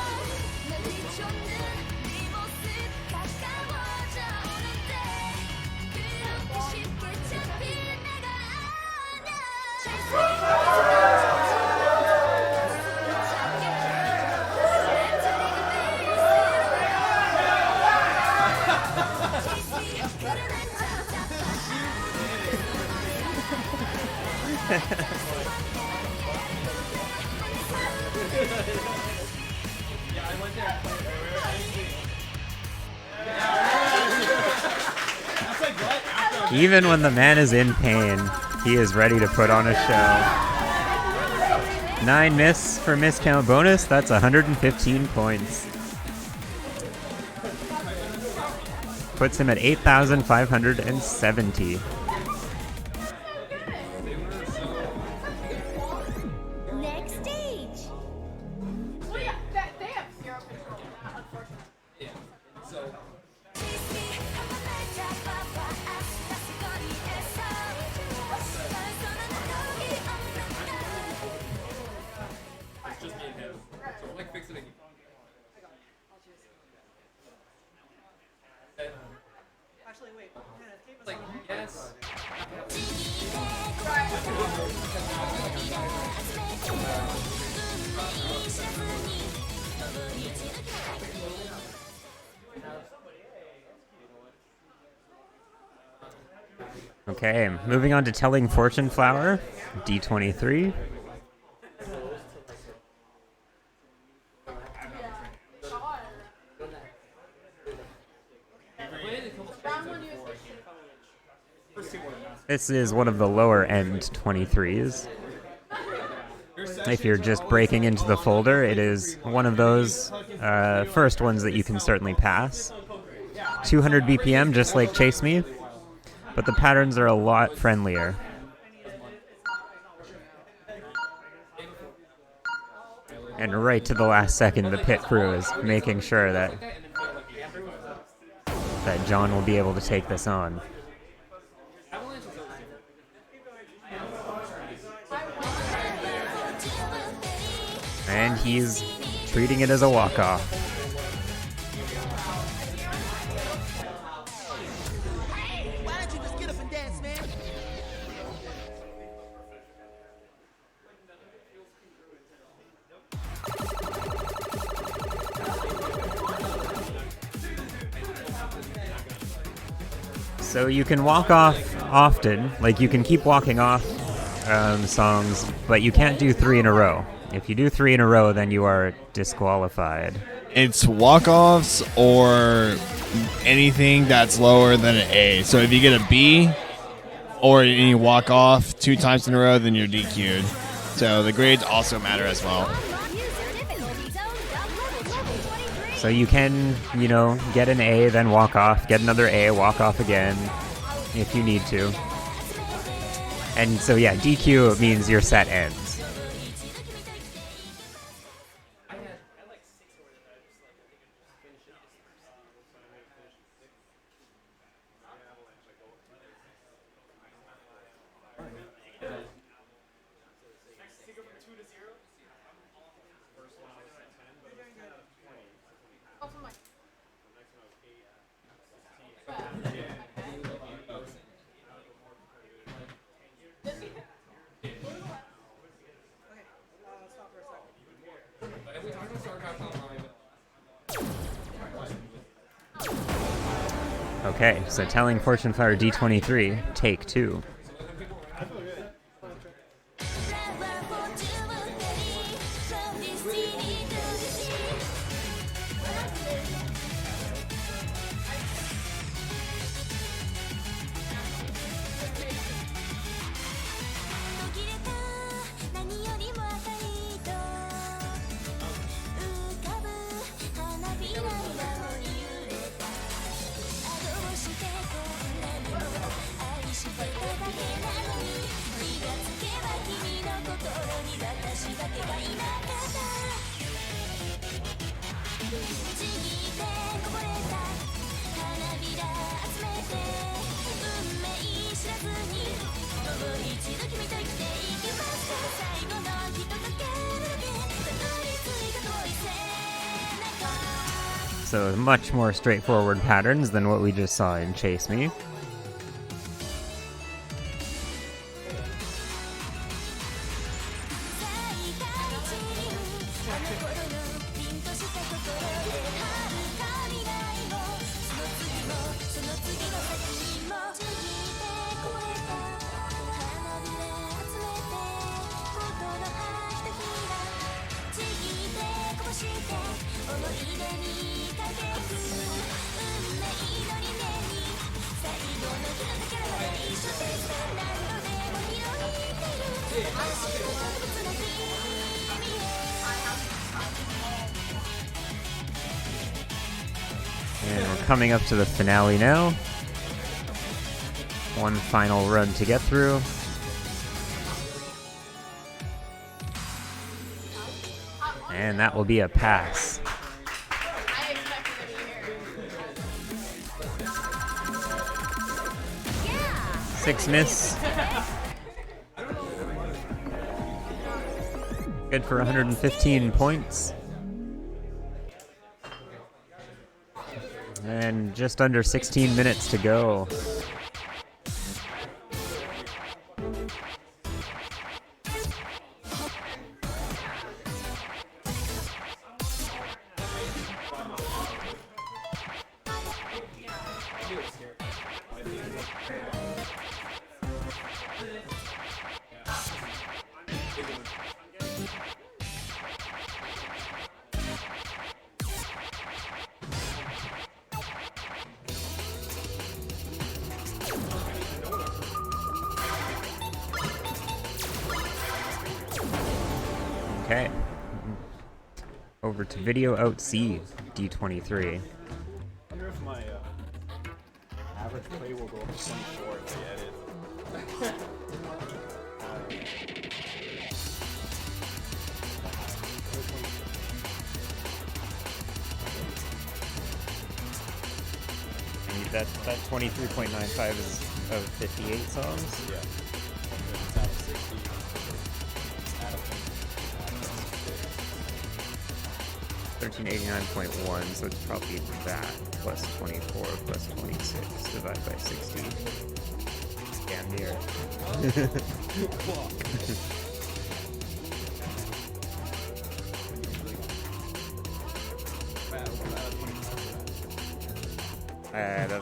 Even when the man is in pain, he is ready to put on a show. 9 miss for miscount bonus, that's 115 points. Puts him at 8,570. Next stage. Well, yeah, they have zero control of that, unfortunately. Just me and him. So we're like fixing it. Actually, wait. It's like, yes. Okay, moving on to Telling Fortune Flower, D23. This is one of the lower end 23s. If you're just breaking into the folder, it is one of those first ones that you can certainly pass. 200 BPM, just like Chase Me, but the patterns are a lot And right to the last second, the pit crew is making sure that John will be able to take this on. And he's treating it as a walk-off. So you can walk off often, like you can keep walking off songs, but you can't do 3 in a row. If you do 3 in a row, then you are disqualified. It's walk-offs or anything that's lower than an A. So if you get a B or any walk-off 2 times in a row, then you're DQ'd. So the grades also matter as well. So you can, you know, get an A, then walk off, get another A, walk off again, if you need to. And so yeah, DQ means your set ends. Okay, so telling Fortune Flower D23, take 2. So much more straightforward patterns than what we just saw in Chase Me. And we're coming up to the finale now. One final run to get through. And that will be a pass. 6 miss. Good for 115 points. And just under 16 minutes to go. Okay. Over to Video Out C, D23. I wonder if my average play will go up to 24 if I edit. That 23.95 is of 58 songs. Yeah. It's out of 60. It's out of 1389.1, so it's probably that plus 24 plus 26 divided by 60. Damn near.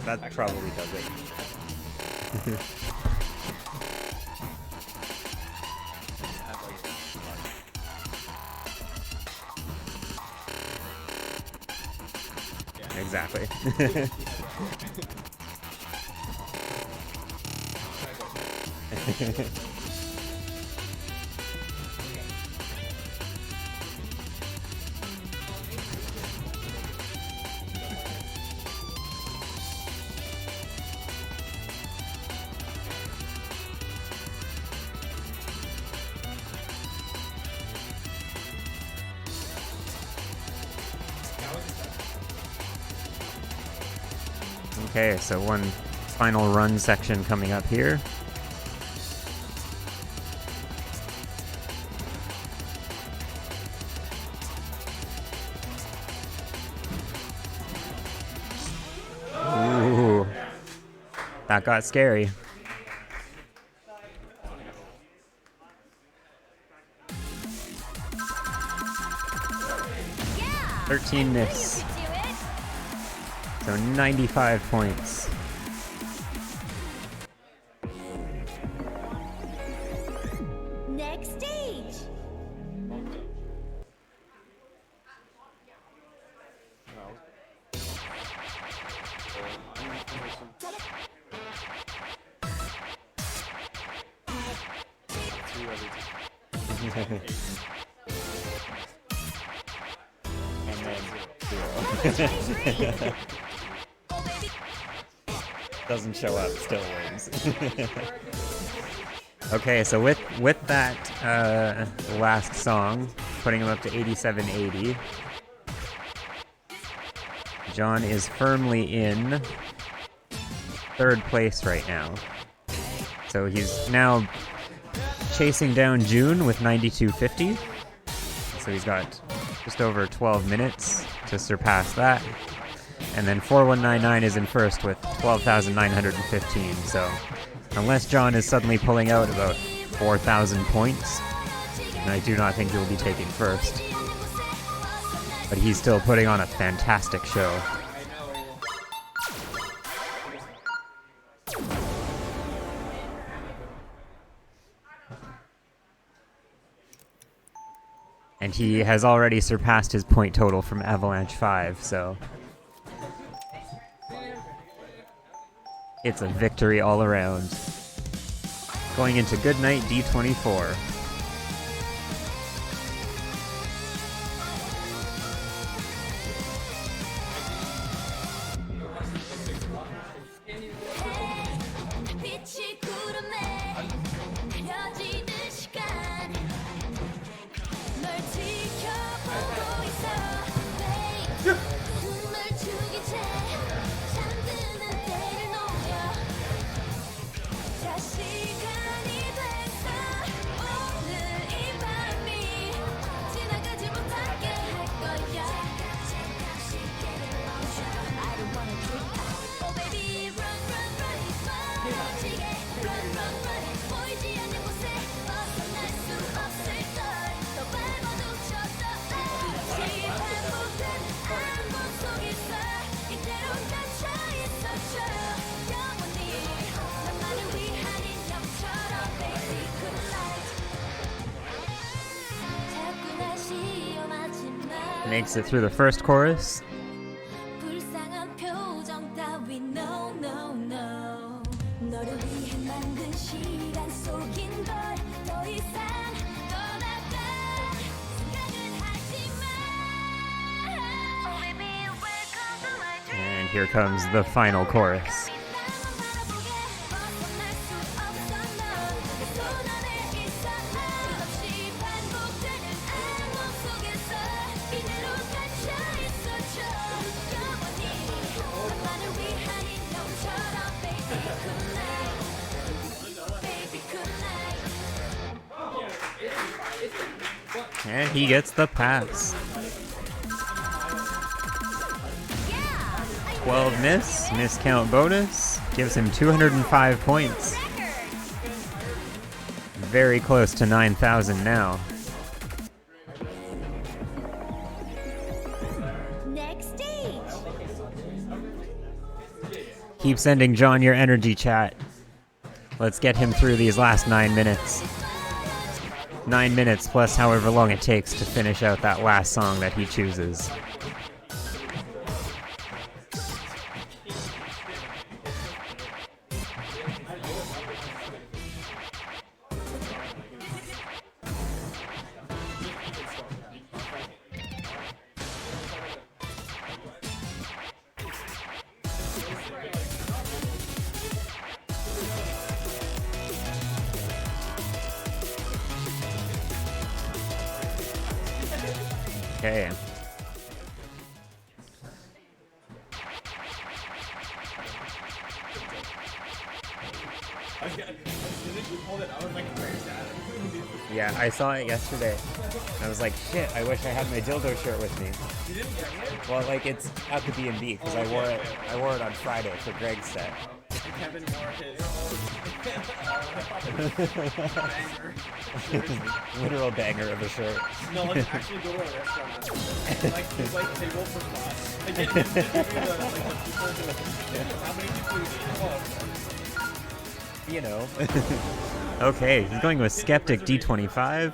That probably does it. Exactly. Okay, so one final run section coming up here. Ooh, that got scary. Yeah! 13 miss. So 95 points. Next stage. And then 0. Doesn't show up, still wins. Okay, so with that last song, putting him up to 87.80, John is firmly in third place right now. So he's now chasing down June with 92.50. So he's got just over 12 minutes to surpass that. And then 4199 is in first with 12,915. So unless John is suddenly pulling out about 4,000 points, and I do not think he'll be taking first. But he's still putting on a fantastic show. And he has already surpassed his point total from Avalanche 5, so it's a victory all around. Going into Goodnight D24. Makes it through the first chorus. And here comes the final chorus. And he gets the pass. 12 miss, miscount bonus, gives him 205 points. Very close to 9,000 now. Next stage. Keep sending John your energy, chat. Let's get him through these last 9 minutes. 9 minutes plus however long it takes to finish out that last song that he chooses. Okay. Yeah, I saw it yesterday. I was like, shit, I wish I had my dildo shirt with me. Well, like, it's at the B&B because I wore it on Friday for Greg's set. Kevin wore his Literal banger of a shirt. No, let's actually go to a restaurant. Like, there's like table for class. Like, how many people do you know? Okay, he's going with Skeptic D25.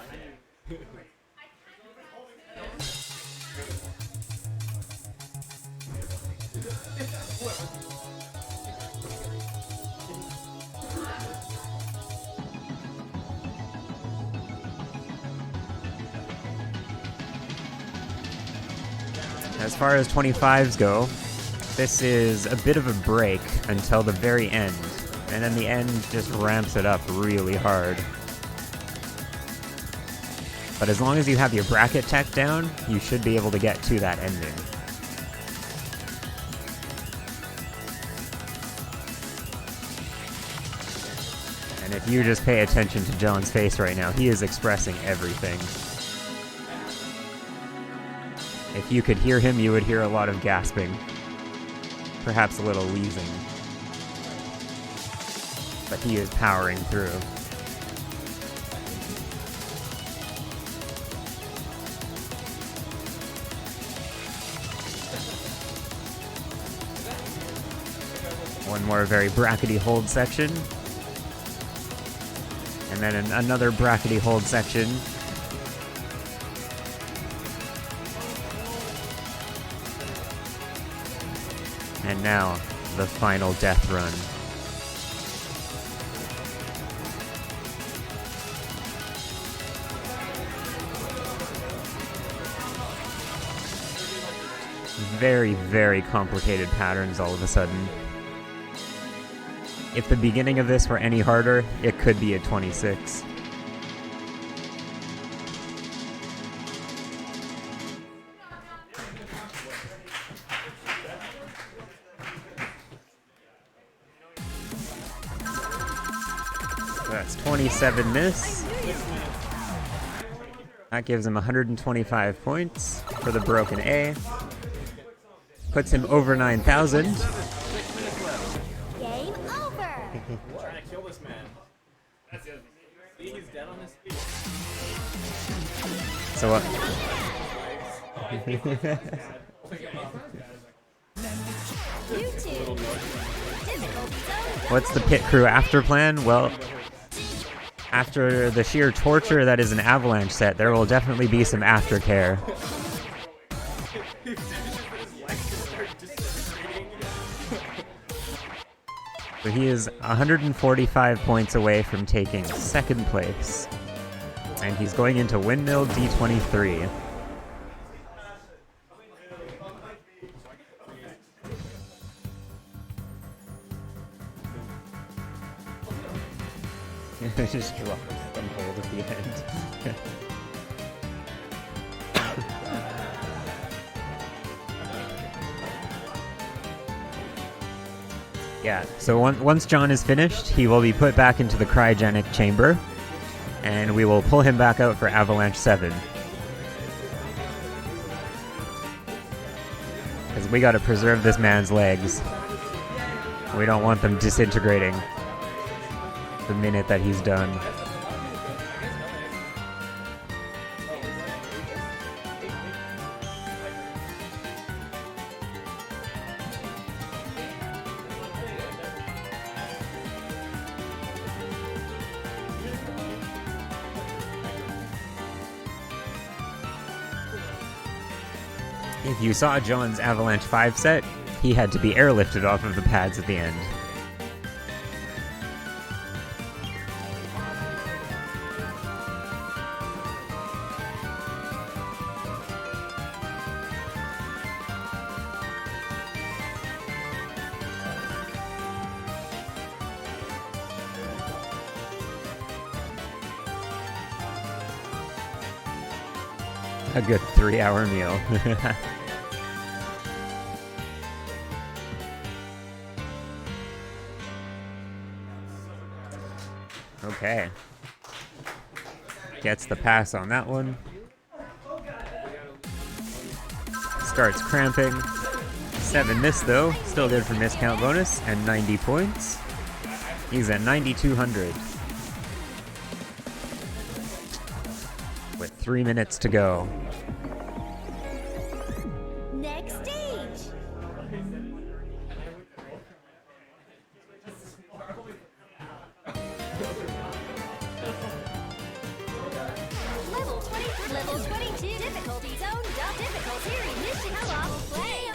As far as 25s go, this is a bit of a break until the very end, and then the end just ramps it up really hard. But as long as you have your bracket tech down, you should be able to get to that ending. And if you just pay attention to John's face right now, he is expressing everything. If you could hear him, you would hear a lot of gasping. Perhaps a little wheezing. But he is powering through. One more very brackety hold section. And then another brackety hold section. And now, the final death run. Very, very complicated patterns all of a sudden. If the beginning of this were any harder, it could be a 26. That's 27 miss. That gives him 125 points for the broken A. Puts him over 9,000. Game over. Trying to kill this man. See, he's dead on his feet. So what? What's the pit crew after plan? Well, after the sheer torture that is an Avalanche set, there will definitely be some aftercare. So he is 145 points away from taking second place. And he's going into Windmill D23. Just drop and hold at the end. Yeah, so once John is finished, he will be put back into the cryogenic chamber, and we will pull him back out for Avalanche 7. because we got to preserve this man's legs. We don't want them disintegrating the minute that he's done. If you saw John's Avalanche 5 set, he had to be airlifted off of the pads at the end. A good 3-hour meal. Okay. Gets the pass on that one. Starts cramping. 7 miss though. Still good for miscount bonus and 90 points. He's at 9,200. With 3 minutes to go. Next stage. Level 20, level 22. Difficulty zone, difficulty remission. Hello, play.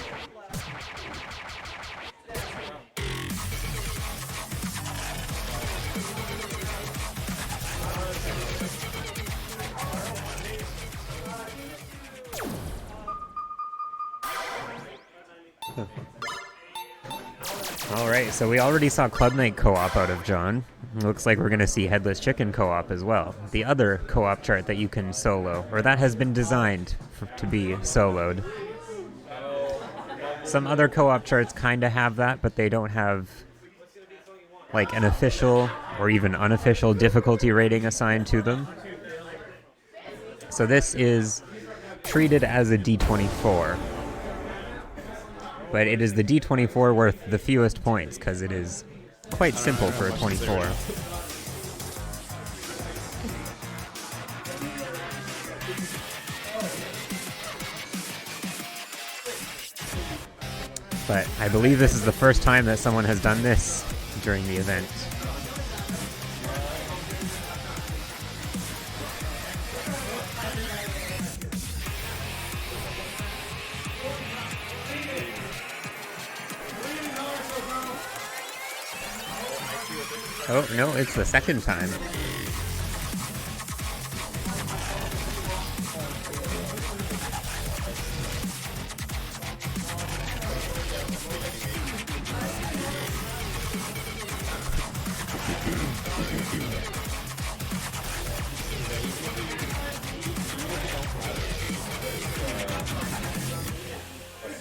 Alright, so we already saw Club Night co-op out of John. Looks like we're going to see Headless Chicken co-op as well. The other co-op chart that you can solo, or that has been designed to be soloed. Some other co-op charts kind of have that, but they don't have like an official or even unofficial difficulty rating assigned to them. So this is treated as a D24. But it is the D24 worth the fewest points, because it is quite simple for a 24. But I believe this is the first time that someone has done this during the event. Oh, no, it's the second time.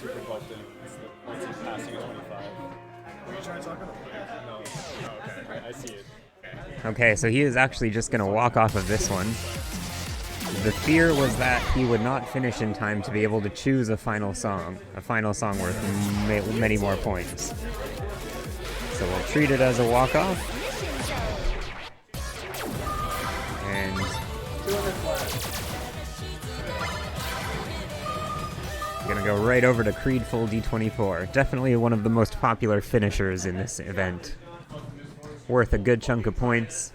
Super buffed in. It's the passing of 25. Are you trying to talk about it? No. Oh, okay. I see it. Okay, so he is actually just going to walk off of this one. The fear was that he would not finish in time to be able to choose a final song worth many more points. So we'll treat it as a walk-off. And gonna go right over to Creed Full D24. Definitely one of the most popular finishers in this event. Worth a good chunk of points.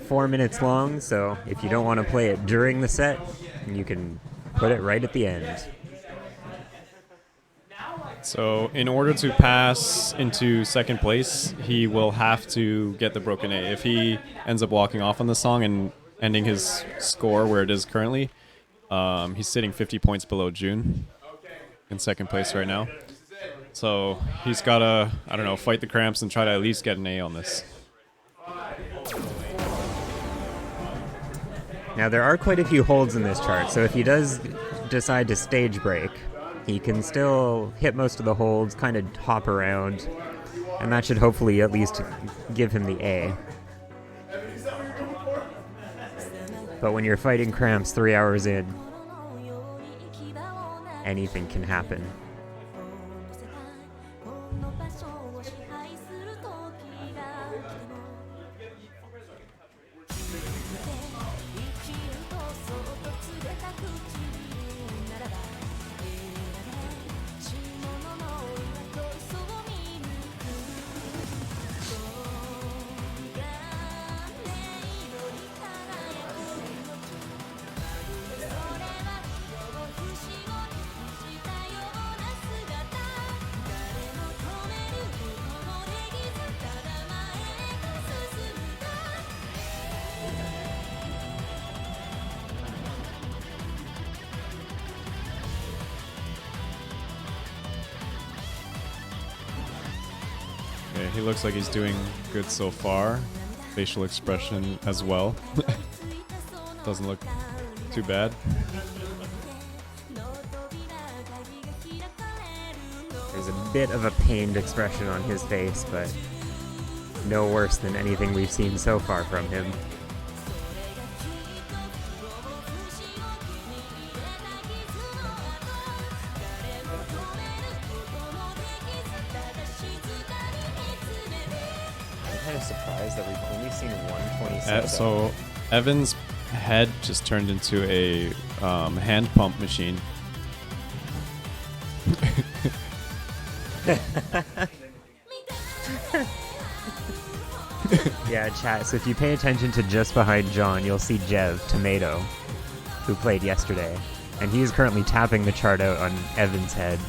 4 minutes long, so if you don't want to play it during the set, you can put it right at the end. So in order to pass into second place, he will have to get the broken A. If he ends up walking off on the song and ending his score where it is currently, he's sitting 50 points below June in second place right now. So he's got to, I don't know, fight the cramps and try to at least get an A on this. Now there are quite a few holds in this chart, so if he does decide to stage break, he can still hit most of the holds, kind of hop around, and that should hopefully at least give him the A. But when you're fighting cramps 3 hours in, anything can happen. Okay, he looks like he's doing good so far. Facial expression as well. Doesn't look too bad. There's a bit of a pained expression on his face, but no worse than anything we've seen so far from him. I'm kind of surprised that we've only seen 127. So Evan's head just turned into a hand pump machine. Yeah, chat. So if you pay attention to just behind John, you'll see Jev, Tomato, who played yesterday. And he is currently tapping the chart out on Evan's head.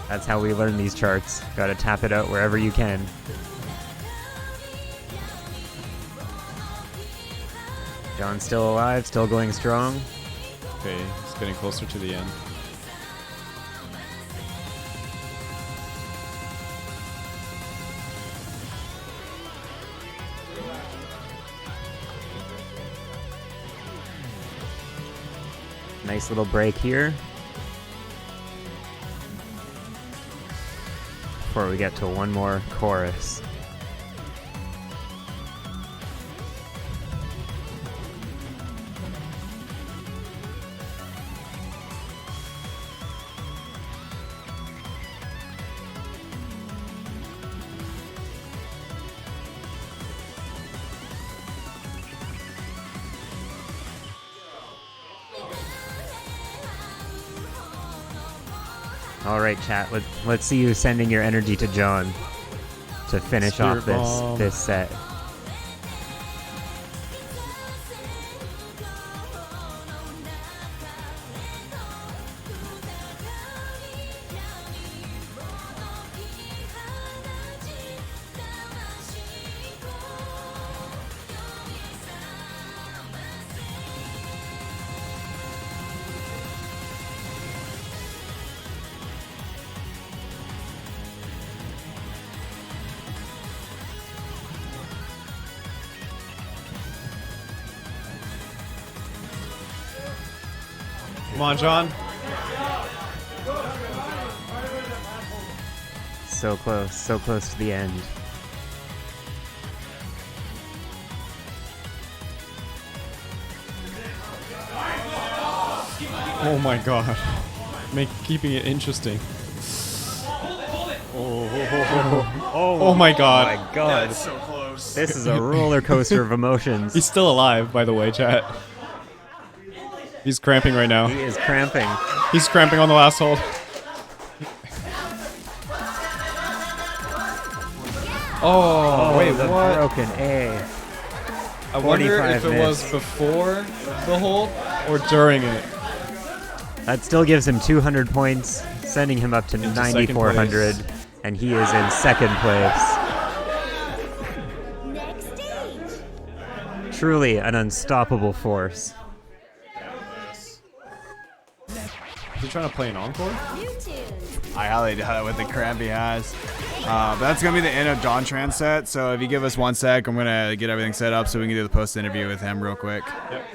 That's how we learn these charts. Gotta tap it out wherever you can. John's still alive, still going strong. Okay, he's getting closer to the end. Nice little break here. Before we get to one more chorus. All right, chat. Let's see you sending your energy to John to finish Spirit off bomb. this set. Come on, John. So close to the end. Oh my god. Keeping it interesting. Oh my god. My God. That's so close. This is a roller coaster of emotions. He's still alive, by the way, chat. He's cramping right now. He is cramping. He's cramping on the last hold. Oh, wait, the what? broken A. I wonder 45 if it minutes. was before the hold or during it. That still gives him 200 points, sending him up to Into second 9,400, place. and he is in second place. Next stage. Truly an unstoppable force. Is he trying to play an encore? New tunes. I highly doubt it with the cramp he has. But that's going to be the end of JQTRAN set. So if you give us 1 sec, I'm going to get everything set up so we can do the post interview with him real quick. Yep.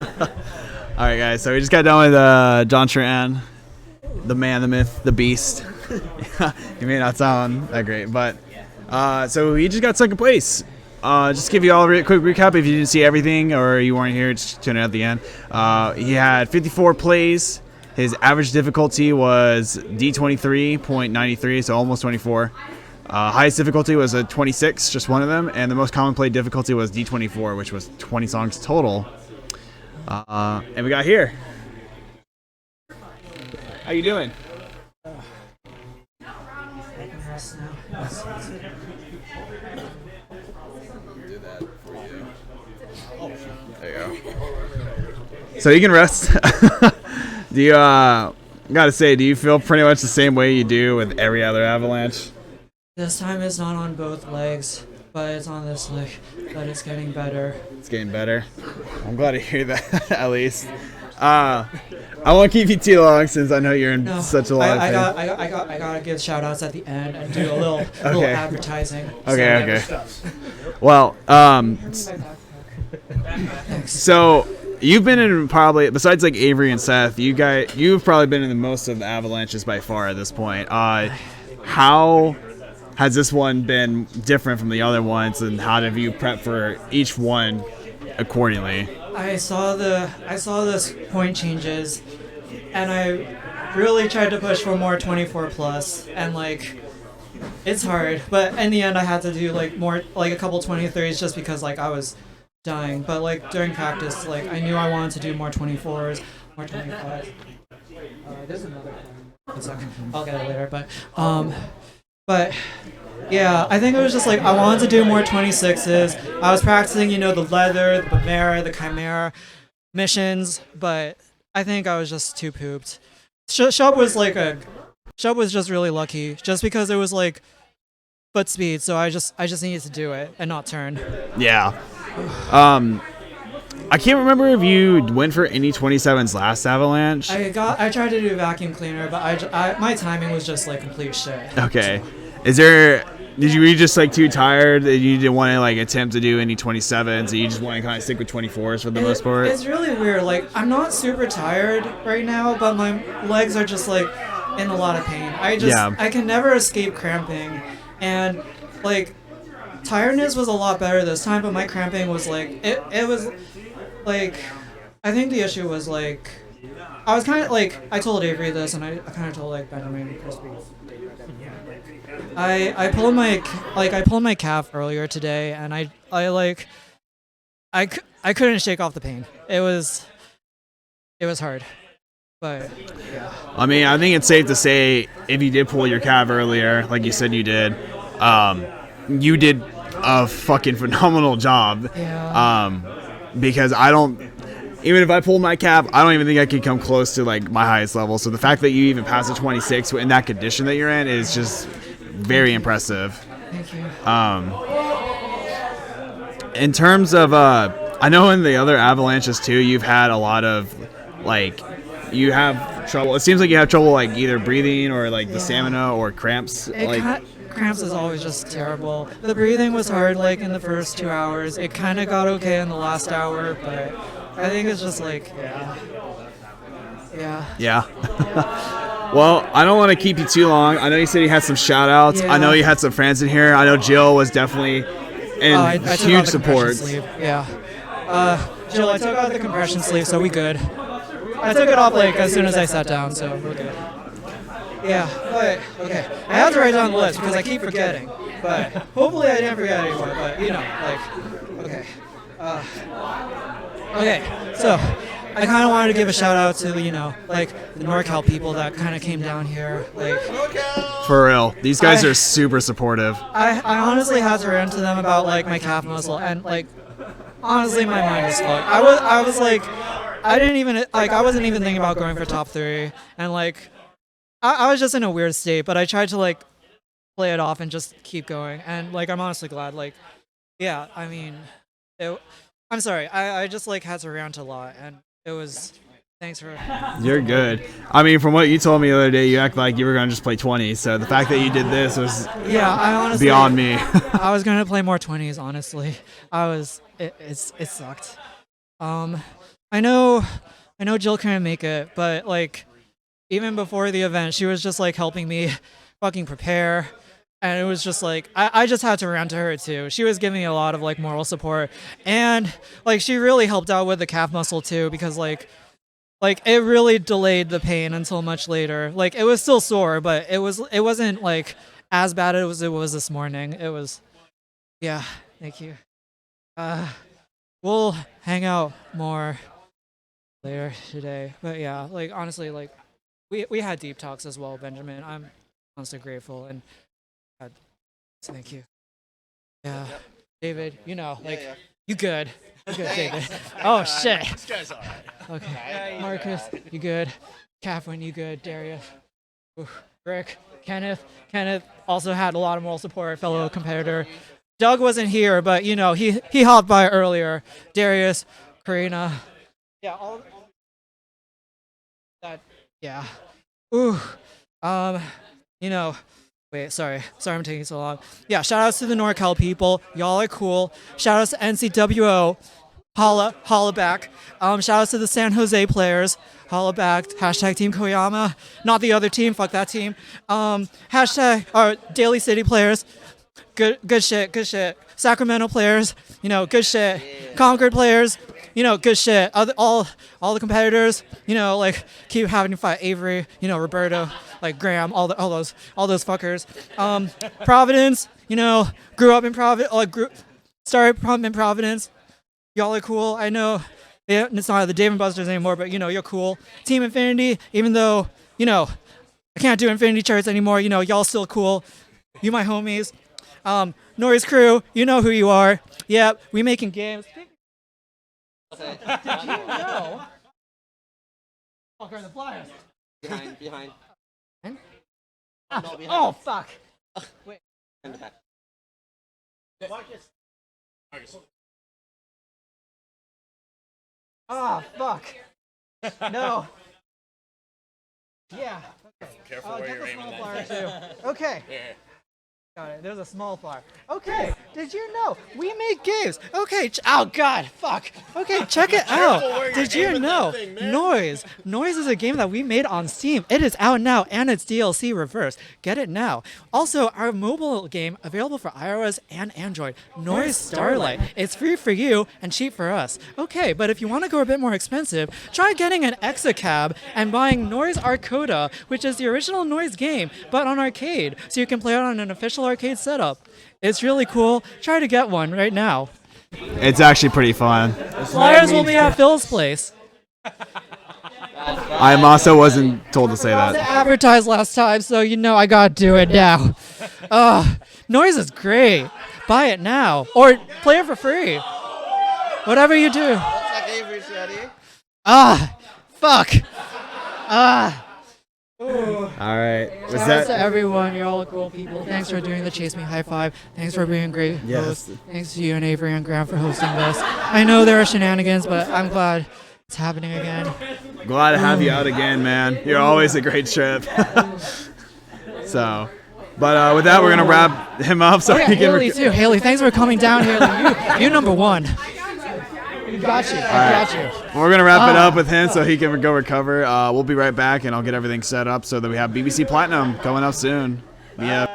All right, guys. So we just got done with John Tran, the man, the myth, the beast. He may not sound that great, but so he just got second place. Just to give you all a quick recap if you didn't see everything or you weren't here, just tune in at the end. He had 54 plays. His average difficulty was D23.93, so almost 24. Highest difficulty was a 26, just one of them, and the most common play difficulty was D24, which was 20 songs total. And we got here. How you doing? There you go. So you can rest. Do you gotta say, do you feel pretty much the same way you do with every other Avalanche? This time it's not on both legs, but it's on this leg. But it's getting better. It's getting better. I'm glad to hear that at least. I won't keep you too long since I know you're in such a lot of pain. I gotta give shout outs at the end and do a little Okay, advertising. okay. Well, so you've been in probably, besides like Avery and Seth, you've probably been in the most of the Avalanches by far at this point. How has this one been different from the other ones, and how have you prep for each one accordingly? I saw the point changes, and I really tried to push for more 24 plus, and like it's hard, but in the end I had to do like a couple 23s just because like I was dying. But like during practice, like I knew I wanted to do more 24s, more 25s. There's another one. I'll get it later, but yeah, I think it was just like I wanted to do more 26s. I was practicing, the leather, the Bavera, the Chimera missions, but I think I was just too pooped. Shub was just really lucky, just because it was like foot speed, so I just needed to do it and not turn. Yeah. I can't remember if you went for any 27s last Avalanche. I tried to do a vacuum cleaner, but my timing was just like complete shit. Okay. Were you just like too tired that you didn't want to like attempt to do any 27s and you just want to kind of stick with 24s for the most part? It's really weird. Like I'm not super tired right now, but my legs are just like in a lot of pain. I can never escape cramping, and like tiredness was a lot better this time, but my cramping was like it was like I think the issue was like I was kind of like I told Avery this, and I kind of told like Benjamin Crispy. I pulled my calf earlier today, and I couldn't shake off the pain. It was hard, but yeah. I mean, I think it's safe to say if you did pull your calf earlier, like you said you did, you did a fucking phenomenal job. Yeah. Because even if I pulled my calf, I don't even think I could come close to like my highest level. So the fact that you even passed a 26 in that condition that you're in is just very impressive. Thank you. In terms of, I know in the other Avalanches too, you've had a lot of, like, you have trouble. It seems like you have trouble, like, either breathing or, like, the stamina or cramps. Cramps is always just terrible. The breathing was hard, like, in the first 2 hours. It kind of got okay in the last hour, but I think it's just, like, yeah. Well, I don't want to keep you too long. I know you said you had some shout-outs. Yeah. I know you had some friends in here. I know Jill was definitely in huge support. Yeah. Jill, I took out the compression sleeve, so we good. I took it off like as soon as I sat down, so we're good. Yeah, but okay. I have to write down the list because I keep forgetting. But hopefully I didn't forget anymore. But okay. Okay, so I kind of wanted to give a shout out to like the NorCal people that kind of came down here. Like for real, these guys are super supportive. I honestly had to rant to them about like my calf muscle, and like honestly my mind was fucked. I was like I wasn't even thinking about going for top 3, and like I was just in a weird state, but I tried to like play it off and just keep going, and like I'm honestly glad. Like yeah, I mean I'm sorry, I just like had to rant a lot, and it was Thanks for. You're good. I mean, from what you told me the other day, you act like you were gonna just play 20. So the fact that you did this was I honestly beyond me. I was gonna play more 20s. Honestly, it sucked. I know Jill couldn't make it, but like even before the event, she was just like helping me fucking prepare. And it was just like I just had to rant to her too. She was giving me a lot of like moral support, and like she really helped out with the calf muscle too, because like it really delayed the pain until much later. Like it was still sore, but it wasn't like as bad as it was this morning. It was, yeah. Thank you. We'll hang out more later today, but yeah, like honestly, like we had deep talks as well, Benjamin. I'm honestly grateful and. Thank you. Yeah, David, you know, like you good. You good, David. Oh shit. This guy's alright. Okay. Marcus, you good. Catherine, you good. Darius. Oof. Rick, Kenneth also had a lot of moral support, fellow competitor. Doug wasn't here, but you know, he hopped by earlier. Darius, Karina. Yeah, all that. Yeah. Ooh. You know. Wait, sorry I'm taking so long. Yeah, shout outs to the NorCal people. Y'all are cool. Shout outs to NCWO. Holla back. Shout outs to the San Jose players. Holla back. Hashtag Team Koyama. Not the other team. Fuck that team. Hashtag Daly City players. Good shit. Sacramento players. You know, good shit. Yeah. Concord players. You know, good shit. All the competitors. You know, like keep having to fight Avery. You know, Roberto. Like Graham, all those fuckers. Providence, you know, grew up in Providence, started in Providence. Y'all are cool. I know it's not the Dave and Buster's anymore, but you know, you're cool. Team Infinity, even though, you know, I can't do Infinity charts anymore, you know, y'all still cool. You my homies. Noise crew, you know who you are. Yep, we making games. Did you know? Fuck are the flyers? Behind. Oh fuck! Wait. In the back. Marcus. Ah, fuck. No. Yeah. Okay. Careful where you're aiming that. Too. Okay. Yeah. Got it. There's a small flower. Okay. Did you know we make games? Okay. Oh God. Fuck. Okay. Check it out. Did you know Noise is a game that we made on Steam. It is out now and it's DLC reverse. Get it now. Also, our mobile game available for iOS and Android. Noise Starlight. It's free for you and cheap for us. Okay. But if you want to go a bit more expensive, try getting an Exacab and buying Noise Arcoda, which is the original Noise game, but on arcade, so you can play it on an official arcade setup. It's really cool. Try to get one right now. It's actually pretty fun. Flyers will be at Phil's place. I also wasn't told to say I that. advertised last time, so you know I gotta do it now. Noise is great. Buy it now or play it for free. Whatever you do. Looks like Avery's ready. Fuck. All right. Was Shout out to everyone. You're all cool people. Thanks for doing the Chase Me High Five. Thanks for being great hosts. Thanks to you and Avery and Graham for hosting this. I know there are shenanigans, but I'm glad it's happening again. Glad to have you out again, man. You're always a great trip. So, but with that, we're gonna wrap him up so he can. Haley too. Haley, thanks for coming down here. You number one. I got you. We're going to wrap it up with him so he can go recover. We'll be right back, and I'll get everything set up so that we have BBC Platinum coming up soon. Yeah.